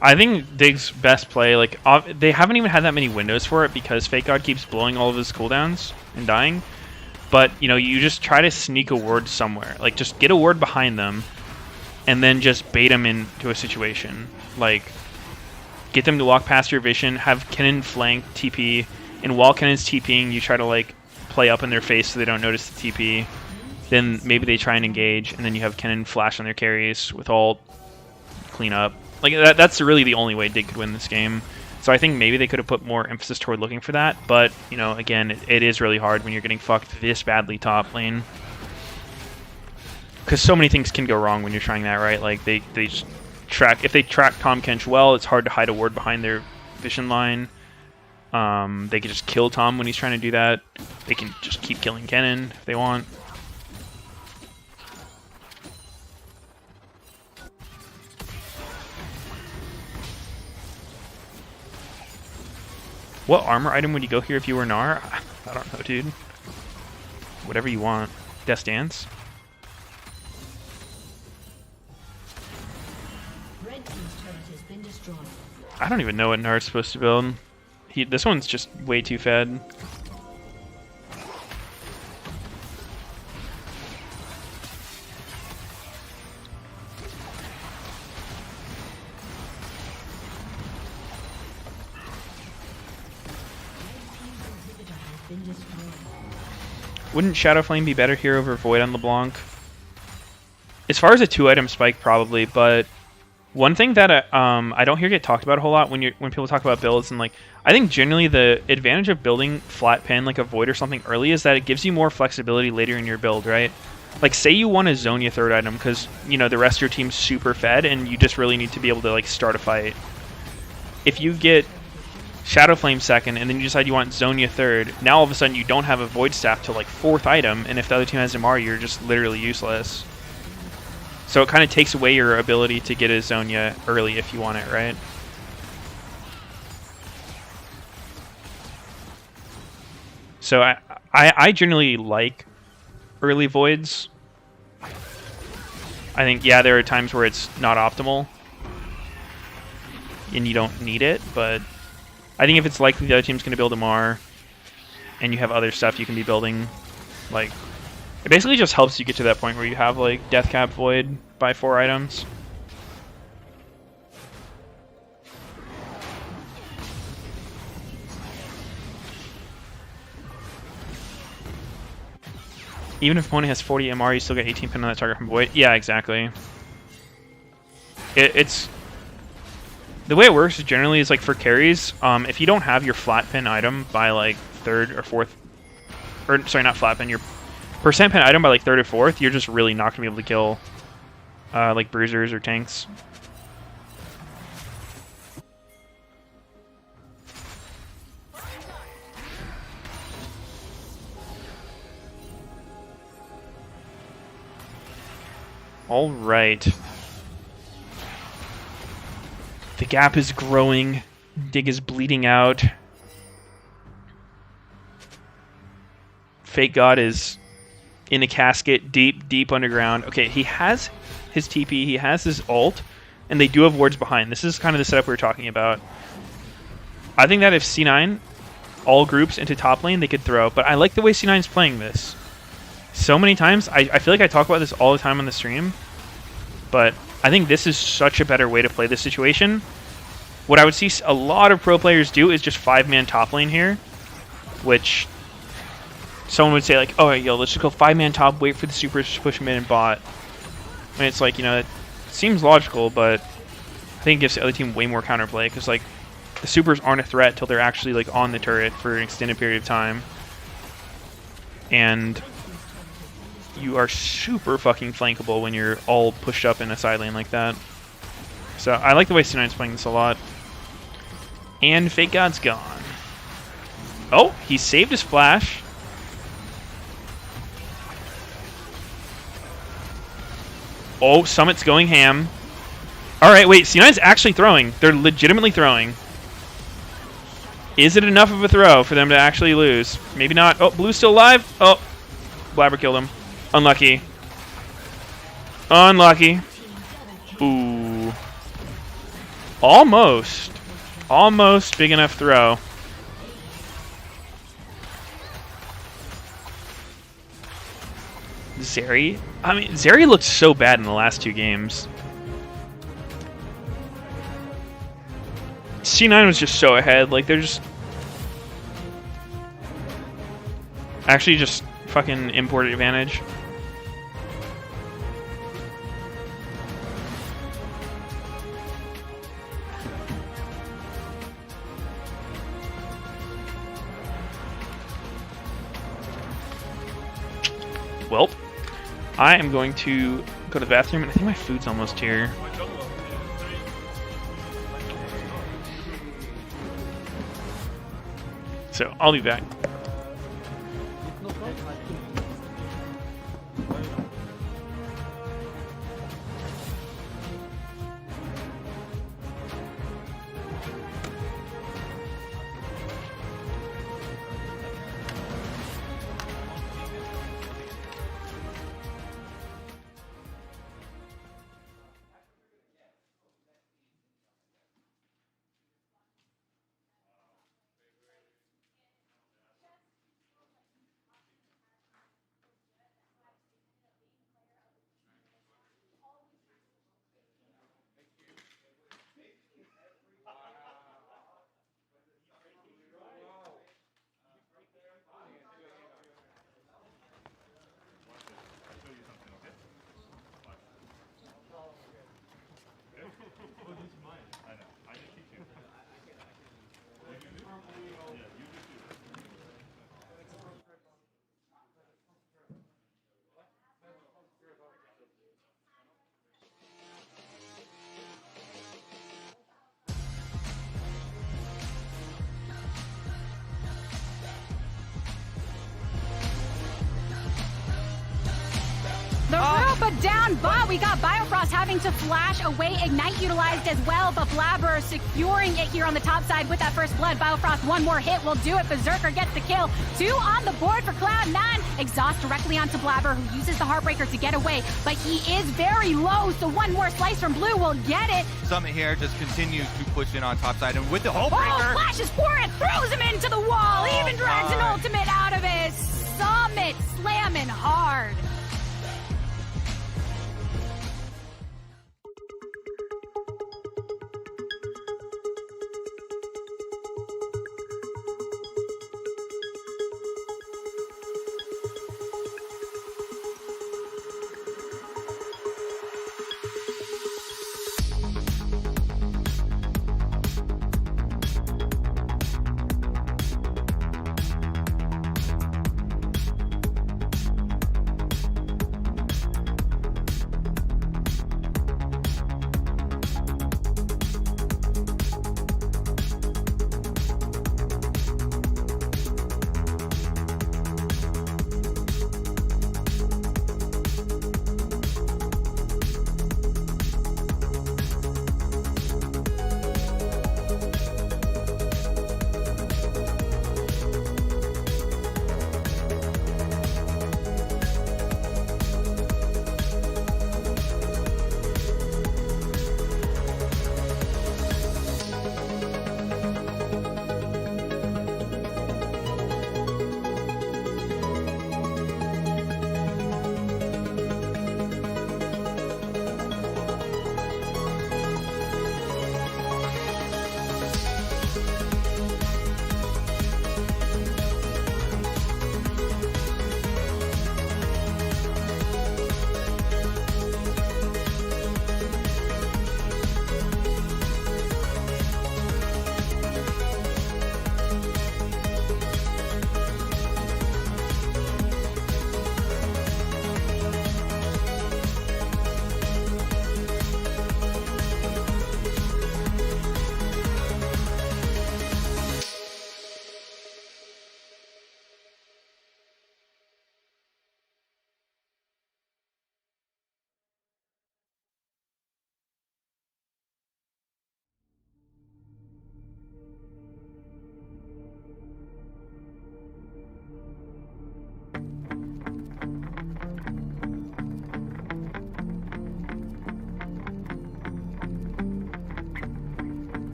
A: I think Dig's best play, like, they haven't even had that many windows for it because Fake God keeps blowing all of his cooldowns and dying. But, you know, you just try to sneak a ward somewhere. Like, just get a ward behind them and then just bait them into a situation. Like, get them to walk past your vision, have Kennen flank TP, and while Kennen's TPing, you try to, like, play up in their face so they don't notice the TP. Then maybe they try and engage, and then you have Kennen flash on their carries with ult, clean up. Like, that's really the only way Dig could win this game. So I think maybe they could have put more emphasis toward looking for that. But, you know, again, it is really hard when you're getting fucked this badly top lane. Because so many things can go wrong when you're trying that, right? Like, they just track... If they track Tahm Kench well, it's hard to hide a ward behind their vision line. They can just kill Tahm when he's trying to do that. They can just keep killing Kennen if they want. What armor item would you go here if you were Gnar? I don't know, dude. Whatever you want. Death Dance?
E: Red team's turret has been destroyed.
A: I don't even know what Gnar's supposed to build. This one's just way too fed. Wouldn't Shadow Flame be better here over Void on LeBlanc? As far as a 2-item spike, probably, but one thing that I don't hear get talked about a whole lot when people talk about builds, and like I think generally the advantage of building flat pen like a Void or something early is that it gives you more flexibility later in your build, right? Like say you want a Zhonya 3rd item because you know the rest of your team's super fed and you just really need to be able to like start a fight. If you get Shadow Flame 2nd, and then you decide you want Zhonya 3rd, now all of a sudden you don't have a Void Staff till like 4th item, and if the other team has Damar, you're just literally useless. So it kind of takes away your ability to get a Zhonya early if you want it, right? So I generally like early Voids. I think, yeah, there are times where it's not optimal, and you don't need it, but I think if it's likely the other team's going to build a Mar, and you have other stuff you can be building, like, it basically just helps you get to that point where you have, like, Death Cap Void by 4 items. Even if opponent has 40 MR, you still get 18 pin on that target from Void. Yeah, exactly. It's... The way it works generally is like for carries, if you don't have your flat pin item by like 3rd or 4th, or sorry, not flat pin, your percent pin item by like 3rd or 4th, you're just really not gonna be able to kill like bruisers or tanks. All right. The gap is growing. Dig is bleeding out. Fake God is in a casket deep, deep underground. Okay, he has his TP, he has his ult, and they do have wards behind. This is kind of the setup we were talking about. I think that if C9 all groups into top lane, they could throw, but I like the way C9 is playing this. So many times, I feel like I talk about this all the time on the stream, but I think this is such a better way to play this situation. What I would see a lot of pro players do is just 5-man top lane here, which someone would say like, oh, yo, let's just go 5-man top, wait for the supers to push mid and bot. And it's like, you know, it seems logical, but I think it gives the other team way more counterplay because like the supers aren't a threat till they're actually like on the turret for an extended period of time. And you are super fucking flankable when you're all pushed up in a side lane like that. So I like the way C9's playing this a lot. And Fake God's gone. Oh, he saved his flash. Oh, Summit's going ham. Alright, wait, C9's actually throwing. They're legitimately throwing. Is it enough of a throw for them to actually lose? Maybe not. Oh, Blue's still alive. Oh, Blabber killed him. Unlucky. Unlucky. Ooh. Almost. Almost big enough throw. Zeri? I mean, Zeri looked so bad in the last 2 games. C9 was just so ahead. Like, they're just... Actually, just fucking import advantage. Well, I am going to go to the bathroom, and I think my food's almost here. So, I'll be back.
L: The Rupa down bot. We got Biofrost having to flash away. Ignite utilized as well, but Blabber securing it here on the top side with that first blood. Biofrost, one more hit will do it. Berserker gets the kill. 2 on the board for Cloud9. Exhaust directly onto Blabber, who uses the Heartbreaker to get away, but he is very low, so one more slice from Blue will get it.
Q: Summit here just continues to push in on top side, and with the Heartbreaker...
L: Oh, flashes for it, throws him into the wall, even drags an ultimate out of it. Summit slamming hard.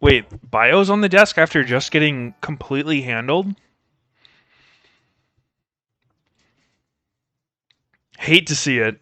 A: Wait, Bio's on the desk after just getting completely handled? Hate to see it.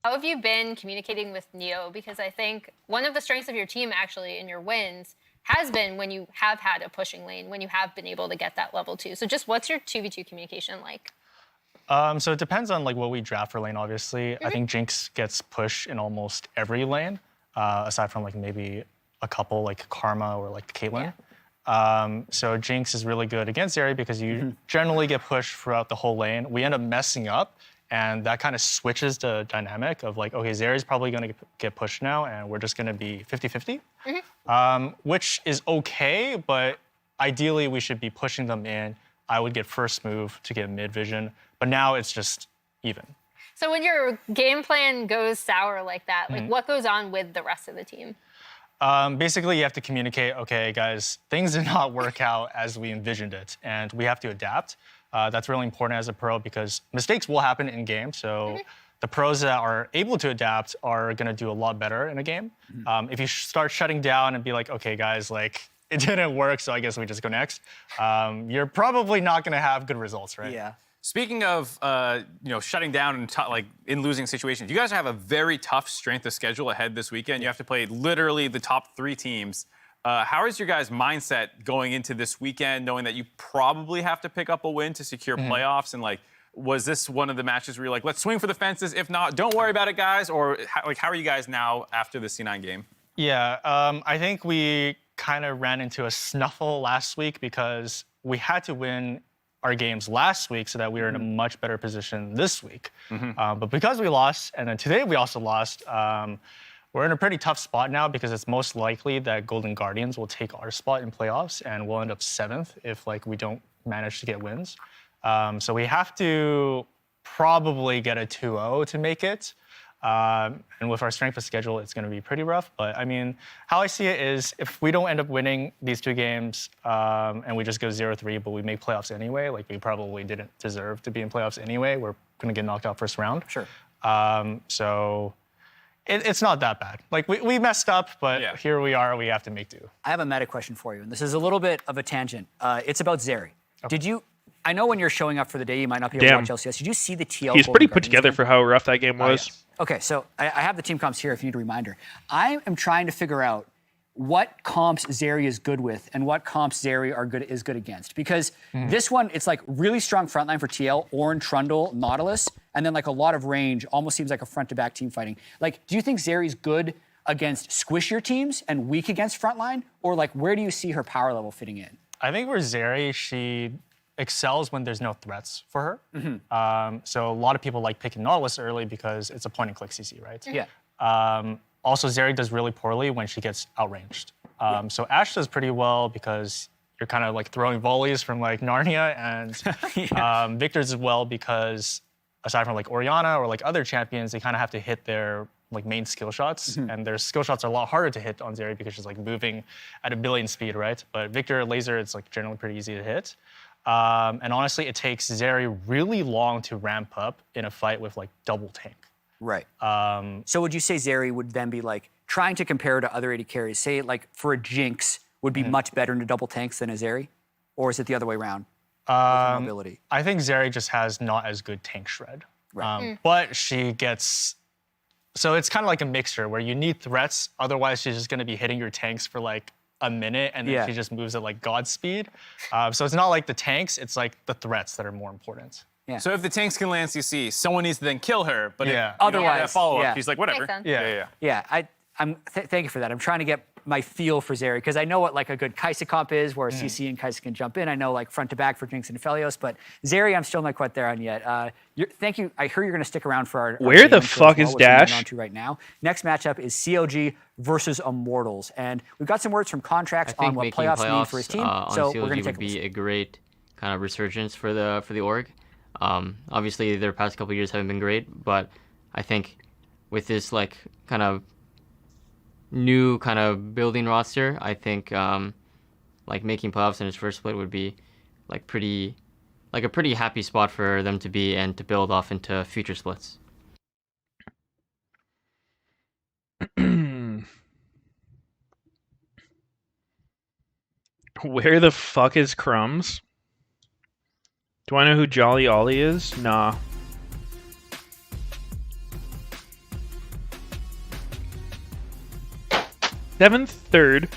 R: How have you been communicating with Neo? Because I think one of the strengths of your team, actually, in your wins, has been when you have had a pushing lane, when you have been able to get that level 2. So just what's your 2v2 communication like?
F: So it depends on like what we draft for lane, obviously. I think Jinx gets pushed in almost every lane, aside from like maybe a couple like Karma or like Caitlyn. So Jinx is really good against Zeri because you generally get pushed throughout the whole lane. We end up messing up, and that kind of switches the dynamic of like, okay, Zeri's probably going to get pushed now, and we're just going to be 50-50, which is okay, but ideally we should be pushing them in. I would get first move to get mid vision, but now it's just even.
R: So when your game plan goes sour like that, like what goes on with the rest of the team?
F: Basically, you have to communicate, okay, guys, things did not work out as we envisioned it, and we have to adapt. That's really important as a pro because mistakes will happen in game. So the pros that are able to adapt are going to do a lot better in a game. If you start shutting down and be like, okay, guys, like it didn't work, so I guess we just go next, you're probably not going to have good results, right?
S: Yeah. Speaking of, shutting down and like in losing situations, you guys have a very tough strength of schedule ahead this weekend. You have to play literally the top 3 teams. How is your guys' mindset going into this weekend, knowing that you probably have to pick up a win to secure playoffs? And like, was this one of the matches where you're like, let's swing for the fences? If not, don't worry about it, guys. Or how are you guys now after the C9 game?
F: Yeah, I think we kind of ran into a snuffle last week because we had to win our games last week so that we were in a much better position this week. But because we lost, and then today we also lost, we're in a pretty tough spot now because it's most likely that Golden Guardians will take our spot in playoffs and we'll end up 7th if like we don't manage to get wins. So we have to probably get a 2-0 to make it. And with our strength of schedule, it's going to be pretty rough. But I mean, how I see it is if we don't end up winning these 2 games and we just go 0-3, but we make playoffs anyway, like we probably didn't deserve to be in playoffs anyway. We're going to get knocked out first round.
S: Sure.
F: So it's not that bad. Like we messed up, but here we are. We have to make do.
T: I have a meta question for you, and this is a little bit of a tangent. It's about Zeri. Did you? I know when you're showing up for the day, you might not be able to watch LCS. Did you see the TL?
A: He's pretty put together for how rough that game was.
T: Okay, so I have the team comps here if you need a reminder. I am trying to figure out what comps Zeri is good with and what comps Zeri is good against. Because this one, it's like really strong frontline for TL, Ornn, Trundle, Nautilus, and then like a lot of range, almost seems like a front-to-back team fighting. Like, do you think Zeri's good against squishier teams and weak against frontline? Or like, where do you see her power level fitting in?
F: I think for Zeri, she excels when there's no threats for her. So a lot of people like picking Nautilus early because it's a point-and-click CC, right?
T: Yeah.
F: Also, Zeri does really poorly when she gets outranged. So Ashe does pretty well because you're kind of like throwing volleys from like Narnia, and Victor does well because aside from like Orianna or like other champions, they kind of have to hit their like main skill shots, and their skill shots are a lot harder to hit on Zeri because she's like moving at 1 billion speed, right? But Victor laser, it's like generally pretty easy to hit.
U: And honestly, it takes Zeri really long to ramp up in a fight with like double tank.
T: Right. So would you say Zeri would then be like trying to compare to other AD carries? Say like for a Jinx would be much better into double tanks than a Zeri, or is it the other way around? Mobility.
U: I think Zeri just has not as good tank shred.
T: Right.
U: But she gets. So it's kind of like a mixture where you need threats, otherwise she's just going to be hitting your tanks for like a minute and then she just moves at like God speed. So it's not like the tanks, it's like the threats that are more important.
T: Yeah.
S: So if the tanks can land CC, someone needs to then kill her. But
U: Yeah.
T: Otherwise,
S: follow up.
T: yeah.
S: She's like, whatever.
R: Makes sense.
T: Yeah, thank you for that. I'm trying to get my feel for Zeri because I know what like a good Kaisa comp is, where CC and Kaisa can jump in. I know like front to back for Jinx and Aphelios, but Zeri, I'm still not quite there on yet. Thank you. I hear you're going to stick around for our.
A: Where the
T: game show as
A: fuck is
T: which we're moving
A: Dash?
T: on to right now. Next matchup is CLG versus Immortals, and we've got some words from contracts on what playoffs mean for his team.
V: On
T: So
V: CLG
T: we're going to
V: would
T: take a
V: be
T: listen.
V: a great kind of resurgence for the org. Obviously, their past couple years haven't been great, but I think with this like kind of new kind of building roster, I think like making playoffs in his first split would be like a pretty happy spot for them to be and to build off into future splits.
A: Where the fuck is Crumbs? Do I know who Jolly Ollie is? Nah. Seventh, third.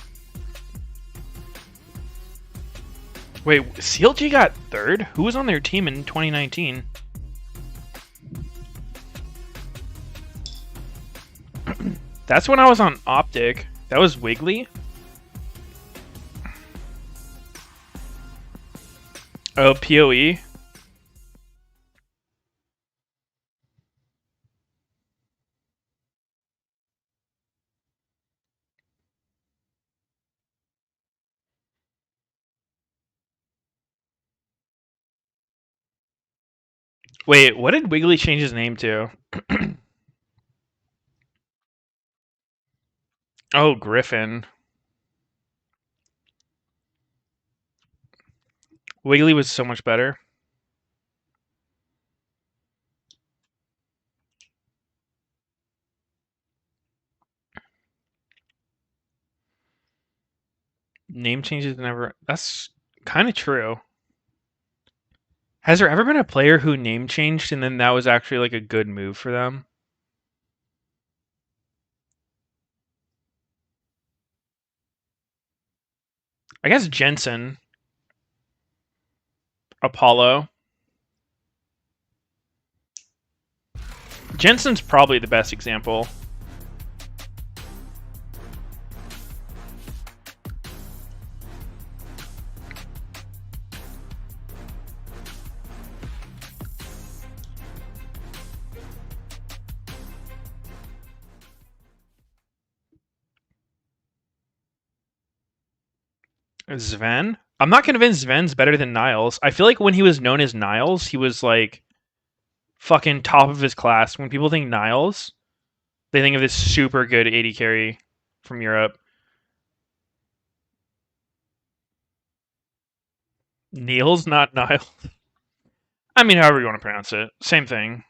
A: Wait, CLG got third? Who was on their team in 2019? That's when I was on Optic. That was Wiggly. Oh, PoE. Wait, what did Wiggly change his name to? Oh, Griffin. Wiggly was so much better. Name changes never... That's kind of true. Has there ever been a player who name changed and then that was actually like a good move for them? I guess Jensen. Apollo. Jensen's probably the best example. Sven? I'm not convinced Sven's better than Niles. I feel like when he was known as Niles, he was like fucking top of his class. When people think Niles, they think of this super good AD carry from Europe. Niels, not Niles. I mean, however you want to pronounce it. Same thing.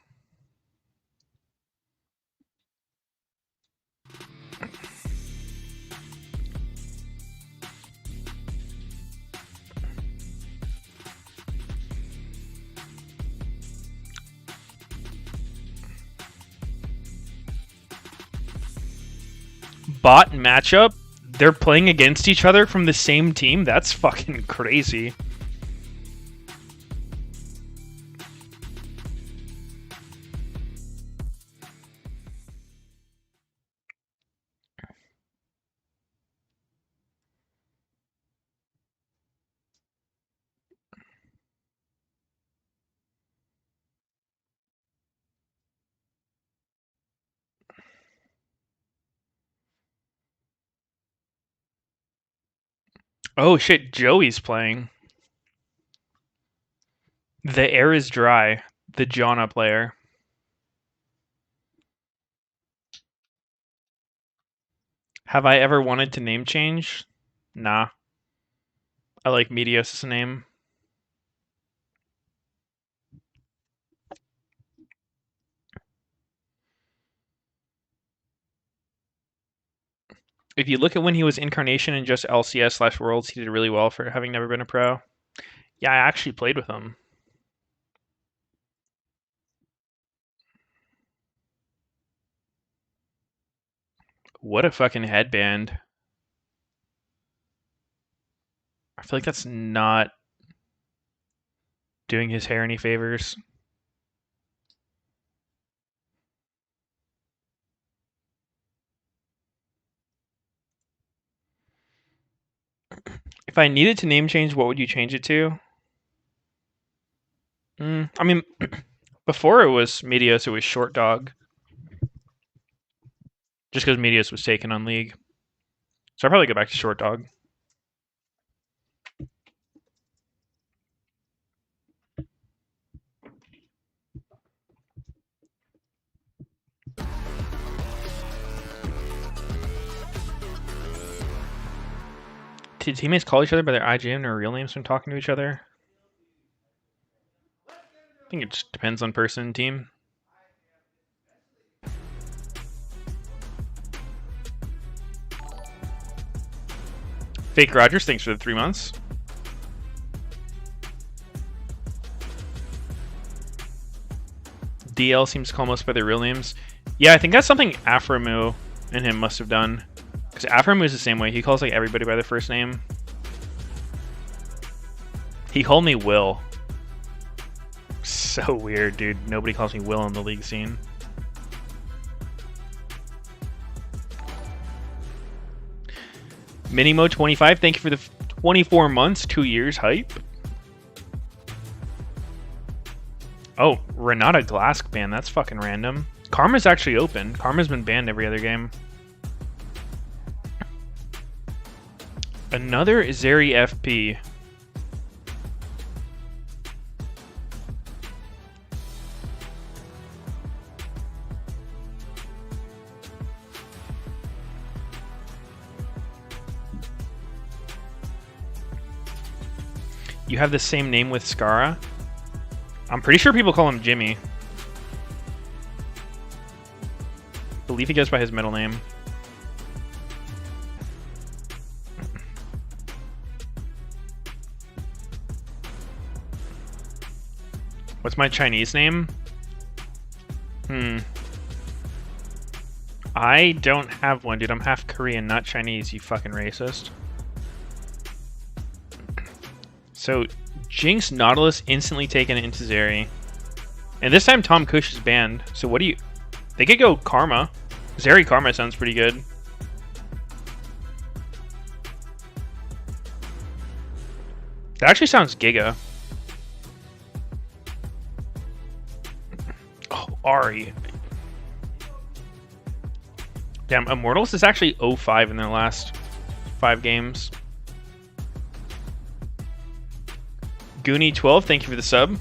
A: Bot matchup? They're playing against each other from the same team? That's fucking crazy. Oh shit, Joey's playing. The air is dry. The Jana player. Have I ever wanted to name change? Nah. I like Meteos as a name. If you look at when he was Incarnation and just LCS/Worlds, he did really well for having never been a pro. Yeah, I actually played with him. What a fucking headband. I feel like that's not doing his hair any favors. If I needed to name change, what would you change it to? I mean, before it was Meteos, it was Short Dog. Just because Meteos was taken on League. So I'd probably go back to Short Dog. Did teammates call each other by their IGN or real names when talking to each other? I think it just depends on person and team. Fake Rogers, thanks for the 3 months. DL seems to call most by their real names. Yeah, I think that's something Afromu and him must have done. Because Afromu is the same way. He calls like everybody by their first name. He called me Will. So weird, dude. Nobody calls me Will in the League scene. Minimo25, thank you for the 24 months, 2 years, hype. Oh, Renata Glask ban, that's fucking random. Karma's actually open. Karma's been banned every other game. Another Zeri FP. You have the same name with Skara? I'm pretty sure people call him Jimmy. I believe he goes by his middle name. What's my Chinese name? I don't have one, dude. I'm half Korean, not Chinese, you fucking racist. So, Jinx Nautilus instantly taken into Zeri. And this time Tom Kush is banned. So what do you... They could go Karma. Zeri Karma sounds pretty good. That actually sounds Giga. Oh, Ari. Damn, Immortals is actually 0-5 in their last 5 games. Goonie12, thank you for the sub.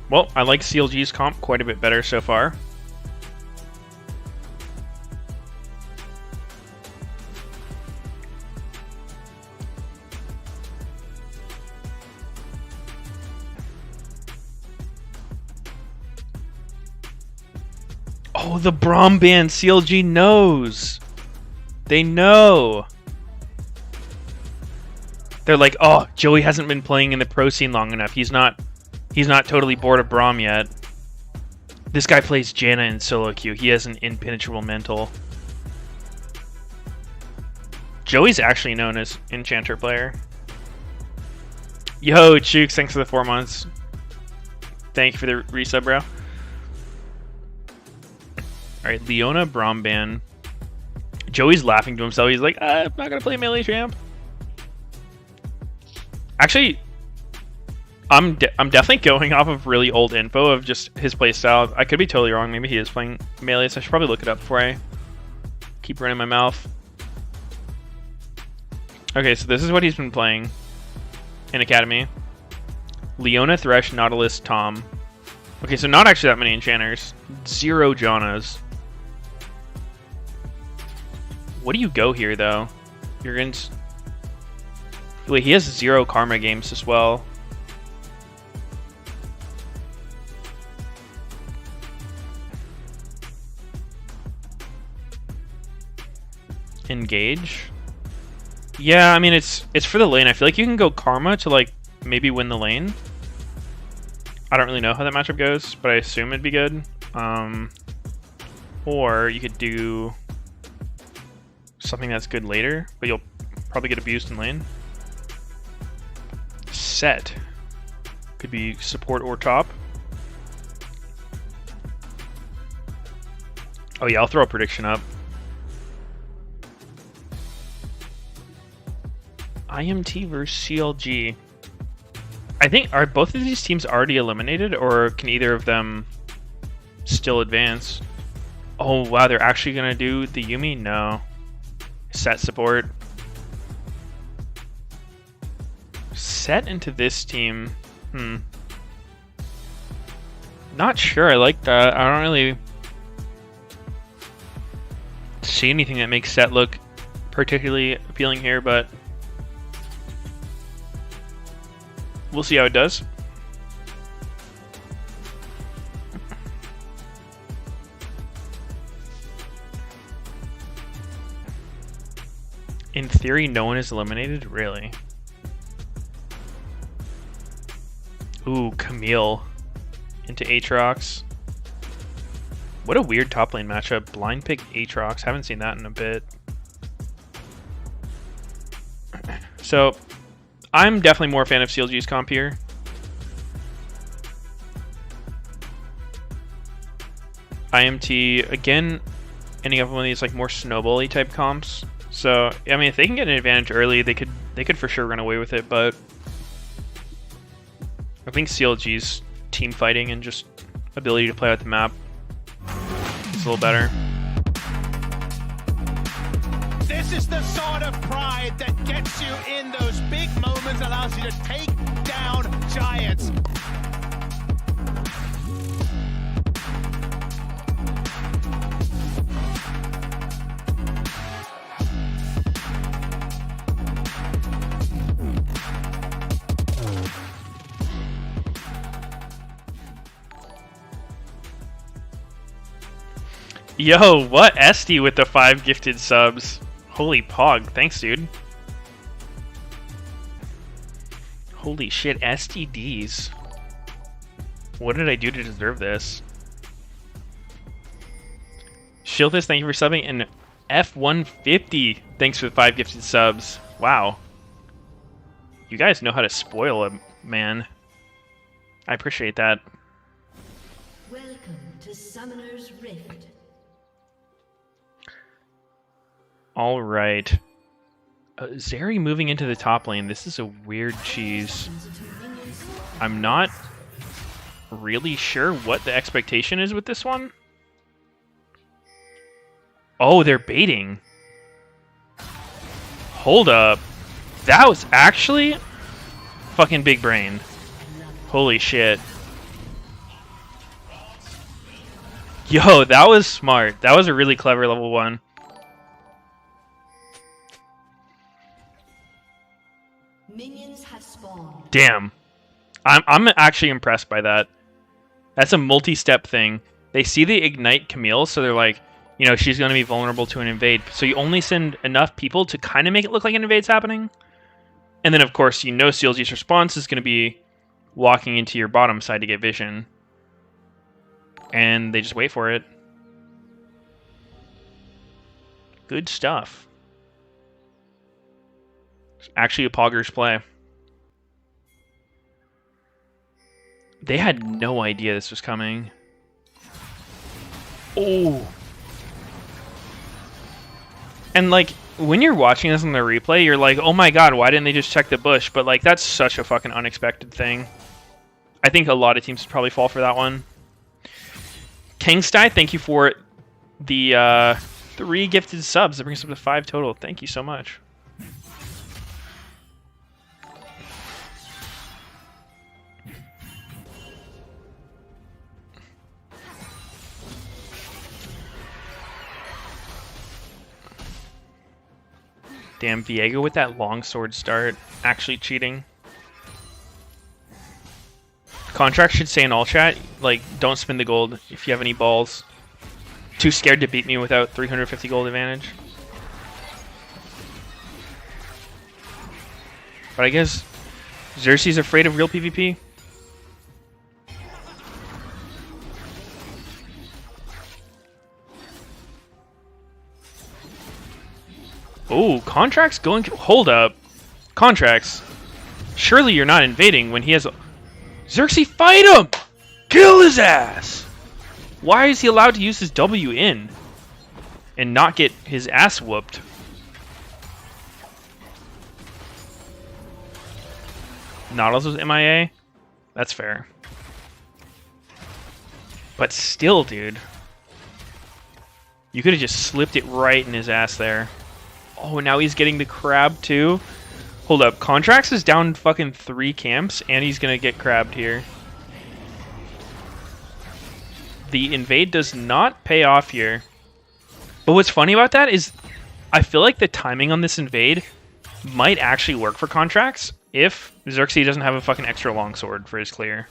A: Well, I like CLG's comp quite a bit better so far. Oh, the Braum ban. CLG knows. They know. They're like, oh, Joey hasn't been playing in the pro scene long enough. He's not totally bored of Braum yet. This guy plays Janna in solo queue. He has an impenetrable mental. Joey's actually known as Enchanter player. Yo, Chooks, thanks for the 4 months. Thank you for the resub, bro. Alright, Leona Braum ban. Joey's laughing to himself. He's like, I'm not going to play melee champ. Actually, I'm definitely going off of really old info of just his playstyle. I could be totally wrong. Maybe he is playing melee, so I should probably look it up before I keep running my mouth. Okay, so this is what he's been playing in Academy. Leona, Thresh, Nautilus, Tom. Okay, so not actually that many enchanters. 0 Jannas. What do you go here, though? You're going to... Wait, he has 0 Karma games as well. Engage. Yeah, I mean it's for the lane. I feel like you can go Karma to like maybe win the lane. I don't really know how that matchup goes, but I assume it'd be good. Or you could do something that's good later, but you'll probably get abused in lane. Set could be support or top. Oh yeah, I'll throw a prediction up. IMT versus CLG. I think, are both of these teams already eliminated, or can either of them still advance? Oh wow, they're actually gonna do the Yuumi? No. Set support. Set into this team. Not sure, I like that. I don't really see anything that makes Set look particularly appealing here, but we'll see how it does. In theory, no one is eliminated? Really? Ooh, Camille into Aatrox. What a weird top lane matchup. Blind pick Aatrox. Haven't seen that in a bit. So, I'm definitely more a fan of CLG's comp here. IMT, again, ending up with one of these like more snowbally type comps. So, I mean, if they can get an advantage early, they could for sure run away with it, but I think CLG's team fighting and just ability to play out the map is a little better.
D: This is the sort of pride that gets you in those big moments, allows you to take down giants.
A: Yo, what? Esty with the 5 gifted subs. Holy pog. Thanks, dude. Holy shit, STDs. What did I do to deserve this? Shieldus, thank you for subbing. And F150, thanks for the 5 gifted subs. Wow. You guys know how to spoil a man. I appreciate that.
E: Welcome to Summoner's Rift.
A: All right. Zeri moving into the top lane. This is a weird cheese. I'm not really sure what the expectation is with this one. Oh, they're baiting. Hold up. That was actually fucking big brain. Holy shit. Yo, that was smart. That was a really clever level 1.
E: Minions have spawned.
A: Damn. I'm actually impressed by that. That's a multi-step thing. They see the Ignite Camille, so they're like, you know, she's going to be vulnerable to an invade. So you only send enough people to kind of make it look like an invade's happening. And then, of course, you know CLG's response is going to be walking into your bottom side to get vision. And they just wait for it. Good stuff. It's actually a Pogger's play. They had no idea this was coming. Oh. And like, when you're watching this on the replay, you're like, oh my god, why didn't they just check the bush? But like, that's such a fucking unexpected thing. I think a lot of teams would probably fall for that one. Kingsty, thank you for the 3 gifted subs. That brings us up to 5 total. Thank you so much. Damn, Viego with that longsword start. actually cheating. Contract should say in all chat, like, don't spend the gold if you have any balls. Too scared to beat me without 350 gold advantage. But I guess Xerxes afraid of real PvP. Oh, Contract's going... Hold up. Contracts. Surely you're not invading when he has... Xerxes, fight him! Kill his ass! Why is he allowed to use his W in? And not get his ass whooped? Nautilus was MIA? That's fair. But still, dude. You could have just slipped it right in his ass there. Oh, now he's getting the crab too? Hold up, Contracts is down fucking 3 camps, and he's gonna get crabbed here. The invade does not pay off here. But what's funny about that is, I feel like the timing on this invade might actually work for Contracts if Xerxes doesn't have a fucking extra longsword for his clear.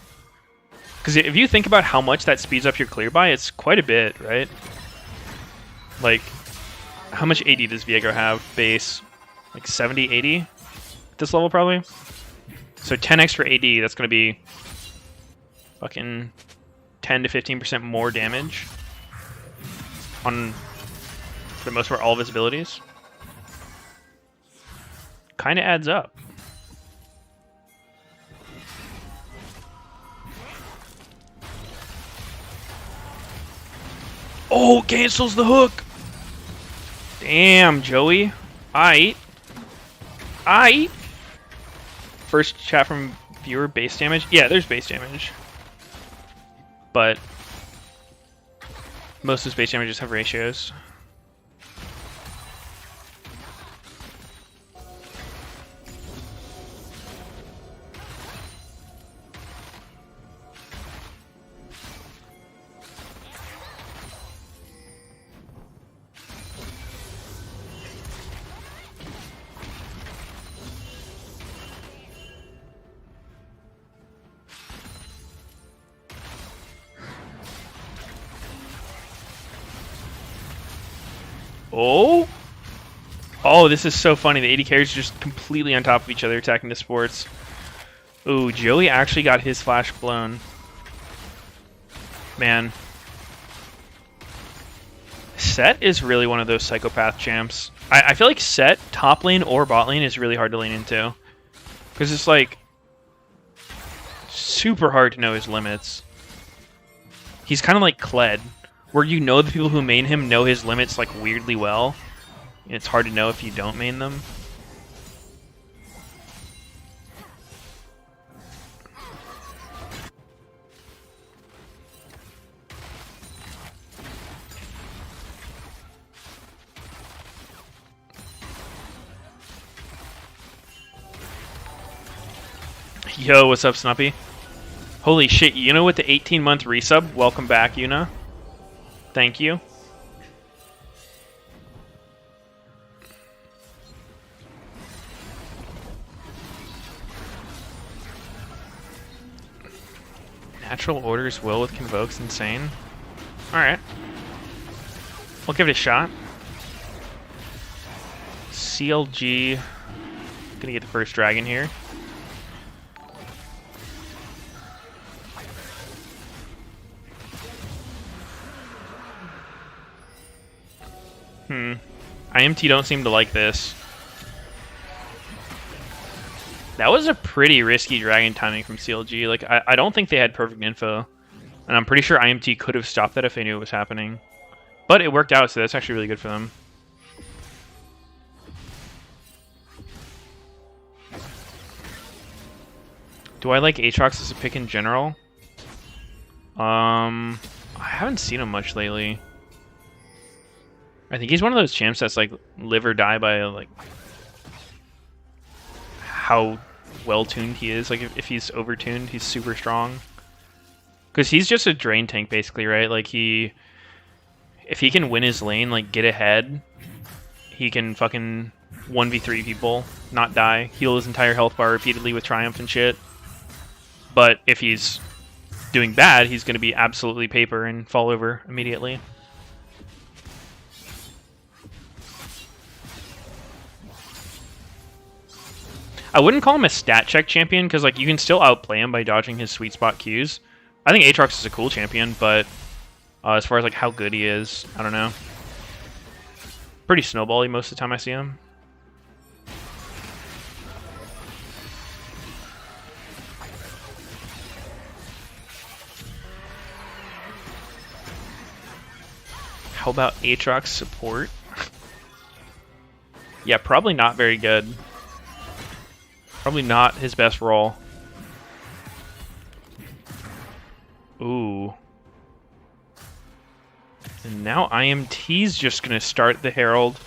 A: Because if you think about how much that speeds up your clear by, it's quite a bit, right? Like, how much AD does Viego have base? Like 70, 80 at this level probably? So 10 extra AD, that's going to be fucking 10 to 15% more damage on, for the most part, all of his abilities. Kind of adds up. Oh, cancels the hook! Damn, Joey. Aight. First chat from viewer, base damage. Yeah, there's base damage. But most of his base damages have ratios. Oh! Oh, this is so funny. The AD carries are just completely on top of each other attacking the sports. Ooh, Joey actually got his flash blown. Man. Set is really one of those psychopath champs. I feel like Set, top lane or bot lane, is really hard to lane into. Because it's like super hard to know his limits. He's kind of like Kled, where you know the people who main him know his limits like weirdly well. And it's hard to know if you don't main them. Yo, what's up, Snuppy? Holy shit, you know, with the 18-month resub, welcome back, Yuna. Thank you. Natural Order's will with Convoke's insane. Alright. We'll give it a shot. CLG. Gonna get the first dragon here. IMT don't seem to like this. That was a pretty risky dragon timing from CLG. Like, I don't think they had perfect info. And I'm pretty sure IMT could have stopped that if they knew it was happening. But it worked out, so that's actually really good for them. Do I like Aatrox as a pick in general? I haven't seen him much lately. I think he's one of those champs that's like live or die by like how well tuned he is. Like if he's over tuned, he's super strong. Because he's just a drain tank basically, right? Like if he can win his lane, like get ahead, he can fucking 1v3 people, not die, heal his entire health bar repeatedly with Triumph and shit. But if he's doing bad, he's going to be absolutely paper and fall over immediately. I wouldn't call him a stat check champion, because like you can still outplay him by dodging his sweet spot Qs. I think Aatrox is a cool champion, but as far as like how good he is, I don't know. Pretty snowbally most of the time I see him. How about Aatrox support? Yeah, probably not very good. Probably not his best role. Ooh. And now IMT's just going to start the Herald.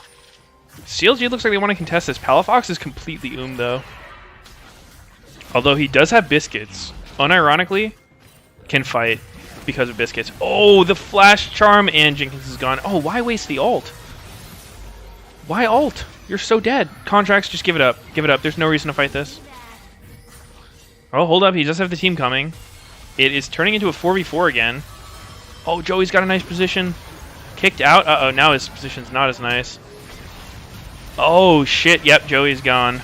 A: CLG looks like they want to contest this. Palafox is completely oomed, though. Although he does have Biscuits. Unironically, can fight because of Biscuits. Oh, the Flash Charm, and Jenkins is gone. Oh, why waste the ult? Why ult? You're so dead. Contracts, just give it up. Give it up. There's no reason to fight this. Oh, hold up. He does have the team coming. It is turning into a 4v4 again. Oh, Joey's got a nice position. Kicked out. Uh-oh, now his position's not as nice. Oh, shit. Yep, Joey's gone.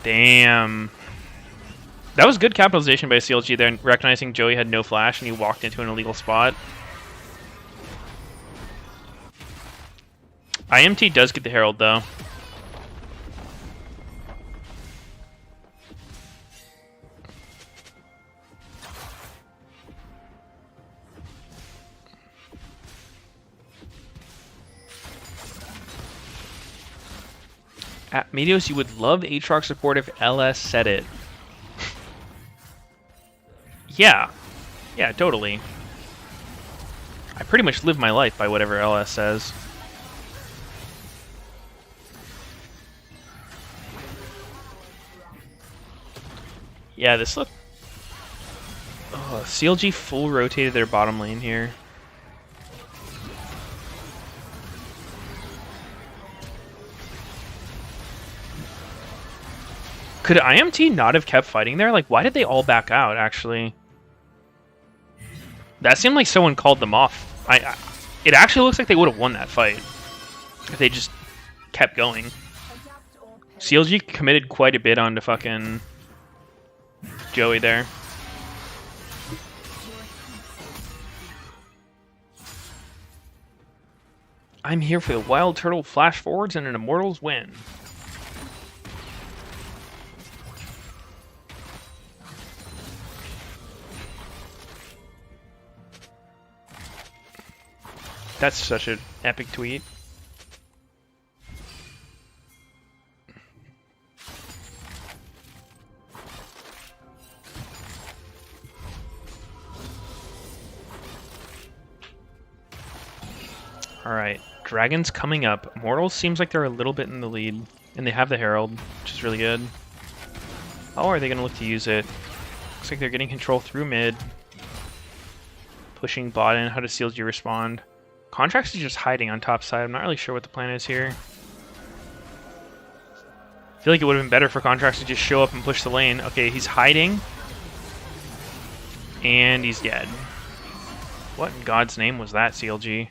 A: Damn. That was good capitalization by CLG there, recognizing Joey had no flash and he walked into an illegal spot. IMT does get the Herald, though. At Meteos, you would love Aatrox support if LS said it. Yeah. Yeah, totally. I pretty much live my life by whatever LS says. Yeah, this look... Oh, CLG full rotated their bottom lane here. Could IMT not have kept fighting there? Like, why did they all back out, actually? That seemed like someone called them off. It actually looks like they would have won that fight if they just kept going. CLG committed quite a bit onto fucking Joey there. I'm here for the Wild Turtle flash forwards and an Immortals win. That's such an epic tweet. Alright, Dragons coming up. Immortals seems like they're a little bit in the lead, and they have the Herald, which is really good. How are they going to look to use it? Looks like they're getting control through mid. Pushing bot in. How does CLG respond? Contracts is just hiding on top side. I'm not really sure what the plan is here. I feel like it would have been better for Contracts to just show up and push the lane. Okay, he's hiding. And he's dead. What in God's name was that, CLG?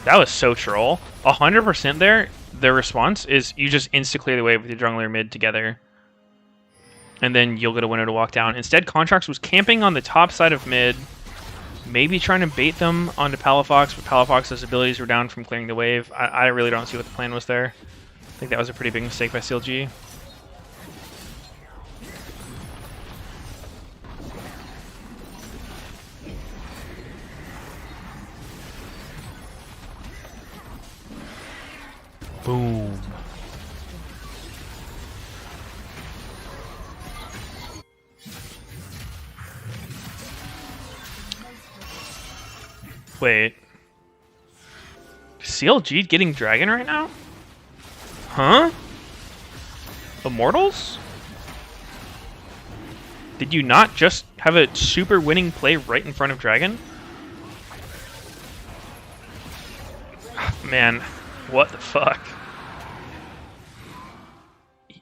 A: That was so troll. 100% there, their response is you just insta-clear the wave with your jungler mid together. And then you'll get a window to walk down. Instead, Contracts was camping on the top side of mid. Maybe trying to bait them onto Palafox, but Palafox's abilities were down from clearing the wave. I really don't see what the plan was there. I think that was a pretty big mistake by CLG. Boom. Wait. CLG getting Dragon right now? Huh? Immortals? Did you not just have a super winning play right in front of Dragon? Man, what the fuck?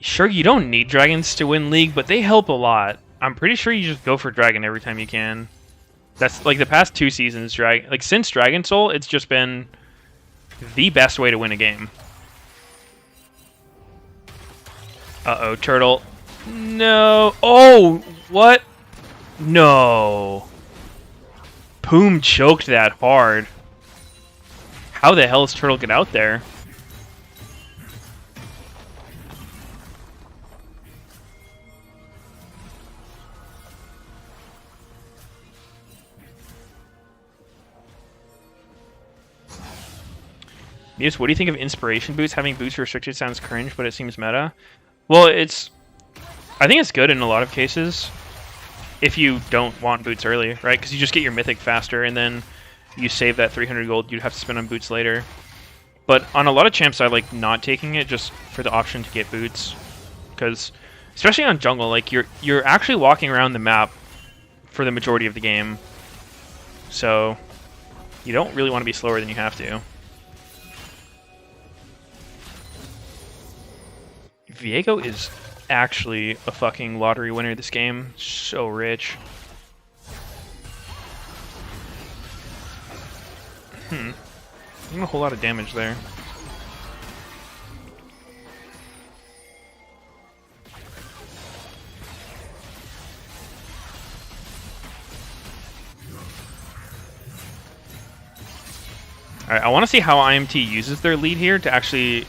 A: Sure, you don't need dragons to win League, but they help a lot. I'm pretty sure you just go for dragon every time you can. That's like the past 2 seasons, since Dragon Soul, it's just been the best way to win a game. Uh-oh, turtle. No. Oh, what? No. Poom choked that hard. How the hell does turtle get out there? Meteos, what do you think of inspiration boots? Having boots restricted sounds cringe, but it seems meta. Well, I think it's good in a lot of cases if you don't want boots early, right? Because you just get your mythic faster, and then you save that 300 gold you'd have to spend on boots later. But on a lot of champs, I like not taking it just for the option to get boots, because especially on jungle, like you're actually walking around the map for the majority of the game, so you don't really want to be slower than you have to. Viego is actually a fucking lottery winner this game. So rich. Not a whole lot of damage there. Alright, I want to see how IMT uses their lead here to actually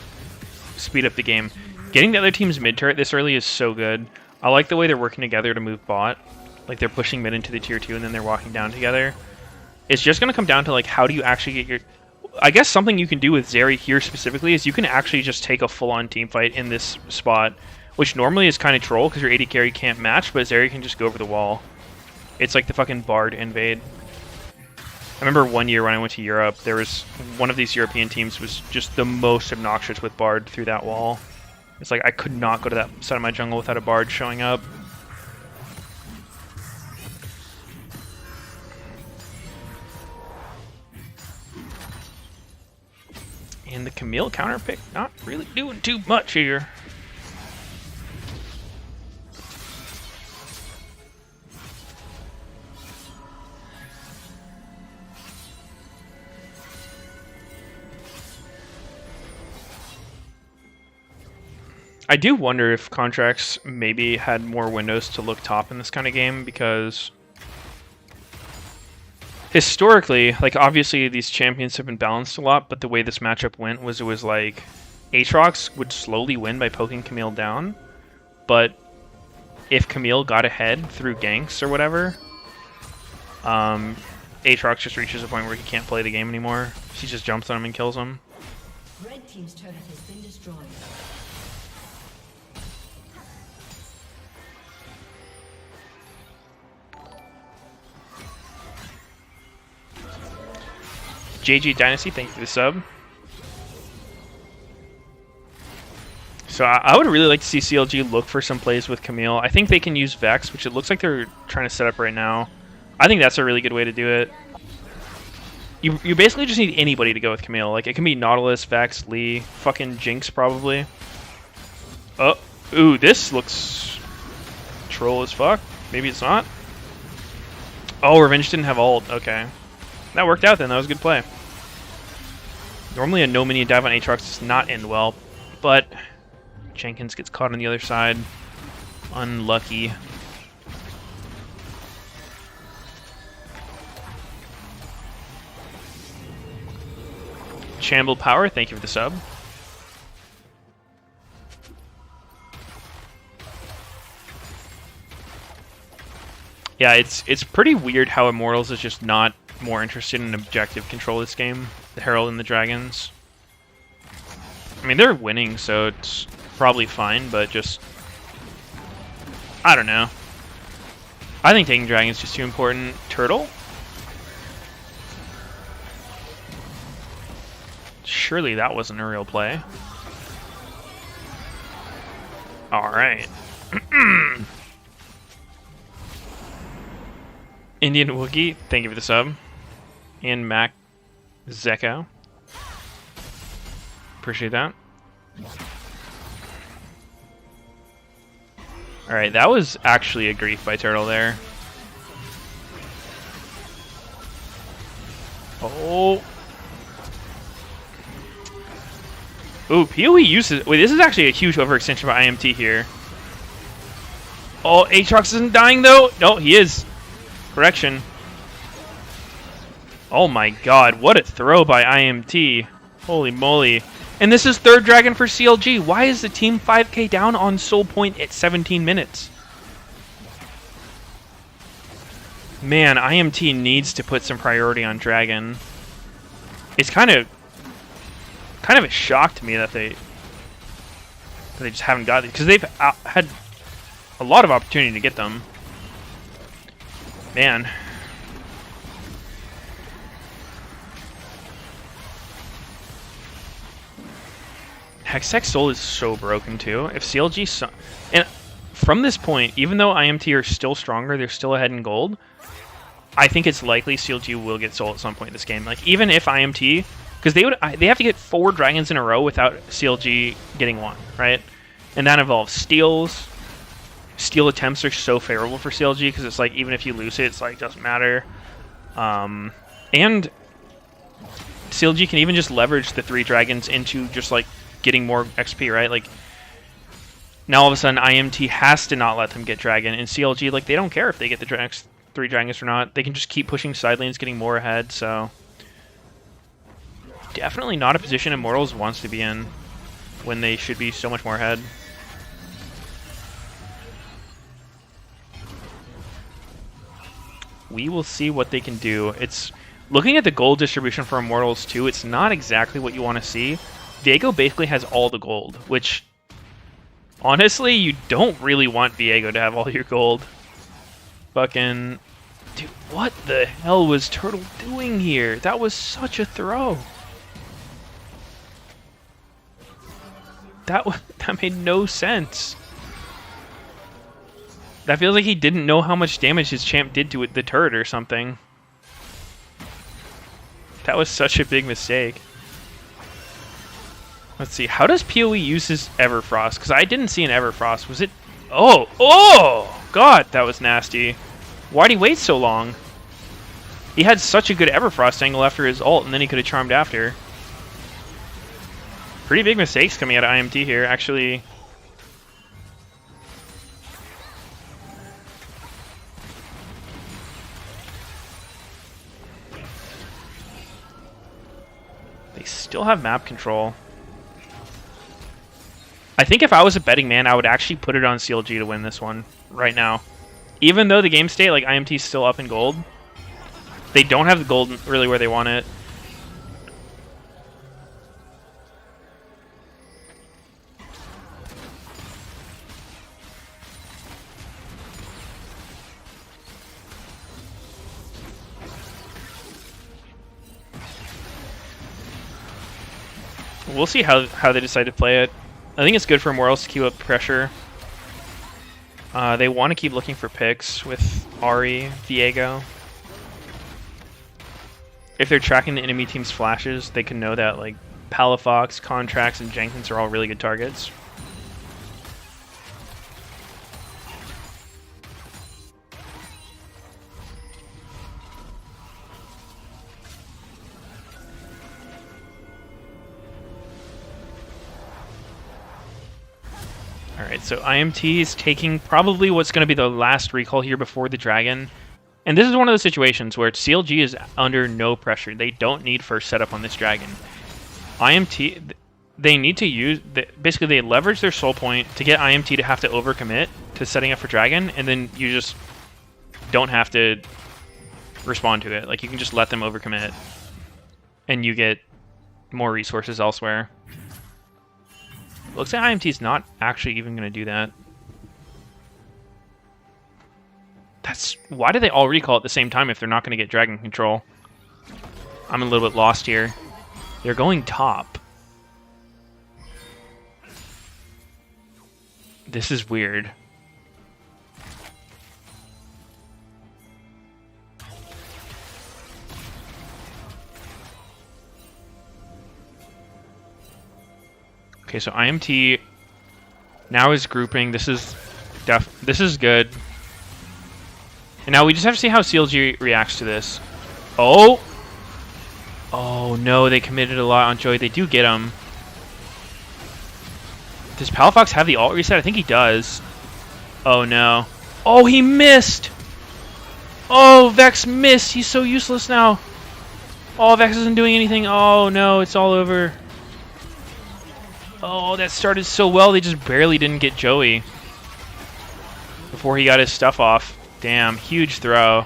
A: speed up the game. Getting the other team's mid turret this early is so good. I like the way they're working together to move bot. Like they're pushing mid into the tier 2 and then they're walking down together. It's just going to come down to like how do you actually get your... I guess something you can do with Zeri here specifically is you can actually just take a full-on team fight in this spot, which normally is kind of troll because your AD carry can't match, but Zeri can just go over the wall. It's like the fucking Bard invade. I remember one year when I went to Europe, there was one of these European teams was just the most obnoxious with Bard through that wall. It's like I could not go to that side of my jungle without a Bard showing up. And the Camille counter pick not really doing too much here. I do wonder if contracts maybe had more windows to look top in this kind of game, because historically, like obviously these champions have been balanced a lot, but the way this matchup went was it was like Aatrox would slowly win by poking Camille down, but if Camille got ahead through ganks or whatever, Aatrox just reaches a point where he can't play the game anymore. He just jumps on him and kills him.
E: Red team's turret has been destroyed.
A: JG Dynasty, thank you for the sub. So I would really like to see CLG look for some plays with Camille. I think they can use Vex, which it looks like they're trying to set up right now. I think that's a really good way to do it. You basically just need anybody to go with Camille. Like, it can be Nautilus, Vex, Lee, fucking Jinx probably. Oh, ooh, this looks troll as fuck. Maybe it's not. Oh, Revenge didn't have ult. Okay. That worked out then. That was a good play. Normally a no minion dive on Aatrox does not end well, but Jenkins gets caught on the other side. Unlucky. Shamble Power, thank you for the sub. Yeah, it's pretty weird how Immortals is just not more interested in objective control this game. The Herald and the Dragons. I mean, they're winning, so it's probably fine, but just... I don't know. I think taking Dragons is just too important. Turtle? Surely that wasn't a real play. Alright. Indian Wookie, thank you for the sub. And Mac Zeko. Appreciate that. All right, that was actually a grief by Turtle there. Oh. Ooh, PoE uses... Wait, this is actually a huge overextension by IMT here. Oh, Aatrox isn't dying, though. No, he is. Correction. Oh my god, what a throw by IMT. Holy moly. And this is third dragon for CLG. Why is the team 5k down on Soul Point at 17 minutes? Man, IMT needs to put some priority on dragon. It's kind of a shock to me that they just haven't got it, because they've had a lot of opportunity to get them. Man. Hextech Soul is so broken too. If CLG... And from this point, even though IMT are still stronger, they're still ahead in gold, I think it's likely CLG will get Soul at some point in this game. Like, even if IMT... Because they have to get 4 dragons in a row without CLG getting 1, right? And that involves steals. Steal attempts are so favorable for CLG because it's like, even if you lose it, it's like, doesn't matter. And CLG can even just leverage the 3 dragons into just like getting more XP, right? Like, now all of a sudden IMT has to not let them get dragon, and CLG, like, they don't care if they get the next 3 dragons or not. They can just keep pushing side lanes, getting more ahead, so... Definitely not a position Immortals wants to be in when they should be so much more ahead. We will see what they can do. It's looking at the gold distribution for Immortals too, it's not exactly what you want to see. Viego basically has all the gold, which honestly, you don't really want Viego to have all your gold. Fucking... Dude, what the hell was Turtle doing here? That was such a throw. That made no sense. That feels like he didn't know how much damage his champ did to the turret or something. That was such a big mistake. Let's see. How does PoE use his Everfrost? Because I didn't see an Everfrost. Was it... Oh! Oh! God, that was nasty. Why'd he wait so long? He had such a good Everfrost angle after his ult, and then he could have charmed after. Pretty big mistakes coming out of IMT here, actually. They still have map control. I think if I was a betting man, I would actually put it on CLG to win this one right now. Even though the game state, like, IMT is still up in gold, they don't have the gold really where they want it. We'll see how they decide to play it. I think it's good for Immortals to keep up pressure. They want to keep looking for picks with Ahri, Viego. If they're tracking the enemy team's flashes, they can know that like Palafox, Contracts, and Jenkins are all really good targets. Alright, so IMT is taking probably what's going to be the last recall here before the Dragon. And this is one of those situations where CLG is under no pressure. They don't need first setup on this Dragon. IMT, they need to use... Basically, they leverage their soul point to get IMT to have to overcommit to setting up for Dragon, and then you just don't have to respond to it. Like, you can just let them overcommit, and you get more resources elsewhere. Looks like IMT's not actually even going to do that. Why do they all recall at the same time if they're not going to get Dragon control? I'm a little bit lost here. They're going top. This is weird. Okay, so IMT now is grouping. This is This is good. And now we just have to see how CLG reacts to this. Oh! Oh no, they committed a lot on Joey. They do get him. Does Palafox have the ult reset? I think he does. Oh no. Oh, he missed! Oh, Vex missed. He's so useless now. Oh, Vex isn't doing anything. Oh no, it's all over. Oh, that started so well. They just barely didn't get Joey before he got his stuff off. Damn, huge throw.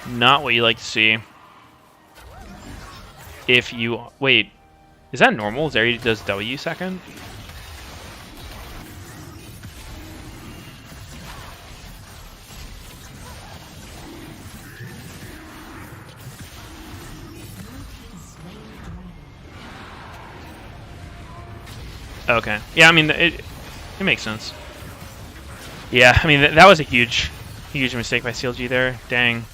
A: Not what you like to see. If you... Wait, is that normal? Zeri does W second? Okay. Yeah, I mean, it makes sense. Yeah, I mean, that was a huge mistake by CLG there. Dang.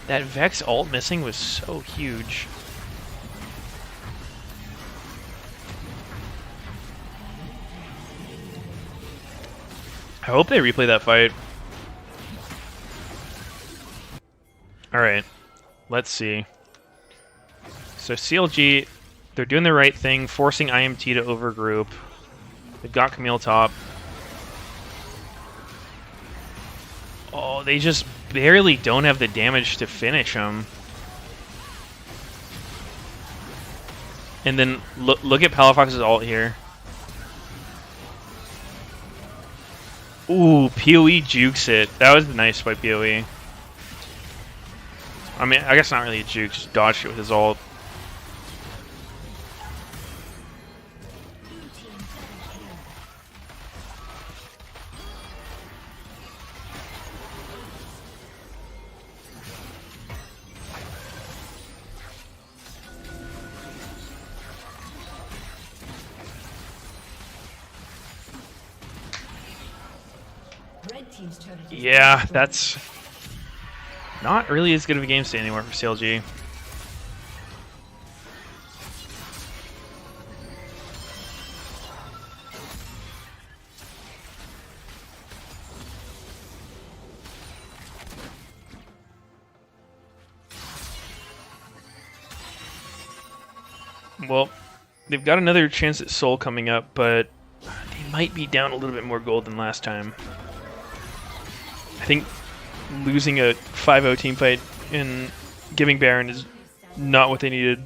A: That Vex ult missing was so huge. I hope they replay that fight. Alright. Let's see. So CLG, they're doing the right thing, forcing IMT to overgroup. They've got Camille top. Oh, they just barely don't have the damage to finish him. And then look at Palafox's ult here. Ooh, PoE jukes it. That was nice by PoE. I mean, I guess not really a juke, just dodged it with his ult. Yeah, that's not really as good of a game state anymore for CLG. Well, they've got another chance at Soul coming up, but they might be down a little bit more gold than last time. I think losing a 5-0 team fight and giving Baron is not what they needed.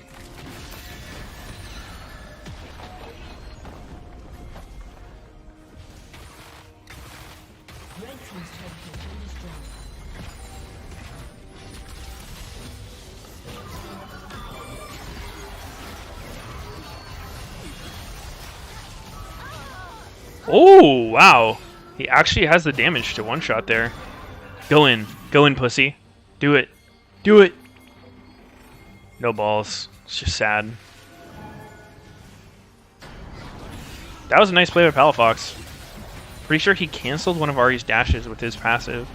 A: Oh, wow. He actually has the damage to one-shot there. Go in, pussy. Do it. Do it. No balls. It's just sad. That was a nice play by Palafox. Pretty sure he canceled one of Ari's dashes with his passive.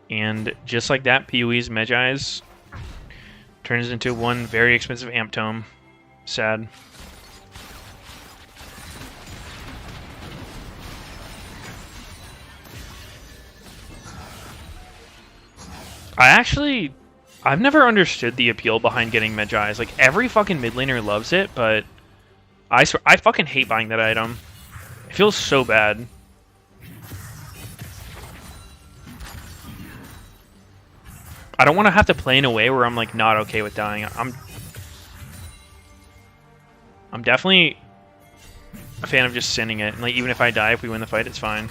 A: And just like that, PoE's Medjai's turns into one very expensive amp tome. Sad. I've never understood the appeal behind getting Medjai's. Like, every fucking mid laner loves it, but I fucking hate buying that item. It feels so bad. I don't want to have to play in a way where I'm, like, not okay with dying. I'm definitely a fan of just sending it. And, like, even if I die, if we win the fight, it's fine.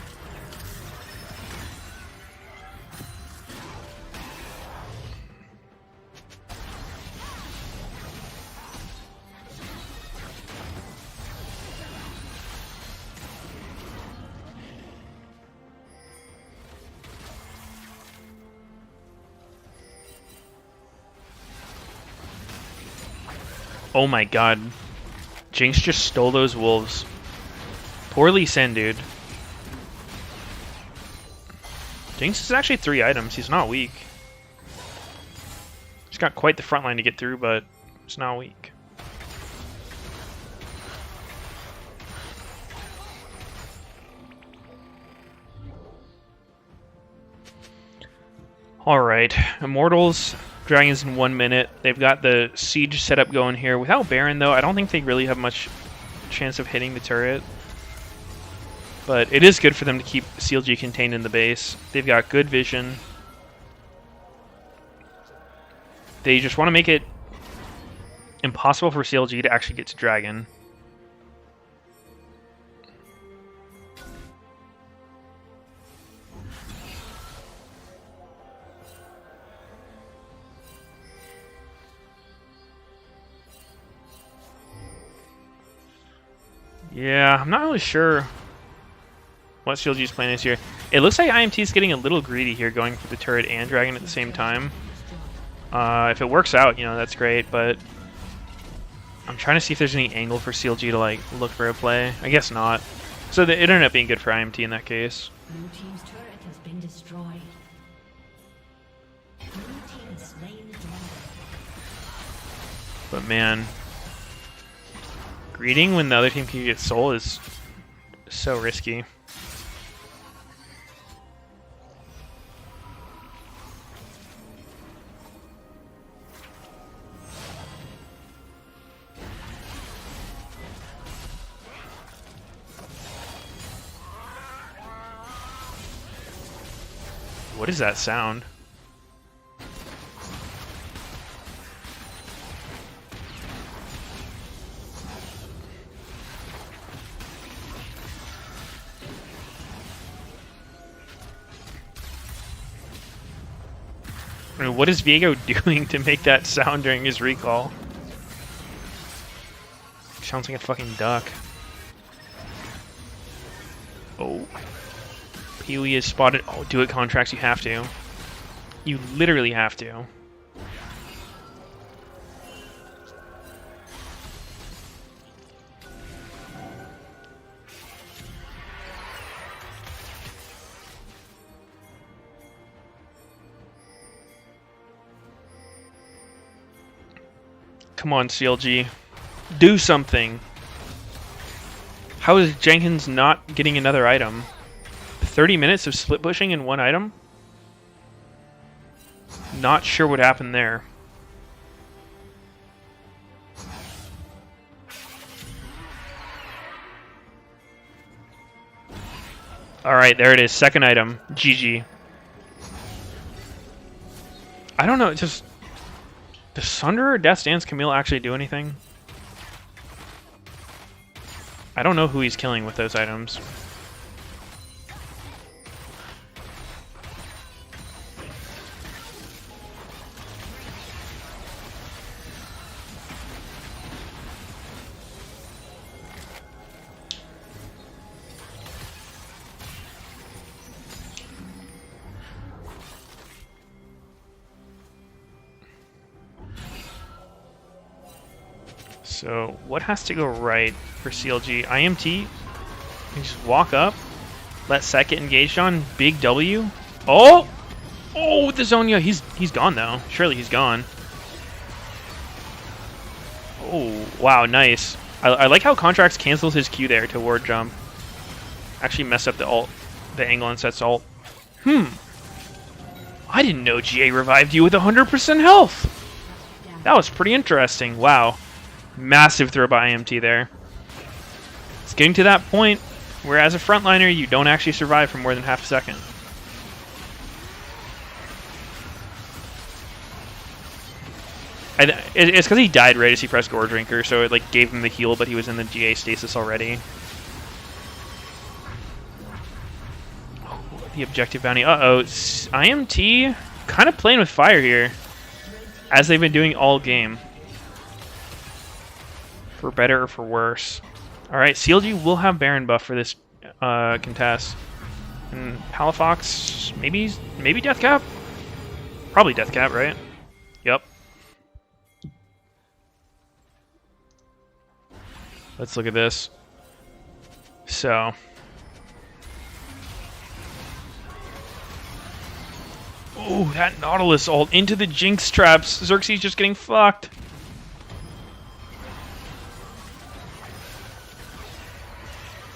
A: Oh my god. Jinx just stole those wolves. Poor Lee Sin, dude. Jinx is actually 3 items. He's not weak. He's got quite the front line to get through, but he's not weak. Alright, Immortals, Dragons in 1 minute. They've got the siege setup going here. Without Baron, though, I don't think they really have much chance of hitting the turret. But it is good for them to keep CLG contained in the base. They've got good vision. They just want to make it impossible for CLG to actually get to Dragon. Yeah, I'm not really sure what CLG's plan is here. It looks like IMT's getting a little greedy here, going for the turret and Dragon at the same time. If it works out, you know, that's great, but I'm trying to see if there's any angle for CLG to, like, look for a play. I guess not. So it ended up being good for IMT in that case.
E: Blue team's turret has been destroyed. Blue team has slain the dragon.
A: But man, greeting when the other team can get soul is so risky. What is that sound? I mean, what is Viego doing to make that sound during his recall? Sounds like a fucking duck. Oh. Pee-wee is spotted. Oh, do it contracts, you have to. You literally have to. Come on, CLG. Do something. How is Jenkins not getting another item? 30 minutes of split pushing in one item? Not sure what happened there. Alright, there it is. Second item. GG. I don't know, just... Does Sunder or Death Dance Camille actually do anything? I don't know who he's killing with those items. So, what has to go right for CLG? IMT, you just walk up, let Sett get engaged on, big W. Oh! Oh, with the Zonia, he's gone though. Surely he's gone. Oh, wow, nice. I like how Contracts cancels his Q there to ward jump. Actually mess up the ult, the angle on Sett's ult. I didn't know GA revived you with 100% health. That was pretty interesting. Wow. Massive throw by IMT there. It's getting to that point where as a frontliner you don't actually survive for more than half a second. It's because he died right as he pressed Gore Drinker, so it like gave him the heal, but he was in the GA stasis already. Oh, the objective bounty. Uh-oh. IMT kind of playing with fire here, as they've been doing all game. For better or for worse. Alright, CLG will have Baron buff for this contest. And Palafox, maybe Deathcap? Probably Deathcap, right? Yep. Let's look at this. So. Ooh, that Nautilus ult into the Jinx traps. Xerxes just getting fucked.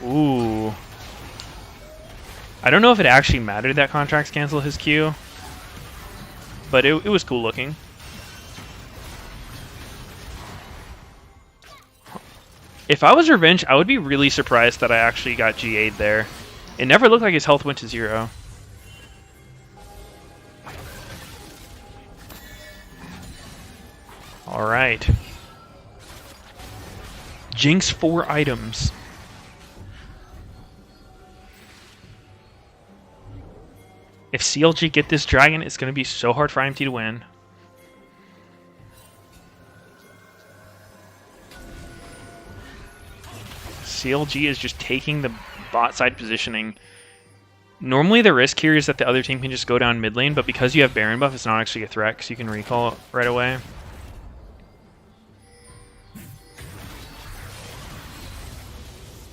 A: Ooh. I don't know if it actually mattered that Contracts cancel his Q. but it was cool looking. If I was Revenge, I would be really surprised that I actually got GA'd there. It never looked like his health went to 0. Alright. Jinx 4 items. If CLG get this dragon, it's going to be so hard for IMT to win. CLG is just taking the bot side positioning. Normally the risk here is that the other team can just go down mid lane, but because you have Baron buff, it's not actually a threat, because you can recall it right away.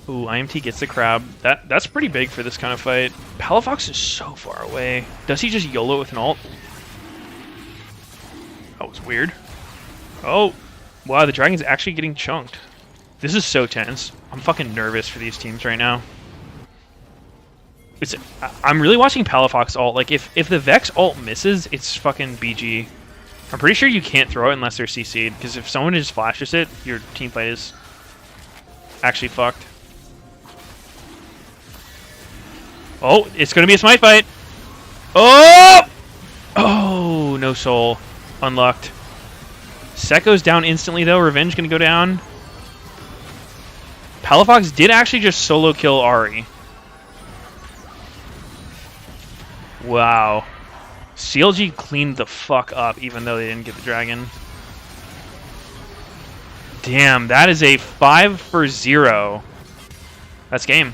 A: Ooh, IMT gets the crab. That's pretty big for this kind of fight. Palafox is so far away. Does he just YOLO with an ult? That was weird. Oh, wow, the dragon's actually getting chunked. This is so tense. I'm fucking nervous for these teams right now. I'm really watching Palafox ult. Like, if the Vex ult misses, it's fucking BG. I'm pretty sure you can't throw it unless they're CC'd, because if someone just flashes it, your team fight is actually fucked. Oh, it's going to be a smite fight. Oh! Oh, no soul. Unlocked. Set goes down instantly, though. Revenge going to go down. Palafox did actually just solo kill Ahri. Wow. CLG cleaned the fuck up, even though they didn't get the dragon. Damn, that is a 5 for 0. That's game.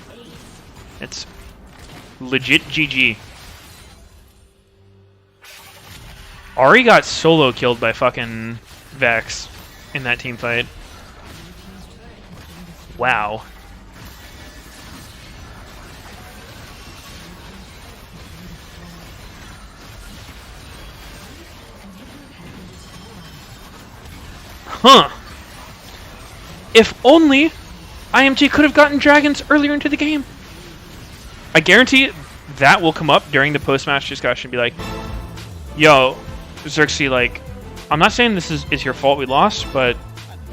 A: It's legit GG. Ahri got solo killed by fucking Vex in that team fight. Wow. Huh. If only IMT could have gotten dragons earlier into the game. I guarantee that will come up during the post-match discussion. Be like, yo, Xerxes, like, I'm not saying this is your fault we lost, but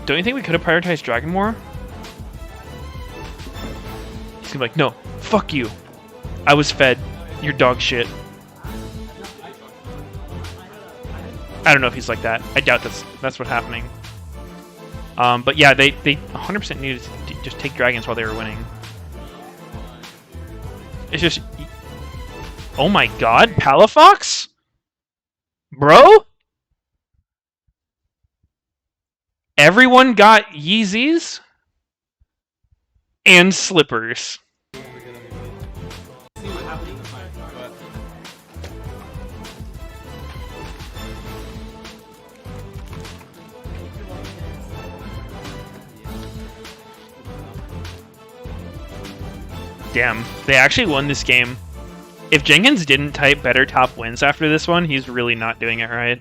A: don't you think we could have prioritized dragon more? He's gonna be like, no, fuck you. I was fed. You're dog shit. I don't know if he's like that. I doubt that's what's happening. But yeah, they 100% needed to just take dragons while they were winning. It's just... Oh my god, Palafox? Bro? Everyone got Yeezys? And slippers. Damn, they actually won this game. If Jenkins didn't type better top wins after this one, he's really not doing it right.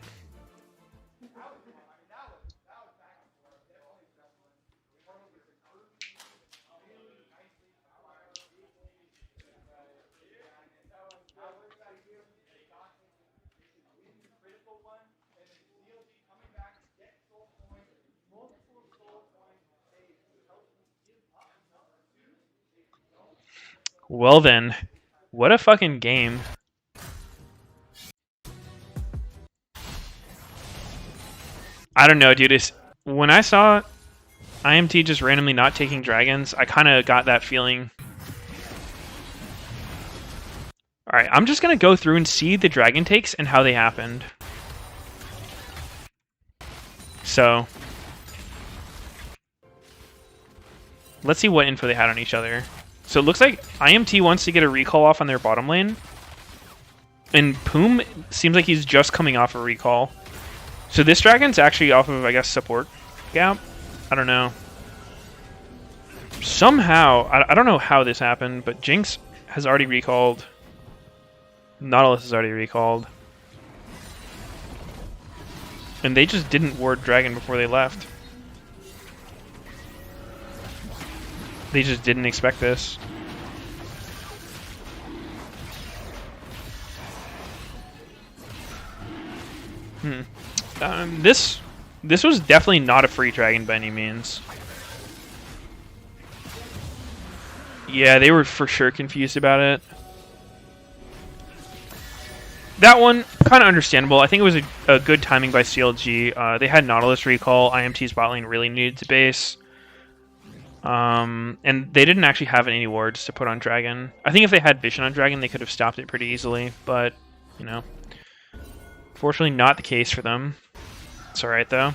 A: Well then, what a fucking game. I don't know, dude. When I saw IMT just randomly not taking dragons, I kind of got that feeling. Alright, I'm just going to go through and see the dragon takes and how they happened. So, let's see what info they had on each other. So it looks like IMT wants to get a recall off on their bottom lane. And Poom seems like he's just coming off a recall. So this dragon's actually off of, I guess, support gap? I don't know. Somehow, I don't know how this happened, but Jinx has already recalled. Nautilus has already recalled. And they just didn't ward dragon before they left. They just didn't expect this. This was definitely not a free dragon by any means. Yeah, they were for sure confused about it. That one, kind of understandable. I think it was a good timing by CLG. They had Nautilus recall. IMT's bot lane really needed to base. And they didn't actually have any wards to put on Dragon. I think if they had Vision on Dragon, they could have stopped it pretty easily. But, you know, fortunately not the case for them. It's alright, though.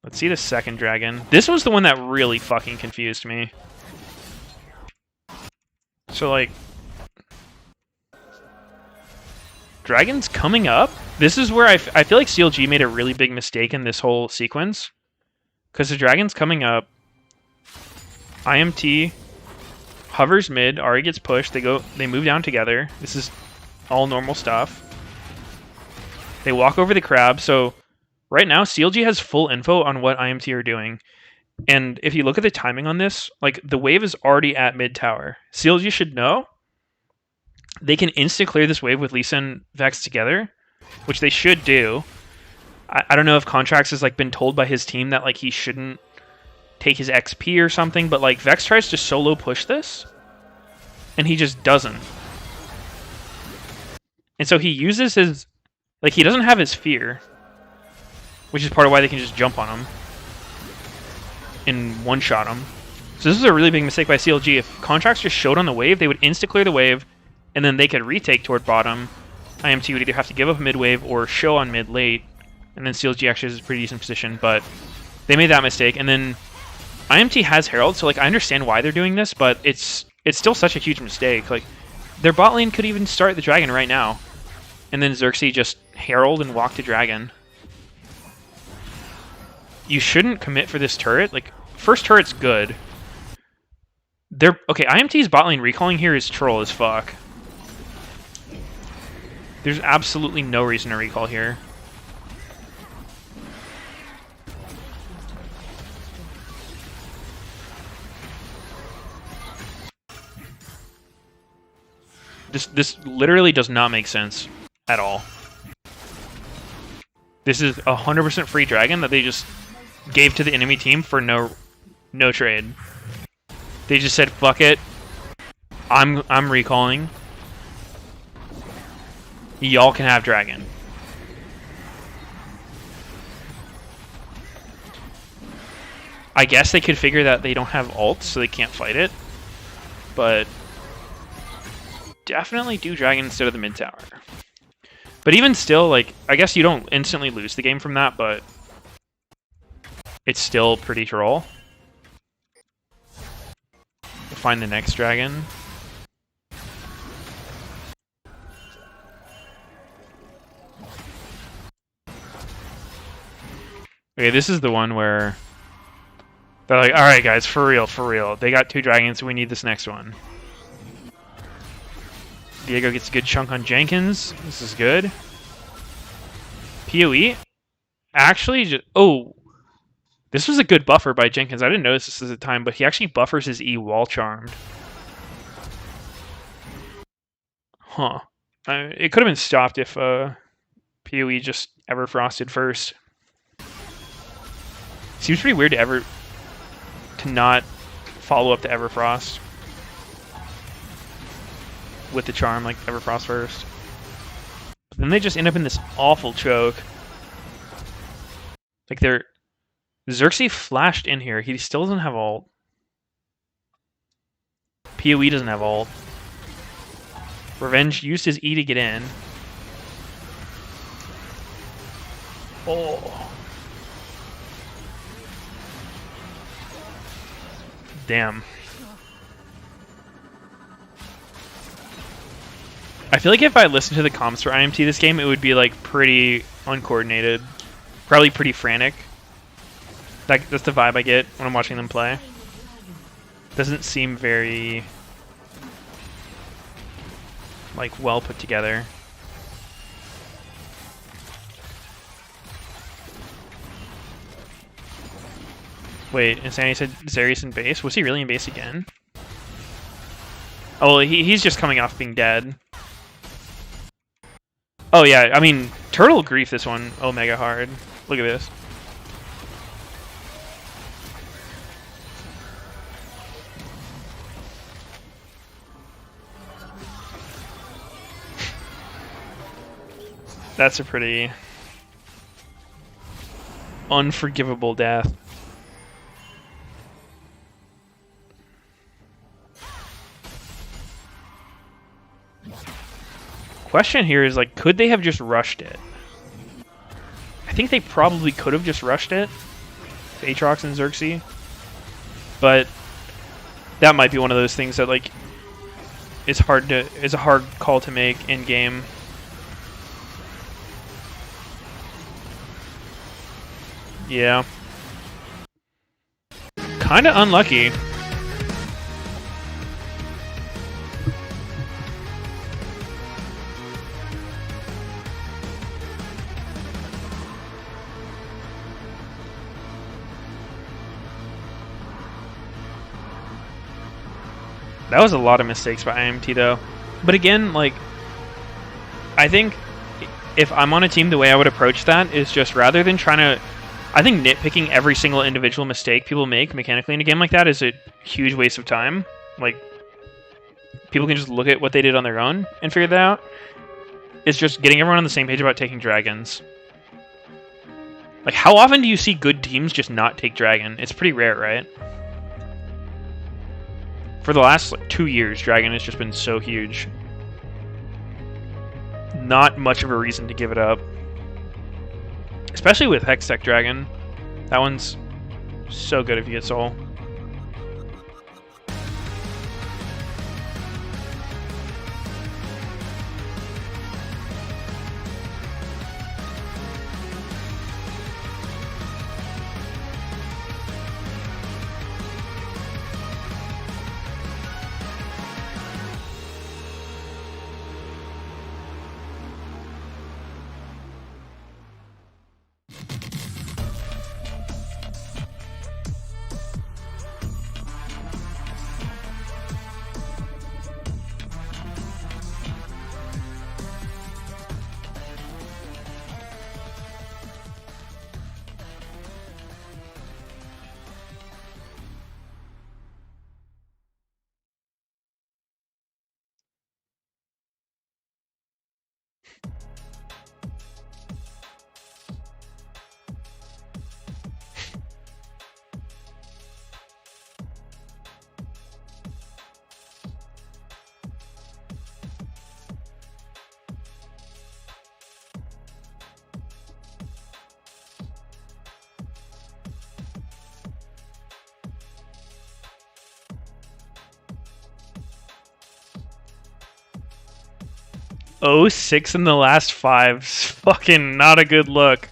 A: Let's see the second Dragon. This was the one that really fucking confused me. So, like... Dragon's coming up? This is where I feel like CLG made a really big mistake in this whole sequence. Because the Dragon's coming up. IMT hovers mid. Ahri gets pushed. They move down together. This is all normal stuff. They walk over the crab. So right now, CLG has full info on what IMT are doing. And if you look at the timing on this, like the wave is already at mid tower. CLG should know. They can instant clear this wave with Lisa and Vex together, which they should do. I don't know if Contracts has like been told by his team that like he shouldn't take his XP or something, but like Vex tries to solo push this, and he just doesn't. And so he uses his, like he doesn't have his fear, which is part of why they can just jump on him and one-shot him. So this is a really big mistake by CLG. If Contracts just showed on the wave, they would insta-clear the wave, and then they could retake toward bottom. IMT would either have to give up mid wave or show on mid late, and then CLG actually has a pretty decent position, but they made that mistake. And then IMT has Herald, so like I understand why they're doing this, but it's still such a huge mistake. Like their bot lane could even start the Dragon right now, and then Xerxes just Herald and walk to Dragon. You shouldn't commit for this turret. Like first turret's good. Okay, IMT's bot lane recalling here is troll as fuck. There's absolutely no reason to recall here. This literally does not make sense at all. This is 100% free Dragon that they just gave to the enemy team for no trade. They just said, fuck it. I'm recalling. Y'all can have Dragon. I guess they could figure that they don't have ults, so they can't fight it. But definitely do Dragon instead of the mid tower. But even still, like, I guess you don't instantly lose the game from that, but it's still pretty troll. We'll find the next Dragon. Okay, this is the one where they're like, alright guys, for real. They got 2 Dragons, so we need this next one. Diego gets a good chunk on Jenkins. This is good. PoE? Actually, oh. This was a good buffer by Jenkins. I didn't notice this at the time, but he actually buffers his E wall charmed. Huh. It could have been stopped if PoE just ever frosted first. Seems pretty weird to not follow up the Everfrost with the charm, like Everfrost first. But then they just end up in this awful choke. Like Xerxes flashed in here. He still doesn't have ult. PoE doesn't have ult. Revenge used his E to get in. Oh. Damn. I feel like if I listened to the comms for IMT this game, it would be like pretty uncoordinated. Probably pretty frantic. That's the vibe I get when I'm watching them play. Doesn't seem very like well put together. Wait, Insanity said Zarius in base? Was he really in base again? Oh, he's just coming off being dead. Oh yeah, I mean, Turtle grief this one Omega hard. Look at this. That's a pretty unforgivable death. Question here is, like, could they have just rushed it? I think they probably could have just rushed it, Aatrox and Xerxes, but that might be one of those things that, like, is a hard call to make in game. Yeah. Kind of unlucky. That was a lot of mistakes by IMT though. But again, like, I think if I'm on a team, the way I would approach that is just rather than trying to, I think nitpicking every single individual mistake people make mechanically in a game like that is a huge waste of time. Like, people can just look at what they did on their own and figure that out. It's just getting everyone on the same page about taking dragons. Like, how often do you see good teams just not take dragon? It's pretty rare, right? For the last, like, 2 years, dragon has just been so huge. Not much of a reason to give it up. Especially with Hextech Dragon. That one's so good if you get Soul. Oh, 6 in the last 5. Fucking not a good look.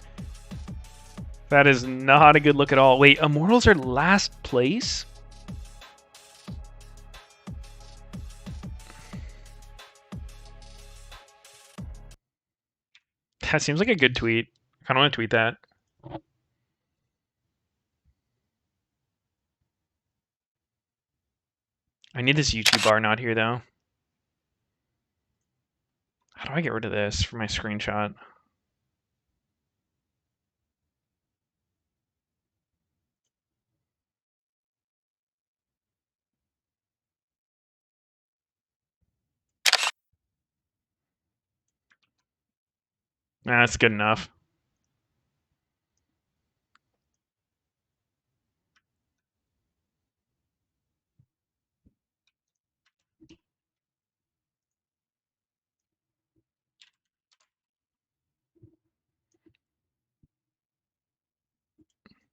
A: That is not a good look at all. Wait, Immortals are last place? That seems like a good tweet. I kind of want to tweet that. I need this YouTube bar not here, though. How do I get rid of this for my screenshot? Nah, that's good enough.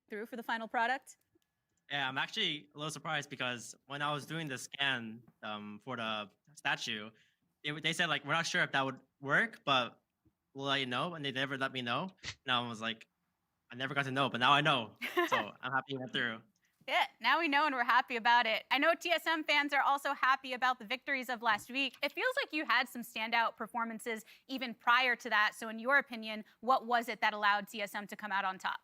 B: Through for the final product?
C: Yeah, I'm actually a little surprised because when I was doing the scan for the statue, they said like we're not sure if that would work, but we'll let you know, and they never let me know. And I was like, I never got to know, but now I know, so I'm happy it went through.
B: Yeah, now we know and we're happy about it. I know TSM fans are also happy about the victories of last week. It feels like you had some standout performances even prior to that. So in your opinion, what was it that allowed TSM to come out on top?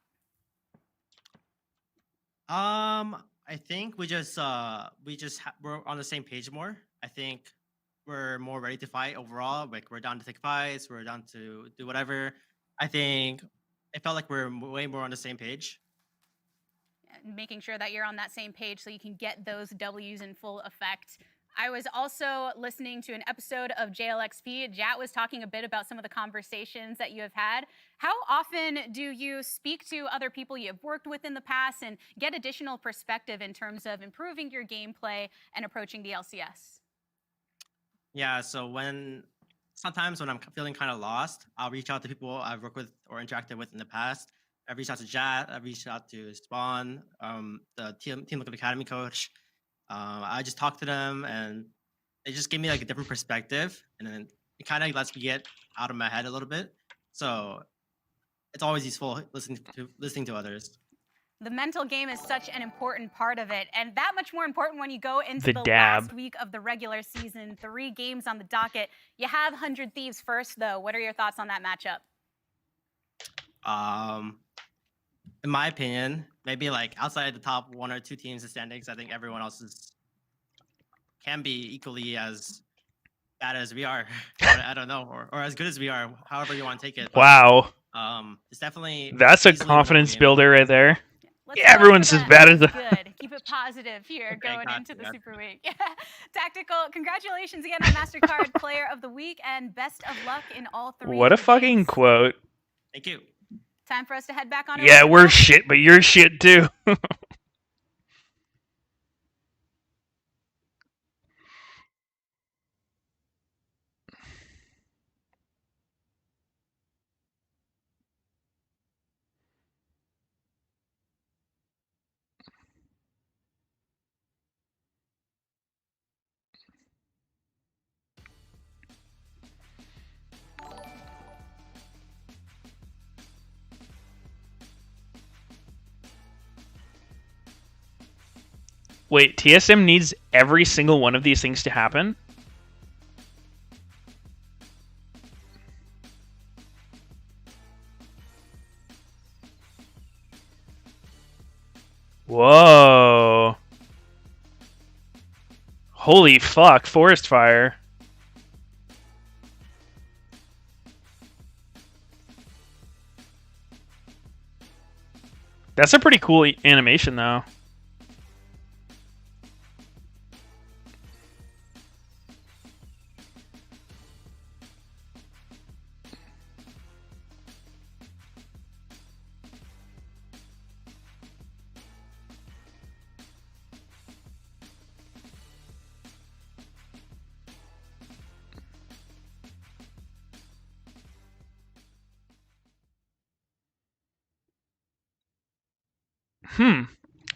C: I think we're on the same page more. I think we're more ready to fight overall. Like we're down to take fights, we're down to do whatever. I think it felt like we're way more on the same page.
B: Making sure that you're on that same page so you can get those W's in full effect. I was also listening to an episode of JLXP. Jat was talking a bit about some of the conversations that you have had. How often do you speak to other people you have worked with in the past and get additional perspective in terms of improving your gameplay and approaching the LCS?
C: Yeah, so sometimes when I'm feeling kind of lost, I'll reach out to people I've worked with or interacted with in the past. I've reached out to Jat, I've reached out to Spawn, the Team Liquid Academy coach. I just talk to them and they just give me like a different perspective, and then it kind of lets me get out of my head a little bit. So it's always useful listening to others.
B: The mental game is such an important part of it, and that much more important when you go into
A: The
B: the
A: dab.
B: last week of the regular season. 3 games on the docket. You have 100 Thieves first, though. What are your thoughts on that matchup?
C: In my opinion, maybe like outside the top 1 or 2 teams in standings, I think everyone else can be equally as bad as we are. I don't know, or as good as we are, however you want to take it. But,
A: Wow.
C: it's definitely
A: That's a
C: easily
A: confidence
C: winnable game.
A: builder right there.
B: Let's
A: Yeah,
B: go for
A: everyone's as
B: that.
A: bad as the.
B: Good. Keep it positive here going into the Super Week. Tactical, congratulations again on MasterCard Player of the Week, and best of luck in all 3.
A: What a fucking quote.
C: Thank you.
B: Time for us to head back on.
A: Yeah, we're shit, but you're shit too. Wait, TSM needs every single one of these things to happen? Whoa. Holy fuck, forest fire. That's a pretty cool animation, though.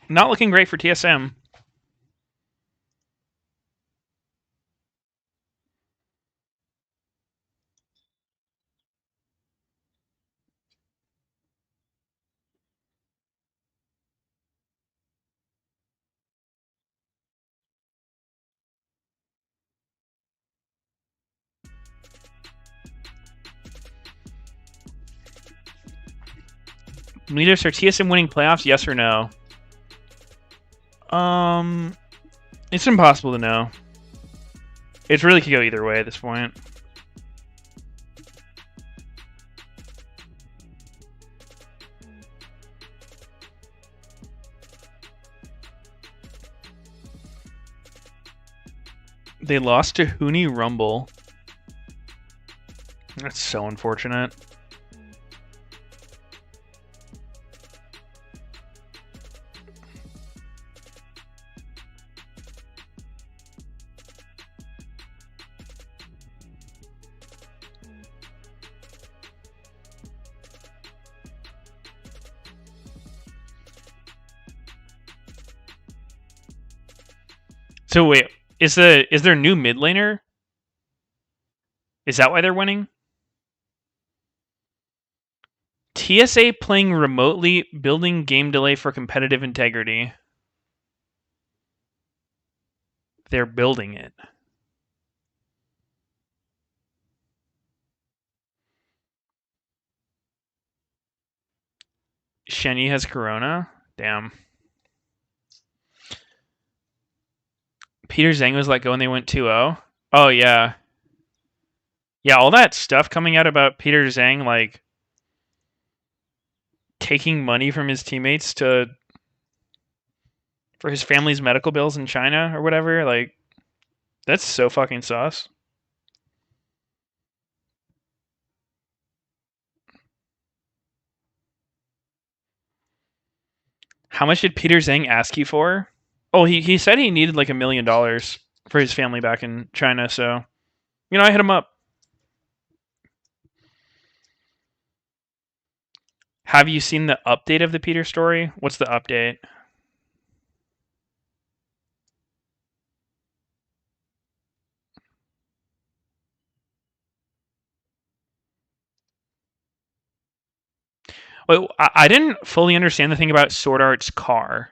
A: Not looking great for TSM. Meteos, are TSM winning playoffs? Yes or no? It's impossible to know. It really could go either way at this point. They lost to Huni Rumble. That's so unfortunate. So wait, is there a new mid laner? Is that why they're winning? TSA playing remotely, building game delay for competitive integrity. They're building it. Shenyi has Corona? Damn. Peter Zhang was let go and they went 2-0. Oh, yeah. Yeah, all that stuff coming out about Peter Zhang, like, taking money from his teammates for his family's medical bills in China or whatever. Like, that's so fucking sus. How much did Peter Zhang ask you for? Oh, he said he needed like $1 million for his family back in China, so I hit him up. Have you seen the update of the Peter story? What's the update? Wait, I didn't fully understand the thing about Sword Art's car.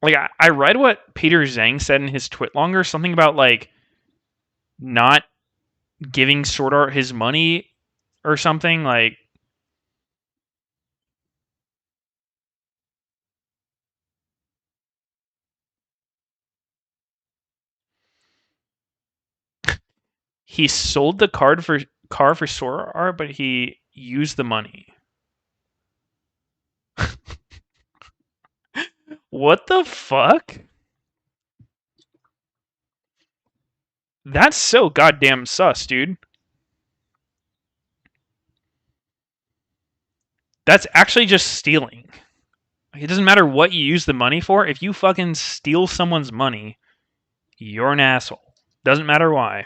A: Like, I read what Peter Zhang said in his Twitlonger, something about, like, not giving Sword Art his money or something, like... He sold the car for Sword Art, but he used the money. What the fuck? That's so goddamn sus, dude. That's actually just stealing. It doesn't matter what you use the money for. If you fucking steal someone's money, you're an asshole. Doesn't matter why.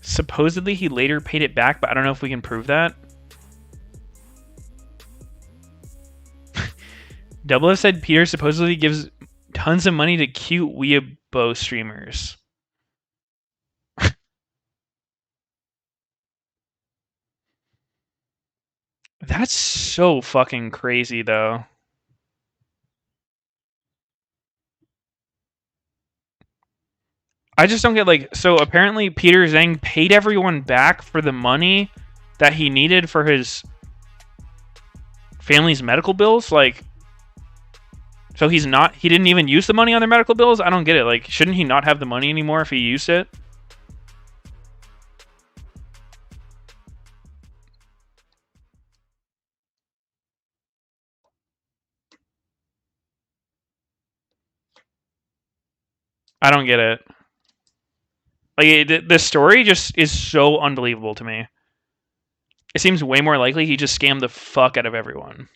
A: Supposedly he later paid it back, but I don't know if we can prove that. Double F said Peter supposedly gives tons of money to cute Weibo streamers. That's so fucking crazy, though. I just don't get, like, so apparently Peter Zhang paid everyone back for the money that he needed for his family's medical bills. Like, so he didn't even use the money on their medical bills? I don't get it. Like, shouldn't he not have the money anymore if he used it? I don't get it. Like, the story just is so unbelievable to me. It seems way more likely he just scammed the fuck out of everyone.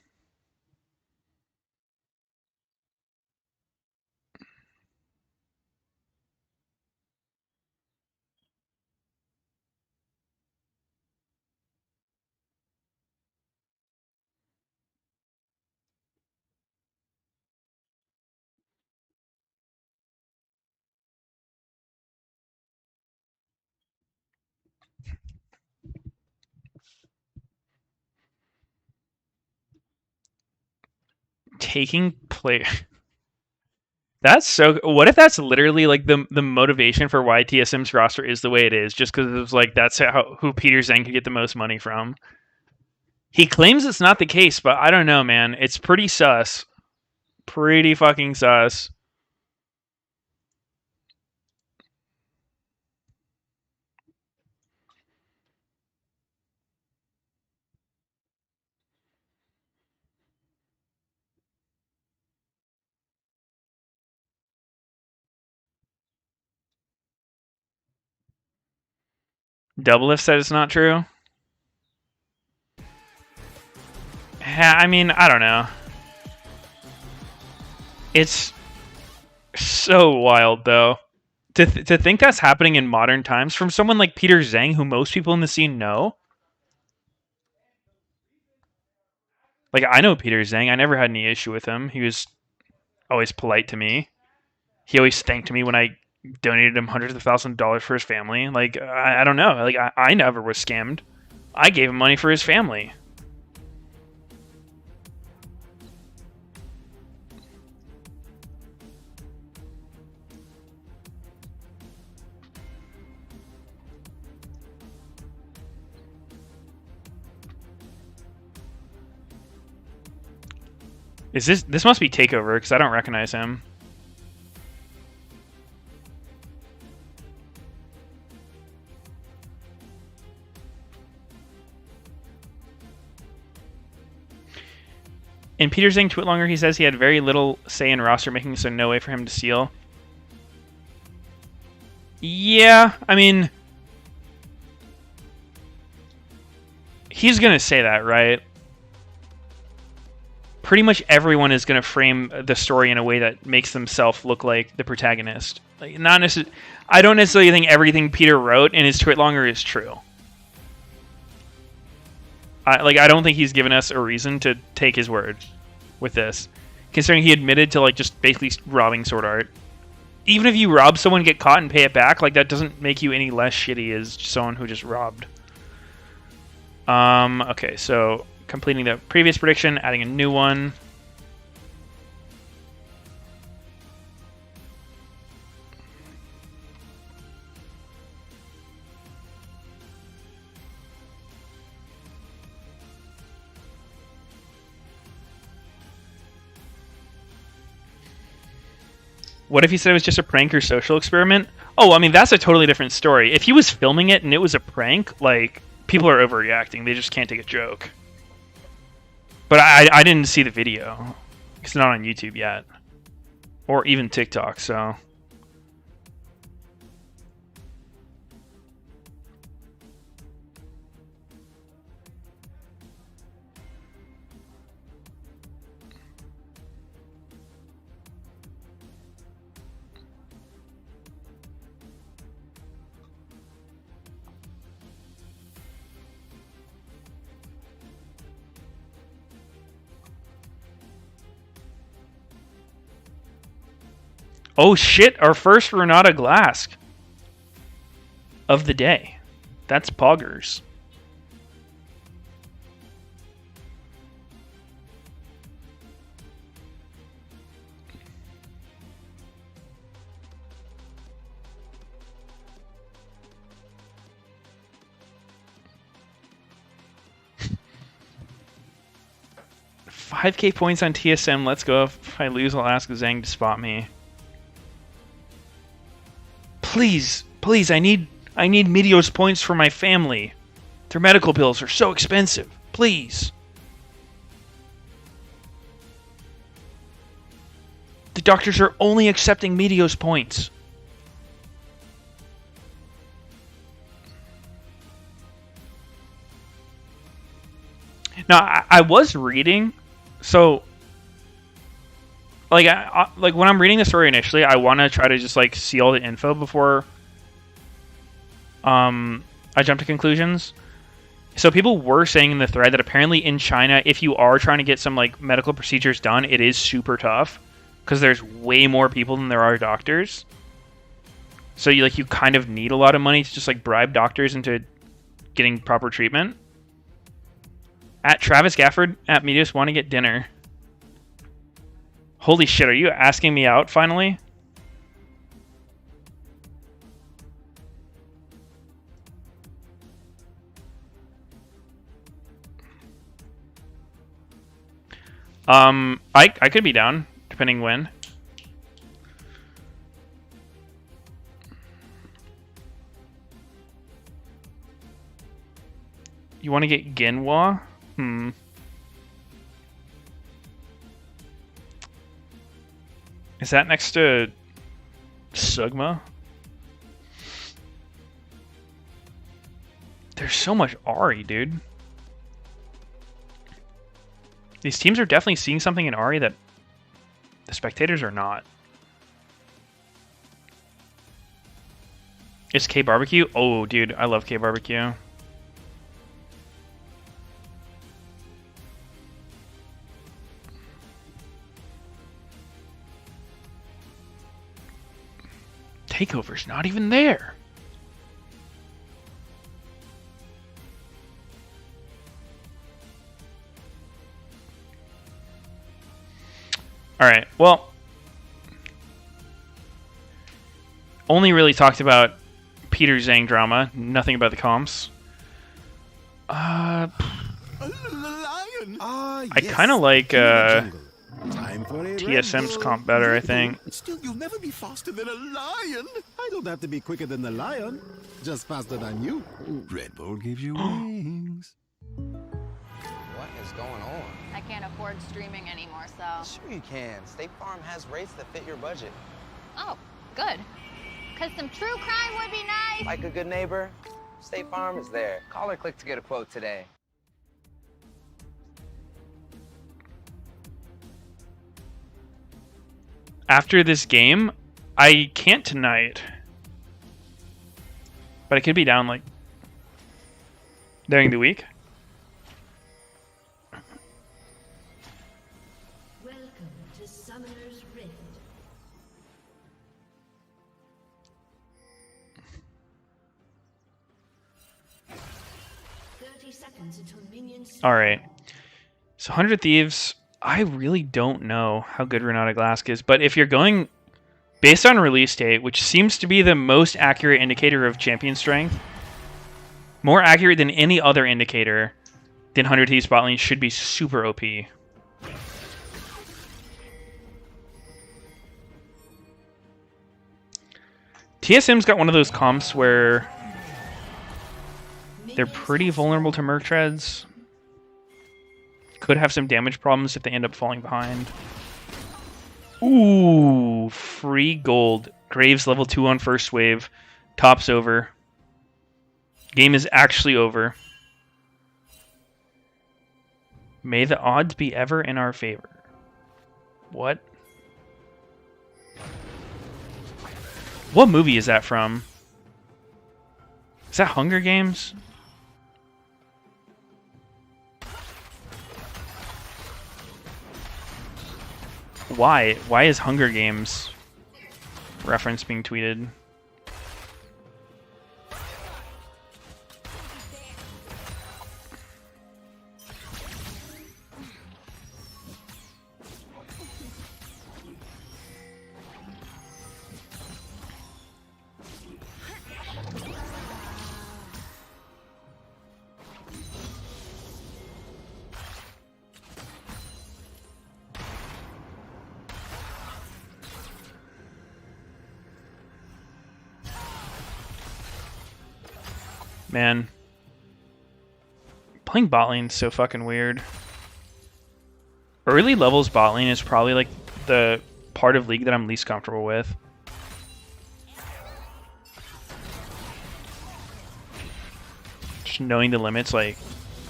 A: Taking play. That's so. What if that's literally like the motivation for why TSM's roster is the way it is? Just because it was like that's who Peter Zhang could get the most money from. He claims it's not the case, but I don't know, man. It's pretty sus. Pretty fucking sus. Double F said it's not true. Yeah, I mean, I don't know. It's so wild, though. To think that's happening in modern times from someone like Peter Zhang, who most people in the scene know. Like, I know Peter Zhang. I never had any issue with him. He was always polite to me. He always thanked me when I donated him hundreds of thousands of dollars for his family. Like, I don't know. Like, I never was scammed. I gave him money for his family. Is this must be Takeover because I don't recognize him. In Peter Zhang tweet longer, he says he had very little say in roster making, so no way for him to seal. Yeah, I mean, he's gonna say that, right? Pretty much everyone is gonna frame the story in a way that makes themselves look like the protagonist. Like, not necessarily. I don't necessarily think everything Peter wrote in his tweet longer is true. I don't think he's given us a reason to take his word with this, considering he admitted to like just basically robbing Sword Art. Even if you rob someone, get caught, and pay it back, like that doesn't make you any less shitty as someone who just robbed. Okay, so completing the previous prediction, adding a new one. What if he said it was just a prank or social experiment? Oh, I mean, that's a totally different story. If he was filming it and it was a prank, like, people are overreacting. They just can't take a joke. But I didn't see the video. It's not on YouTube yet. Or even TikTok, so... Oh shit, our first Renata Glask of the day. That's poggers. $5K points on TSM. Let's go. If I lose, I'll ask Zhang to spot me. Please, please, I need Meteos points for my family. Their medical bills are so expensive. Please. The doctors are only accepting Meteos points. Now, I was reading, so... Like, like when I'm reading the story initially, I want to try to just like see all the info before I jump to conclusions. So people were saying in the thread that apparently in China, if you are trying to get some like medical procedures done, it is super tough because there's way more people than there are doctors. So you kind of need a lot of money to just like bribe doctors into getting proper treatment. At Travis Gafford at Meteos want to get dinner. Holy shit, are you asking me out finally? I could be down, depending when. You want to get Genwa? Is that next to Sugma? There's so much Ahri, dude. These teams are definitely seeing something in Ahri that the spectators are not. Is K Barbecue? Oh, dude, I love K Barbecue. Takeover's not even there. All right. Well, only really talked about Peter Zhang drama. Nothing about the comps. I kind of like TSM's comp better, I think.
I: Still, you'll never be faster than a lion. I don't have to be quicker than the lion, just faster than you. Red Bull gives you wings.
M: What is going on?
K: I can't afford streaming anymore, so.
M: Sure you can. State Farm has rates that fit your budget.
K: Oh, good. Because some true crime would be nice.
M: Like a good neighbor, State Farm is there. Call or click to get a quote today.
A: After this game, I can't deny it. But I could be down, like, during the week.
E: Welcome to Summoner's Rift.
A: Alright. So 100 Thieves, I really don't know how good Renata Glask is, but if you're going based on release date, which seems to be the most accurate indicator of champion strength, more accurate than any other indicator, then 100 Thieves bot lane should be super OP. TSM's got one of those comps where they're pretty vulnerable to Merc Treads. Could have some damage problems if they end up falling behind. Ooh, free gold. Graves level 2 on first wave. Top's over. Game is actually over. May the odds be ever in our favor. What? What movie is that from? Is that Hunger Games? Why? Why is Hunger Games reference being tweeted? Man, playing bot lane is so fucking weird. Early levels bot lane is probably like the part of League that I'm least comfortable with. Just knowing the limits, like,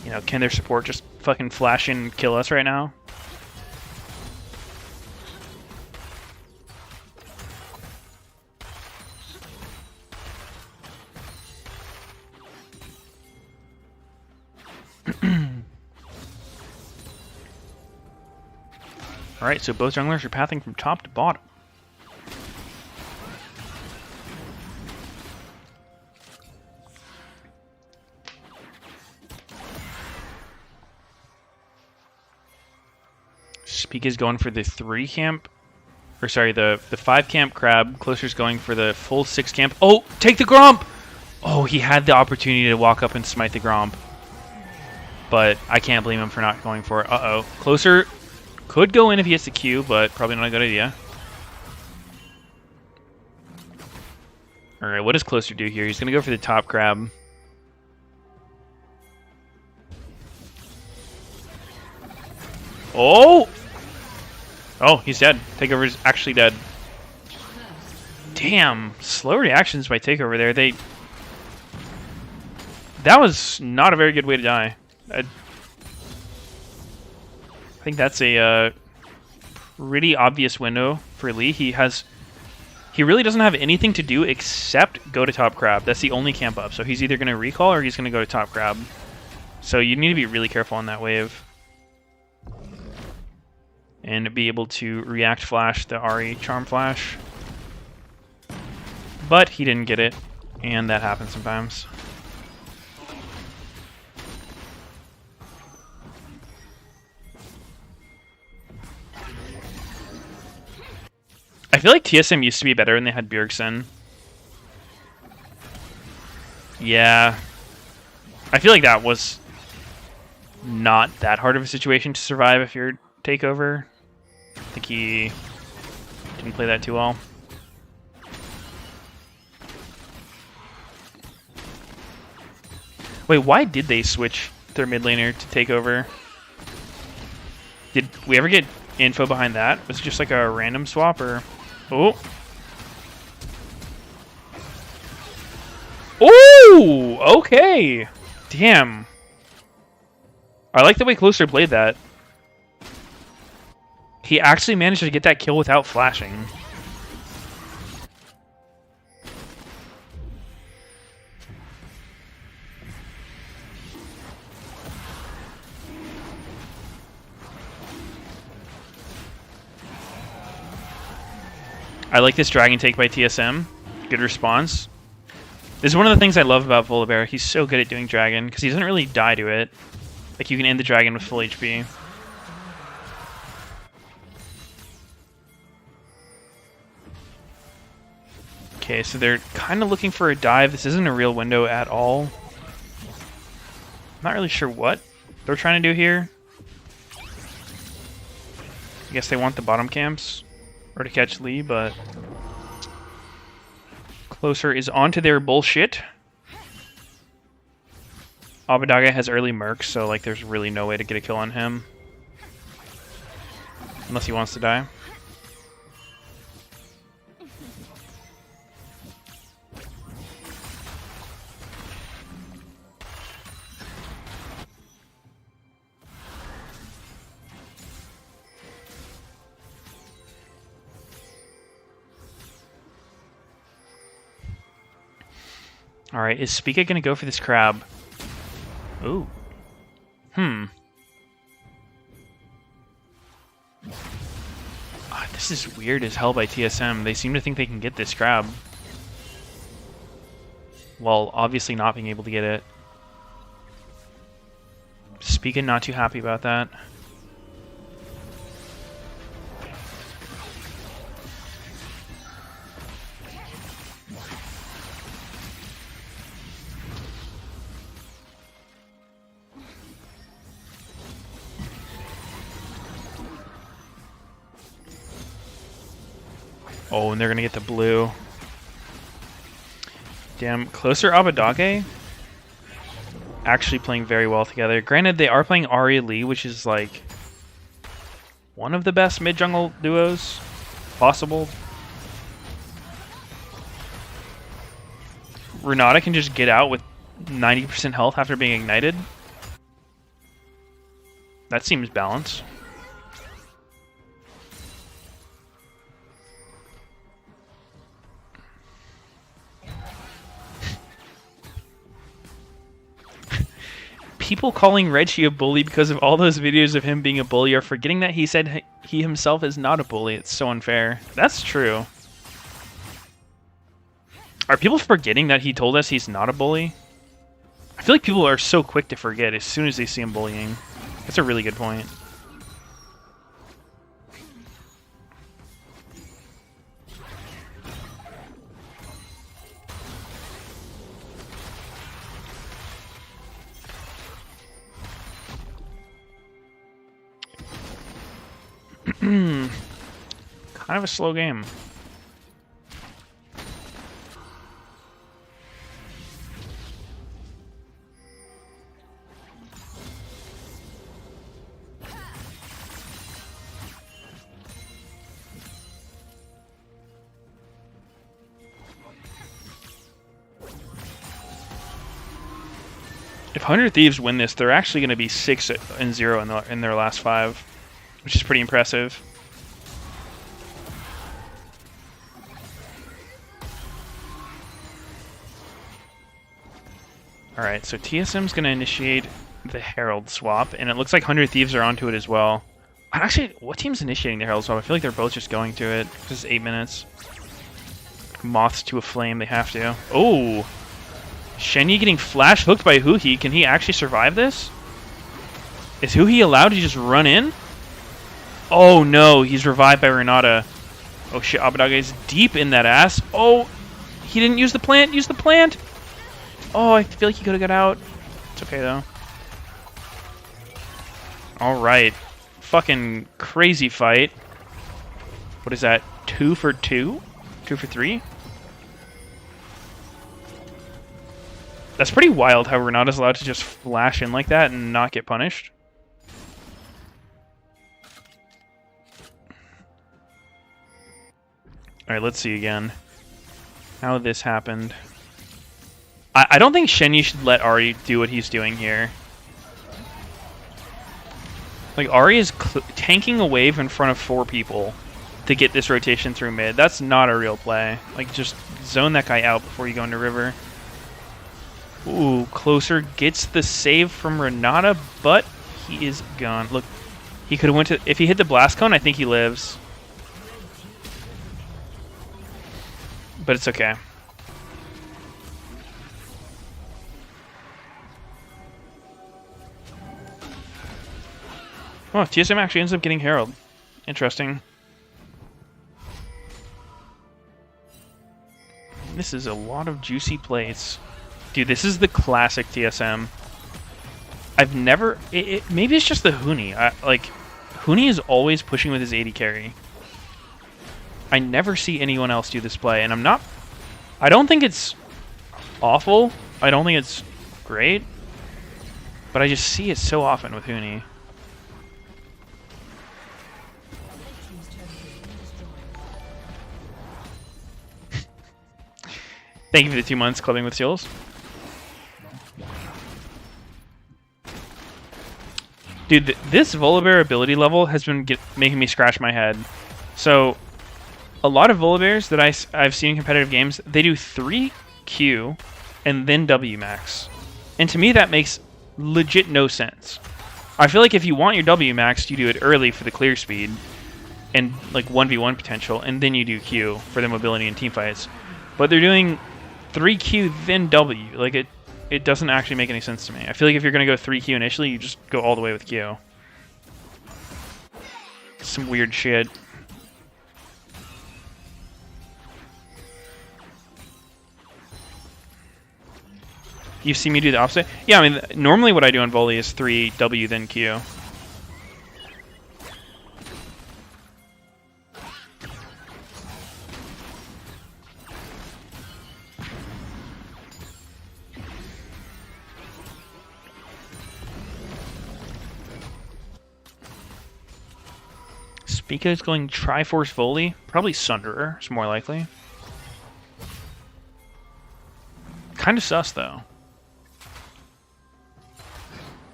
A: you know, can their support just fucking flash in and kill us right now? Alright, so both junglers are pathing from top to bottom. Speak is going for the 3 camp. Or sorry, the 5 camp crab. Closer's going for the full 6 camp. Oh, take the Gromp! Oh, he had the opportunity to walk up and smite the Gromp. But I can't blame him for not going for it. Uh-oh. Closer could go in if he hits the Q, but probably not a good idea. Alright, what does Closer do here? He's going to go for the top crab. Oh! Oh, he's dead. Takeover is actually dead. Damn. Slow reactions by Takeover there. That was not a very good way to die. I think that's a pretty obvious window for Lee. He really doesn't have anything to do except go to top crab. That's the only camp up. So he's either going to recall or he's going to go to top crab. So you need to be really careful on that wave. And be able to react flash the Ahri charm flash. But he didn't get it. And that happens sometimes. I feel like TSM used to be better when they had Bjergsen. Yeah. I feel like that was not that hard of a situation to survive if you're Takeover. I think he didn't play that too well. Wait, why did they switch their mid laner to take over? Did we ever get info behind that? Was it just like a random swap or... Oh! Oh! Okay! Damn. I like the way Closer played that. He actually managed to get that kill without flashing. I like this dragon take by TSM. Good response. This is one of the things I love about Volibear. He's so good at doing dragon because he doesn't really die to it. Like you can end the dragon with full HP. Okay, so they're kind of looking for a dive. This isn't a real window at all. I'm not really sure what they're trying to do here. I guess they want the bottom camps or to catch Lee, but Closer is onto their bullshit. Abadaga has early mercs, so like there's really no way to get a kill on him. Unless he wants to die. Alright, is Spica gonna go for this crab? Ooh. This is weird as hell by TSM. They seem to think they can get this crab. While obviously not being able to get it. Spica not too happy about that. Oh, and they're going to get the blue. Damn, Closer Abadage actually playing very well together. Granted, they are playing Arya Lee, which is like one of the best mid-jungle duos possible. Renata can just get out with 90% health after being ignited. That seems balanced. People calling Reggie a bully because of all those videos of him being a bully are forgetting that he said he himself is not a bully. It's so unfair. That's true. Are people forgetting that he told us he's not a bully? I feel like people are so quick to forget as soon as they see him bullying. That's a really good point. Kind of a slow game. If 100 Thieves win this, they're actually going to be 6-0 in their last 5, which is pretty impressive. Alright, so TSM's going to initiate the Herald swap, and it looks like 100 Thieves are onto it as well. Actually, what team's initiating the Herald swap? I feel like they're both just going to it. This is 8 minutes. Moths to a flame, they have to. Oh! Shenyi getting flash hooked by Huhi. Can he actually survive this? Is Huhi allowed to just run in? Oh no, he's revived by Renata. Oh shit, Abadaga is deep in that ass. Oh, he didn't use the plant. Use the plant. Oh, I feel like he could have got out. It's okay though. Alright. Fucking crazy fight. What is that? 2 for 2? 2 for 3? That's pretty wild how Renata's allowed to just flash in like that and not get punished. Alright, let's see again how this happened. I don't think Shenyi should let Ahri do what he's doing here. Like, Ahri is tanking a wave in front of 4 people to get this rotation through mid. That's not a real play. Like, just zone that guy out before you go into river. Ooh, closer gets the save from Renata, but he is gone. Look, he could have went to... If he hit the blast cone, I think he lives. But it's okay. Oh, TSM actually ends up getting Herald. Interesting. This is a lot of juicy plays. Dude, this is the classic TSM. I've never... maybe it's just the Huni. Like, Huni is always pushing with his 80 carry. I never see anyone else do this play, and I'm not... I don't think it's awful. I don't think it's great. But I just see it so often with Huni. Thank you for the 2 months clubbing with Seals. Dude, this Volibear ability level has been making me scratch my head. So, a lot of Volibears that I've seen in competitive games, they do 3Q and then W max. And to me, that makes legit no sense. I feel like if you want your W max, you do it early for the clear speed and like 1v1 potential, and then you do Q for the mobility and team fights. But they're doing 3Q then W. Like, it doesn't actually make any sense to me. I feel like if you're going to go 3Q initially, you just go all the way with Q. Some weird shit. You see me do the opposite? Yeah, I mean, normally what I do on volley is 3W then Q. Spica is going Triforce volley. Probably Sunderer is more likely. Kind of sus, though.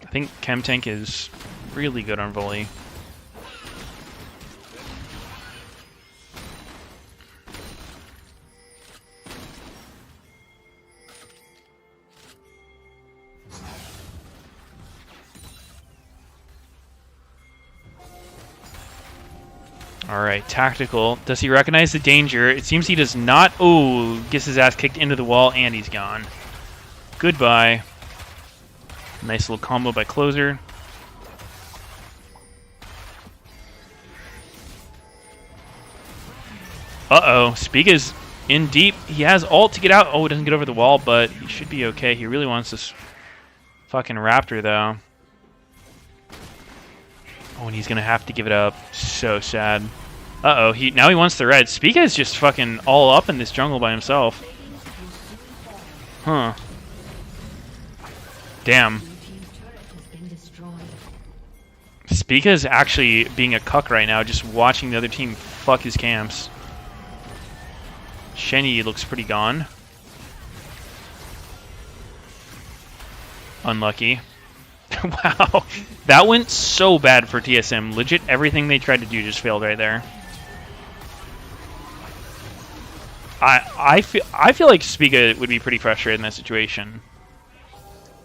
A: I think Chemtank is really good on volley. Alright, tactical. Does he recognize the danger? It seems he does not. Oh, gets his ass kicked into the wall and he's gone. Goodbye. Nice little combo by closer. Uh-oh, Spiga's in deep. He has ult to get out. Oh, it doesn't get over the wall, but he should be okay. He really wants this fucking Raptor, though. Oh, and he's going to have to give it up. So sad. Uh-oh, now he wants the red. Spiga is just fucking all up in this jungle by himself. Huh. Damn. Spiga is actually being a cuck right now, just watching the other team fuck his camps. Shenyi looks pretty gone. Unlucky. Wow. That went so bad for TSM. Legit, everything they tried to do just failed right there. I feel like Spiga would be pretty frustrated in that situation.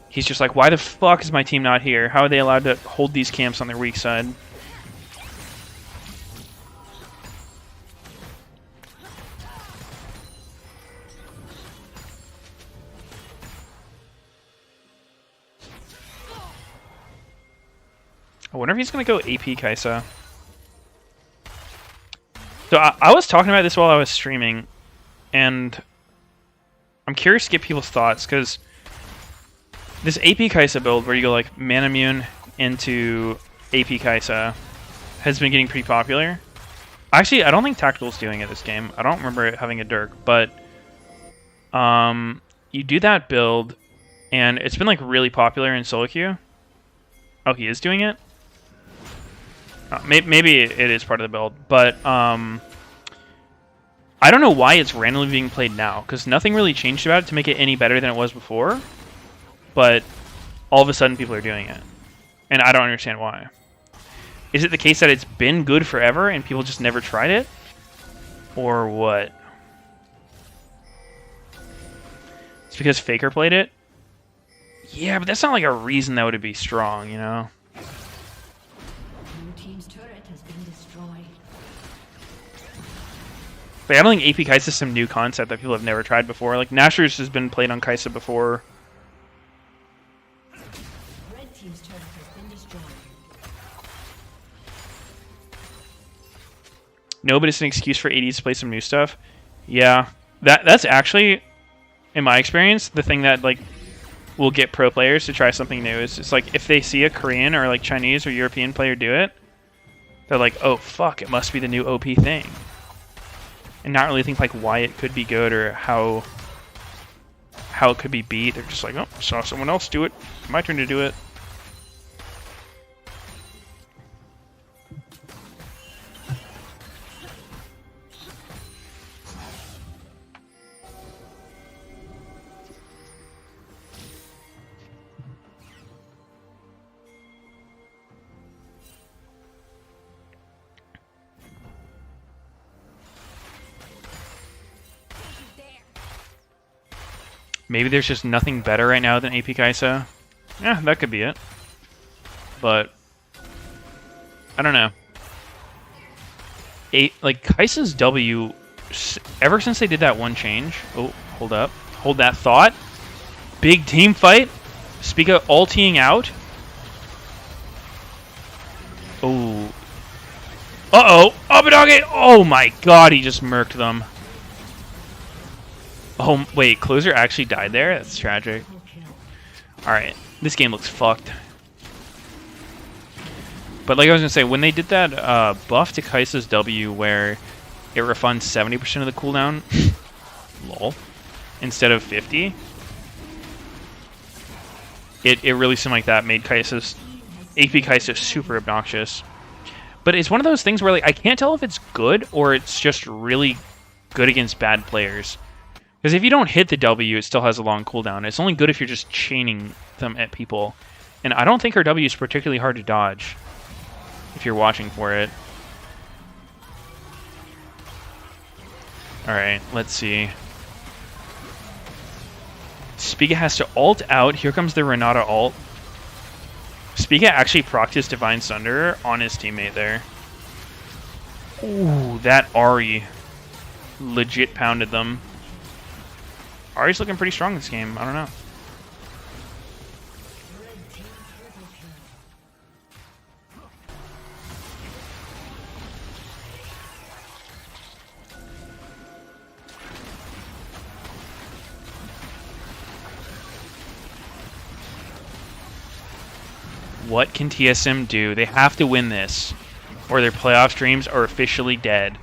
A: He's just like, why the fuck is my team not here? How are they allowed to hold these camps on their weak side? I wonder if he's going to go AP Kaisa. So I was talking about this while I was streaming, and I'm curious to get people's thoughts, because this AP Kaisa build where you go like Manamune into AP Kaisa has been getting pretty popular. Actually, I don't think Tactical's doing it this game. I don't remember it having a Dirk, but you do that build, and it's been like really popular in solo queue. Oh, he is doing it? Maybe it is part of the build, but I don't know why it's randomly being played now, because nothing really changed about it to make it any better than it was before, but all of a sudden people are doing it, and I don't understand why. Is it the case that it's been good forever and people just never tried it? Or what? It's because Faker played it? Yeah, but that's not like a reason that would be strong, you know?
E: Blue team's turret has been destroyed.
A: But I don't think AP Kai'Sa is some new concept that people have never tried before. Like, Nashor's has been played on Kai'Sa before.
E: Red team's turret has been destroyed.
A: No, but it's an excuse for ADs to play some new stuff. Yeah, that's actually, in my experience, the thing that like will get pro players to try something new. Is it's like if they see a Korean or like Chinese or European player do it, they're like, oh fuck, it must be the new OP thing, and not really think like why it could be good or how it could be beat. They're just like, oh, saw someone else do it, my turn to do it. Maybe there's just nothing better right now than AP Kai'Sa. Yeah, that could be it. But I don't know. Like Kai'Sa's W, ever since they did that one change. Oh, hold up. Hold that thought. Big team fight. Spica ulting out. Oh. Uh-oh. Abadage! Oh my god, he just murked them. Oh, wait, Closer actually died there? That's tragic. Alright, this game looks fucked. But like I was going to say, when they did that buff to Kai'Sa's W where it refunds 70% of the cooldown, lol, instead of 50, it really seemed like that made Kai'Sa's, AP Kai'Sa super obnoxious. But it's one of those things where like I can't tell if it's good or it's just really good against bad players. Because if you don't hit the W, it still has a long cooldown. It's only good if you're just chaining them at people. And I don't think her W is particularly hard to dodge if you're watching for it. Alright, let's see. Spiga has to ult out. Here comes the Renata ult. Spiga actually procced his Divine Sunder on his teammate there. Ooh, that Ahri legit pounded them. Ahri's looking pretty strong this game. I don't know. What can TSM do? They have to win this, or their playoff dreams are officially dead.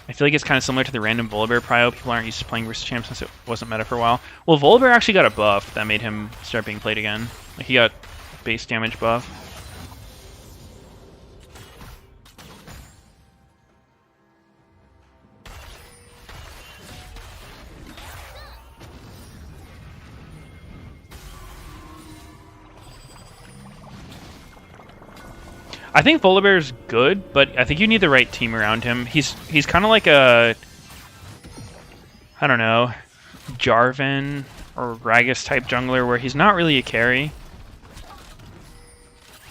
A: I feel like it's kind of similar to the random Volibear prio. People aren't used to playing versus champs since it wasn't meta for a while. Well, Volibear actually got a buff that made him start being played again. Like he got base damage buff. I think Volibear's good, but I think you need the right team around him. He's kind of like a, I don't know, Jarvan or Gragas type jungler where he's not really a carry.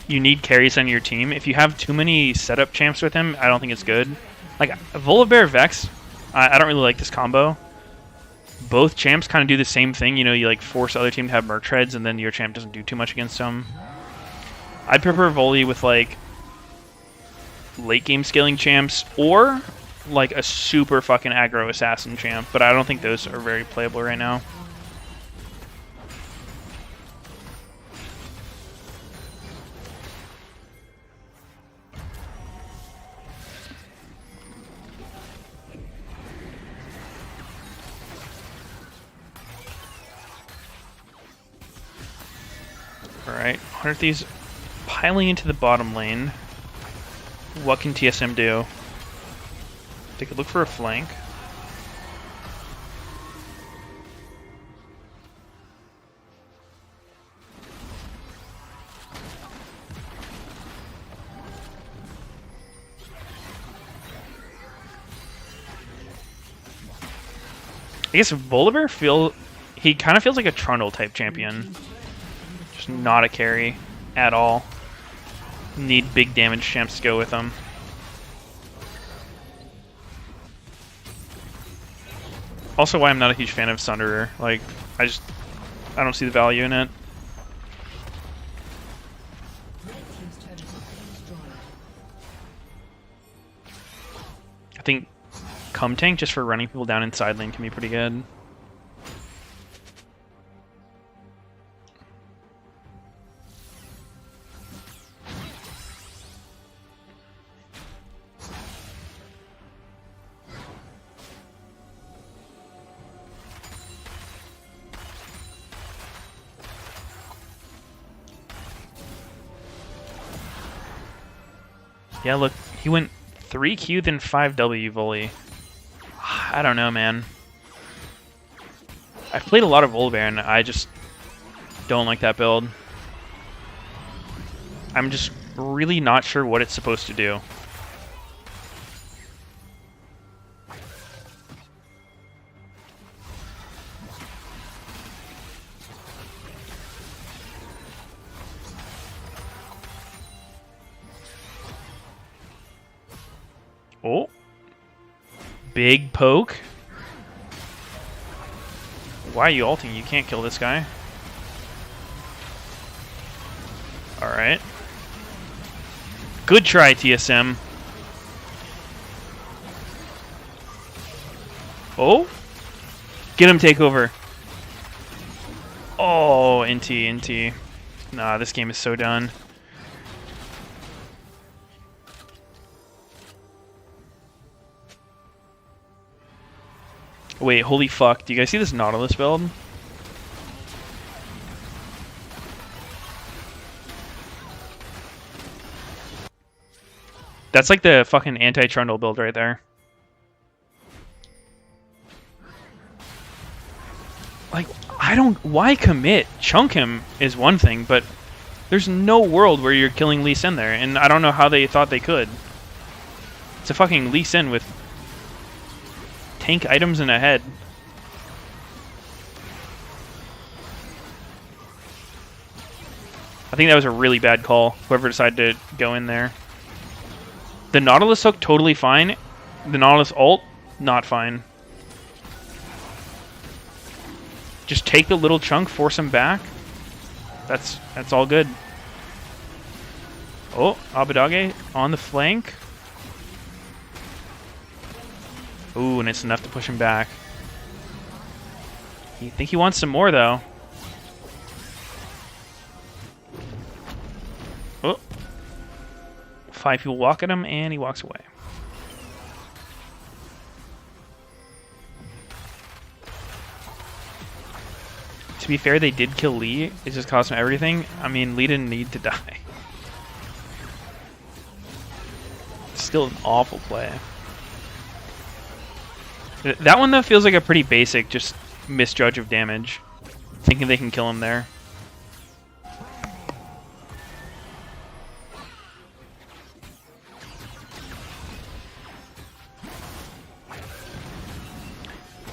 A: You need carries on your team. If you have too many setup champs with him, I don't think it's good. Like Volibear Vex, I don't really like this combo. Both champs kind of do the same thing. You know, you like force the other team to have Merc Treads and then your champ doesn't do too much against them. I'd prefer Voli with like late game scaling champs or like a super fucking aggro assassin champ, but I don't think those are very playable right now. Alright, 100 Thieves piling into the bottom lane. What can TSM do? They could look for a flank. I guess Volibear he kind of feels like a Trundle type champion. Just not a carry at all. Need big damage champs to go with him. Also why I'm not a huge fan of Sunderer. Like, I don't see the value in it. I think Cum Tank just for running people down inside lane can be pretty good. Yeah, look, he went 3Q then 5W volley. I don't know, man. I've played a lot of Volibear and I just don't like that build. I'm just really not sure what it's supposed to do. Oh. Big poke. Why are you ulting? You can't kill this guy. Alright. Good try, TSM. Oh. Get him, takeover. Oh, NT. Nah, this game is so done. Wait, holy fuck. Do you guys see this Nautilus build? That's like the fucking anti-Trundle build right there. Like, why commit? Chunk him is one thing, but there's no world where you're killing Lee Sin there, and I don't know how they thought they could. It's a fucking Lee Sin with tank items in a head. I think that was a really bad call, whoever decided to go in there. The Nautilus hook, totally fine. The Nautilus ult, not fine. Just take the little chunk, force him back. That's all good. Oh, Abadage on the flank. Ooh, and it's enough to push him back. I think he wants some more, though. Oh. 5 people walk at him, and he walks away. To be fair, they did kill Lee. It just cost him everything. I mean, Lee didn't need to die. Still an awful play. That one, though, feels like a pretty basic, just misjudge of damage. Thinking they can kill him there.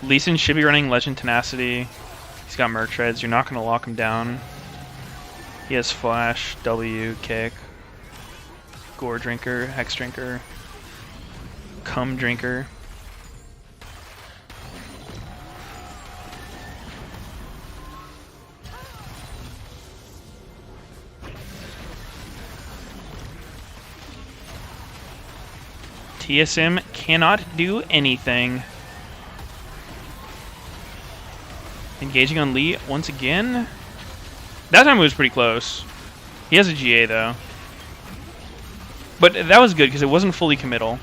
A: Lee Sin should be running Legend Tenacity. He's got Merc Shreds. You're not going to lock him down. He has Flash, W, Kick, Gore Drinker, Hex Drinker, Cum Drinker. TSM cannot do anything. Engaging on Lee once again. That time it was pretty close. He has a GA though. But that was good because it wasn't fully committal.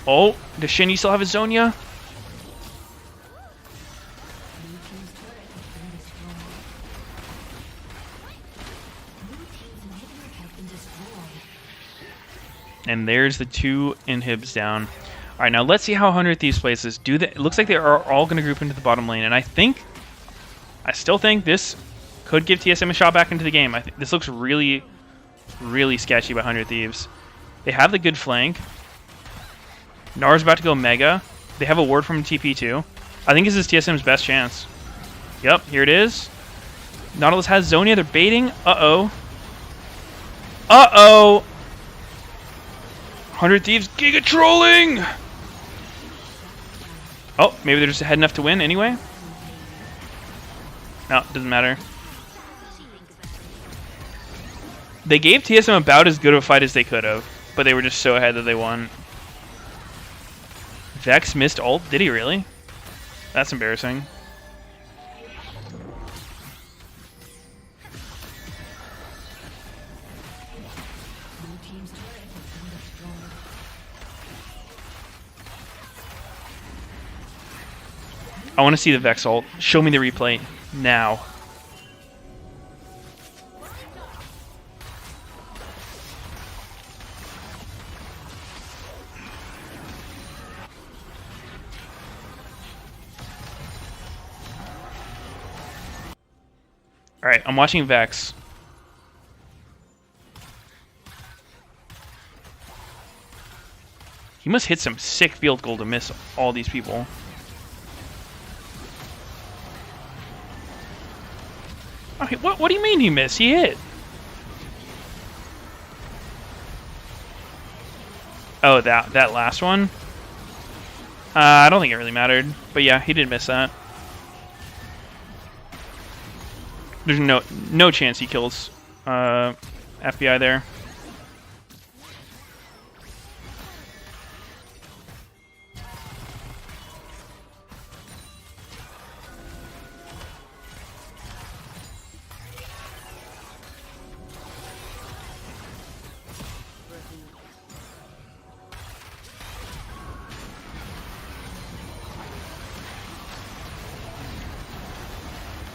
A: Oh, does Shinny still have his Zonia? And there's the 2 inhibs down. All right, now let's see how 100 Thieves plays this. It looks like they are all going to group into the bottom lane, and I still think this could give TSM a shot back into the game. I think this looks really, really sketchy by 100 Thieves. They have the good flank. Nara's about to go Mega. They have a ward from TP too. I think this is TSM's best chance. Yep, here it is. Nautilus has Zonia. They're baiting. Uh-oh. Uh-oh. 100 Thieves giga trolling. Oh, maybe they're just ahead enough to win anyway. No, doesn't matter. They gave TSM about as good of a fight as they could have, but they were just so ahead that they won. Vex missed ult? Did he really? That's embarrassing. I want to see the Vex ult. Show me the replay now. Alright, I'm watching Vex. He must hit some sick field goal to miss all these people. Okay, what do you mean he missed? He hit. Oh, that last one? I don't think it really mattered. But yeah, he did miss that. There's no chance he kills FBI there.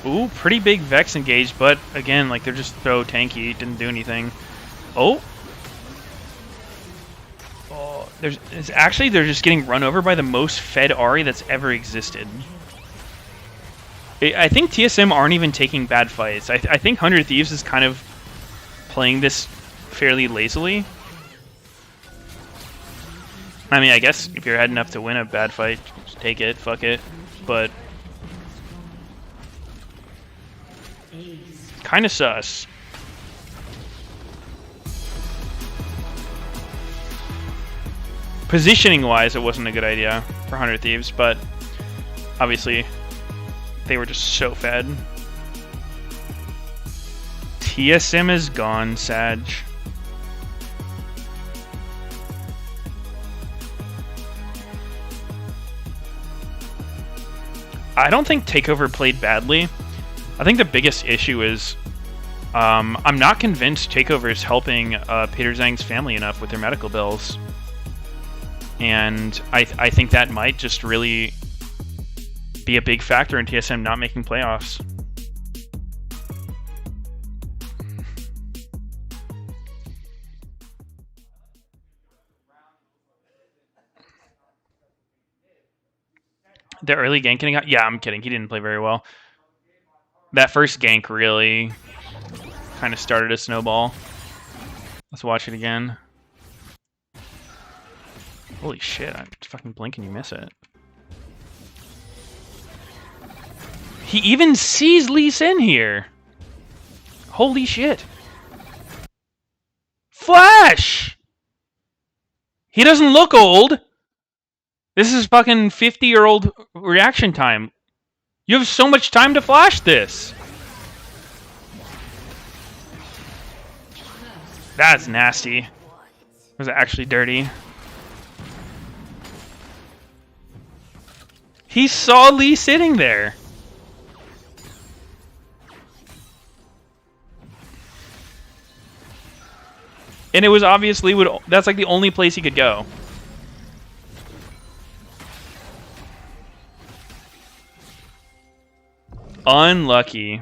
A: Ooh, pretty big Vex engaged, but again, like they're just so tanky, didn't do anything. Oh. Oh, they're just getting run over by the most fed Ahri that's ever existed. I think TSM aren't even taking bad fights. I think 100 Thieves is kind of playing this fairly lazily. I mean, I guess if you're ahead enough to win a bad fight, just take it, fuck it. But kind of sus. Positioning-wise, it wasn't a good idea for 100 Thieves, but obviously they were just so fed. TSM is gone, Sag. I don't think Takeover played badly. I think the biggest issue is I'm not convinced Takeover is helping Peter Zhang's family enough with their medical bills. And I think that might just really be a big factor in TSM not making playoffs. The early ganking, yeah, I'm kidding. He didn't play very well. That first gank really kind of started a snowball. Let's watch it again. Holy shit, I fucking blink and you miss it. He even sees Lee Sin here. Holy shit. Flash! He doesn't look old. This is fucking 50-year-old reaction time. You have so much time to flash this. That's nasty. Was it actually dirty? He saw Lee sitting there. And it was obviously that's like the only place he could go. Unlucky.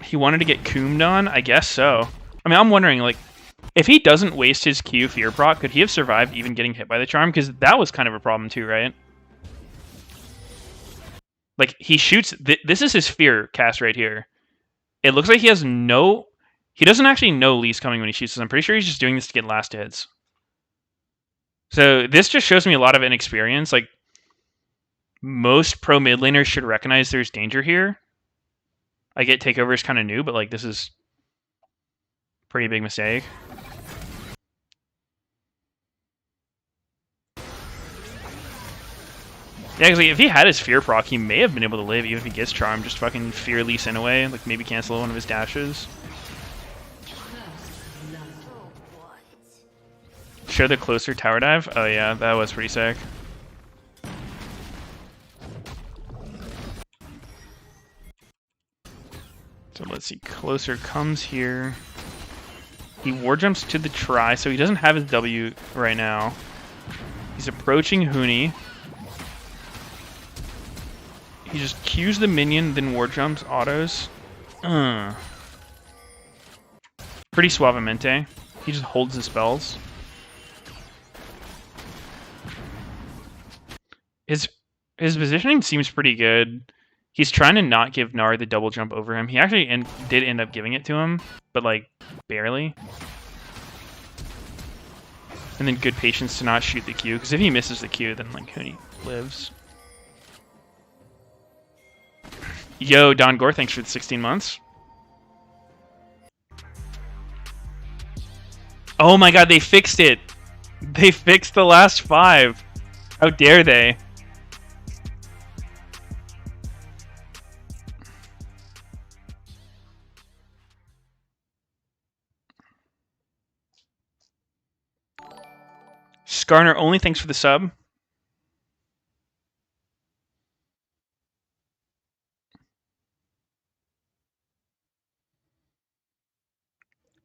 A: He wanted to get coomed on? I guess so. I mean, I'm wondering, like, if he doesn't waste his Q Fear proc, could he have survived even getting hit by the charm? Because that was kind of a problem too, right? Like, he shoots... this is his Fear cast right here. It looks like he has no... He doesn't actually know Lee's coming when he shoots this. I'm pretty sure he's just doing this to get last hits. So this just shows me a lot of inexperience. Like, most pro mid laners should recognize there's danger here. I get takeover is kind of new, but like this is pretty big mistake. Yeah, because if he had his Fear proc, he may have been able to live even if he gets Charm. Just fucking Fear Lee Sin away, like maybe cancel one of his dashes. Show the closer tower dive? Oh yeah, that was pretty sick. So let's see, closer comes here. He war jumps to the try, so he doesn't have his W right now. He's approaching Huni. He just Qs the minion, then war jumps, autos. Pretty suavemente. He just holds his spells. His positioning seems pretty good. He's trying to not give Gnar the double jump over him. He actually did end up giving it to him, but like barely. And then good patience to not shoot the Q, because if he misses the Q, then like Huni lives. Yo, Don Gore, thanks for the 16 months. Oh my god, they fixed it! They fixed the last 5. How dare they? Skarner only thanks for the sub.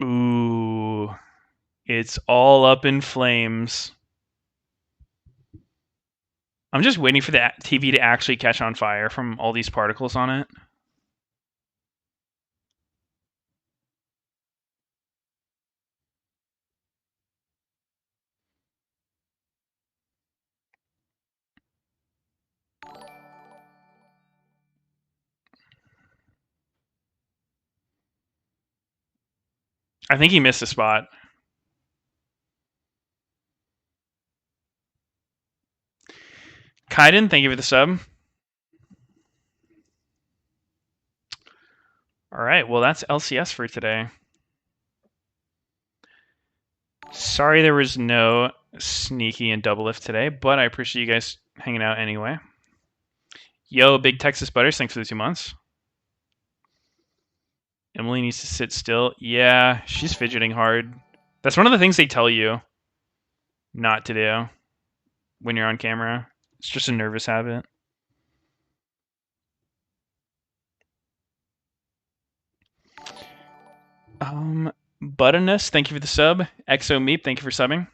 A: Ooh. It's all up in flames. I'm just waiting for the TV to actually catch on fire from all these particles on it. I think he missed a spot. Kaiden, thank you for the sub. All right, well, that's LCS for today. Sorry there was no sneaky and double lift today, but I appreciate you guys hanging out anyway. Yo, Big Texas Butters, thanks for the 2 months. Emily needs to sit still. Yeah, she's fidgeting hard. That's one of the things they tell you not to do when you're on camera. It's just a nervous habit. Buttonus, thank you for the sub. Exo Meep, thank you for subbing.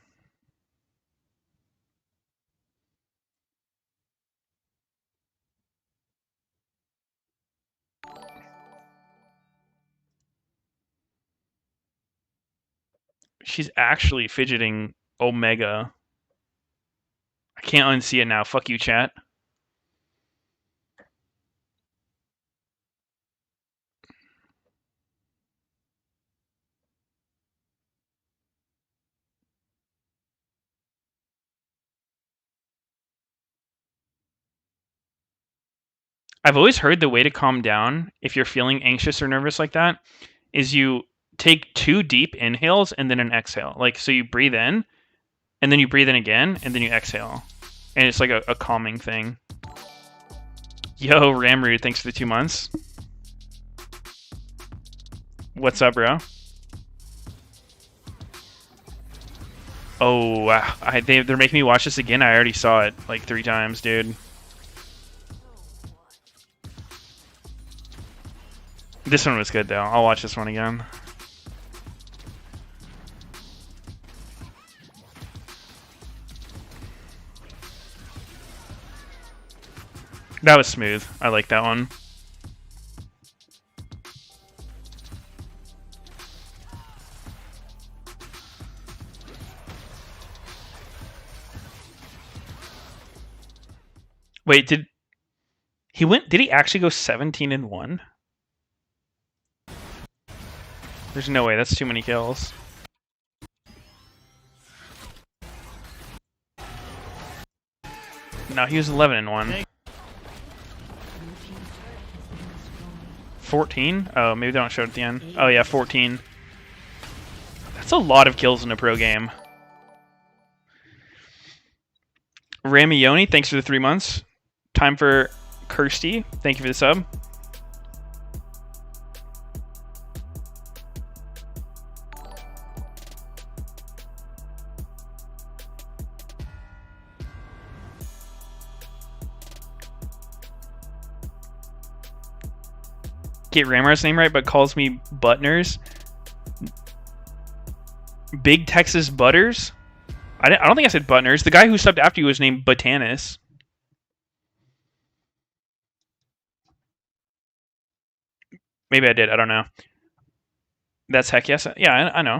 A: She's actually fidgeting Omega. I can't unsee it now. Fuck you, chat. I've always heard the way to calm down if you're feeling anxious or nervous like that is you take 2 deep inhales and then an exhale. Like, so you breathe in, and then you breathe in again, and then you exhale. And it's like a calming thing. Yo, Ramrude, thanks for the 2 months. What's up, bro? Oh, wow. They're making me watch this again. I already saw it like 3 times, dude. This one was good, though. I'll watch this one again. That was smooth. I like that one. Wait, did he actually go 17-1? There's no way. That's too many kills. No, he was 11-1. 14? Oh, maybe they don't show it at the end. Oh yeah, 14. That's a lot of kills in a pro game. Ramioni, thanks for the 3 months. Time for Kirsty, thank you for the sub. Get Ramar's name right, but calls me Buttners. Big Texas Butters? I don't think I said Buttners. The guy who subbed after you was named Botanis. Maybe I did. I don't know. That's heck yes. Yeah, I know.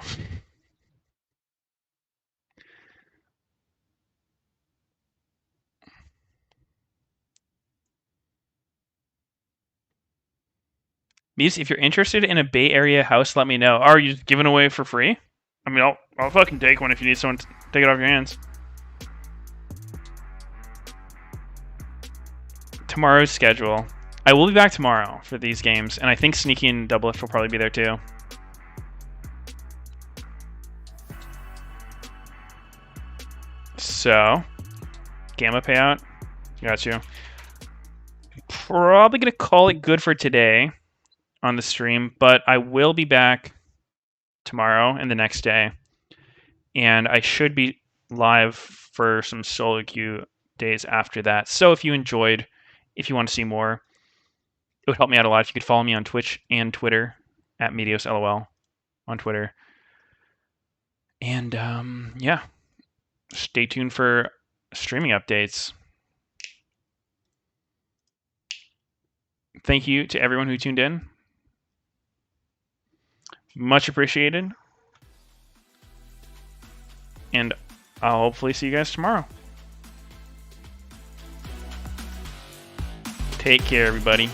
A: Muse, if you're interested in a Bay Area house, let me know. Are you giving away for free? I mean, I'll fucking take one if you need someone to take it off your hands. Tomorrow's schedule. I will be back tomorrow for these games, and I think Sneaky and Double Lift will probably be there too. So, Gamma payout. Got you. Probably going to call it good for today on the stream, but I will be back tomorrow and the next day. And I should be live for some solo queue days after that. So if you enjoyed, if you want to see more, it would help me out a lot if you could follow me on Twitch and Twitter at MeteosLOL on Twitter. And yeah, stay tuned for streaming updates. Thank you to everyone who tuned in. Much appreciated. And I'll hopefully see you guys tomorrow. Take care, everybody.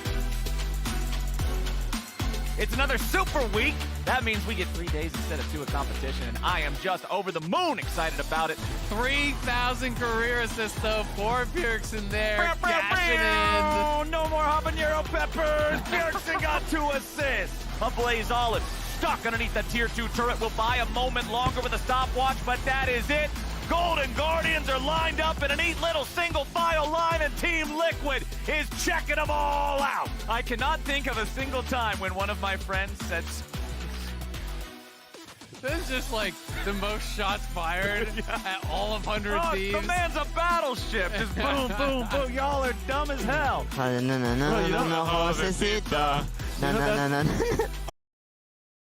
P: It's another super week. That means we get 3 days instead of 2 of competition, and I am just over the moon excited about it.
H: 3,000 career assists, though. Poor Bjergsen there, cashing in.
P: No more habanero peppers. Bjergsen got 2 assists. A Blaze Olive stuck underneath the tier 2 turret will buy a moment longer with a stopwatch, but that is it. Golden Guardians are lined up in a neat little single file line, and Team Liquid is checking them all out. I cannot think of a single time when one of my friends said...
H: This is just like the most shots fired at all of 100 Thieves.
P: The man's a battleship. Just boom, boom, boom. Y'all are dumb as hell.
J: No necesito.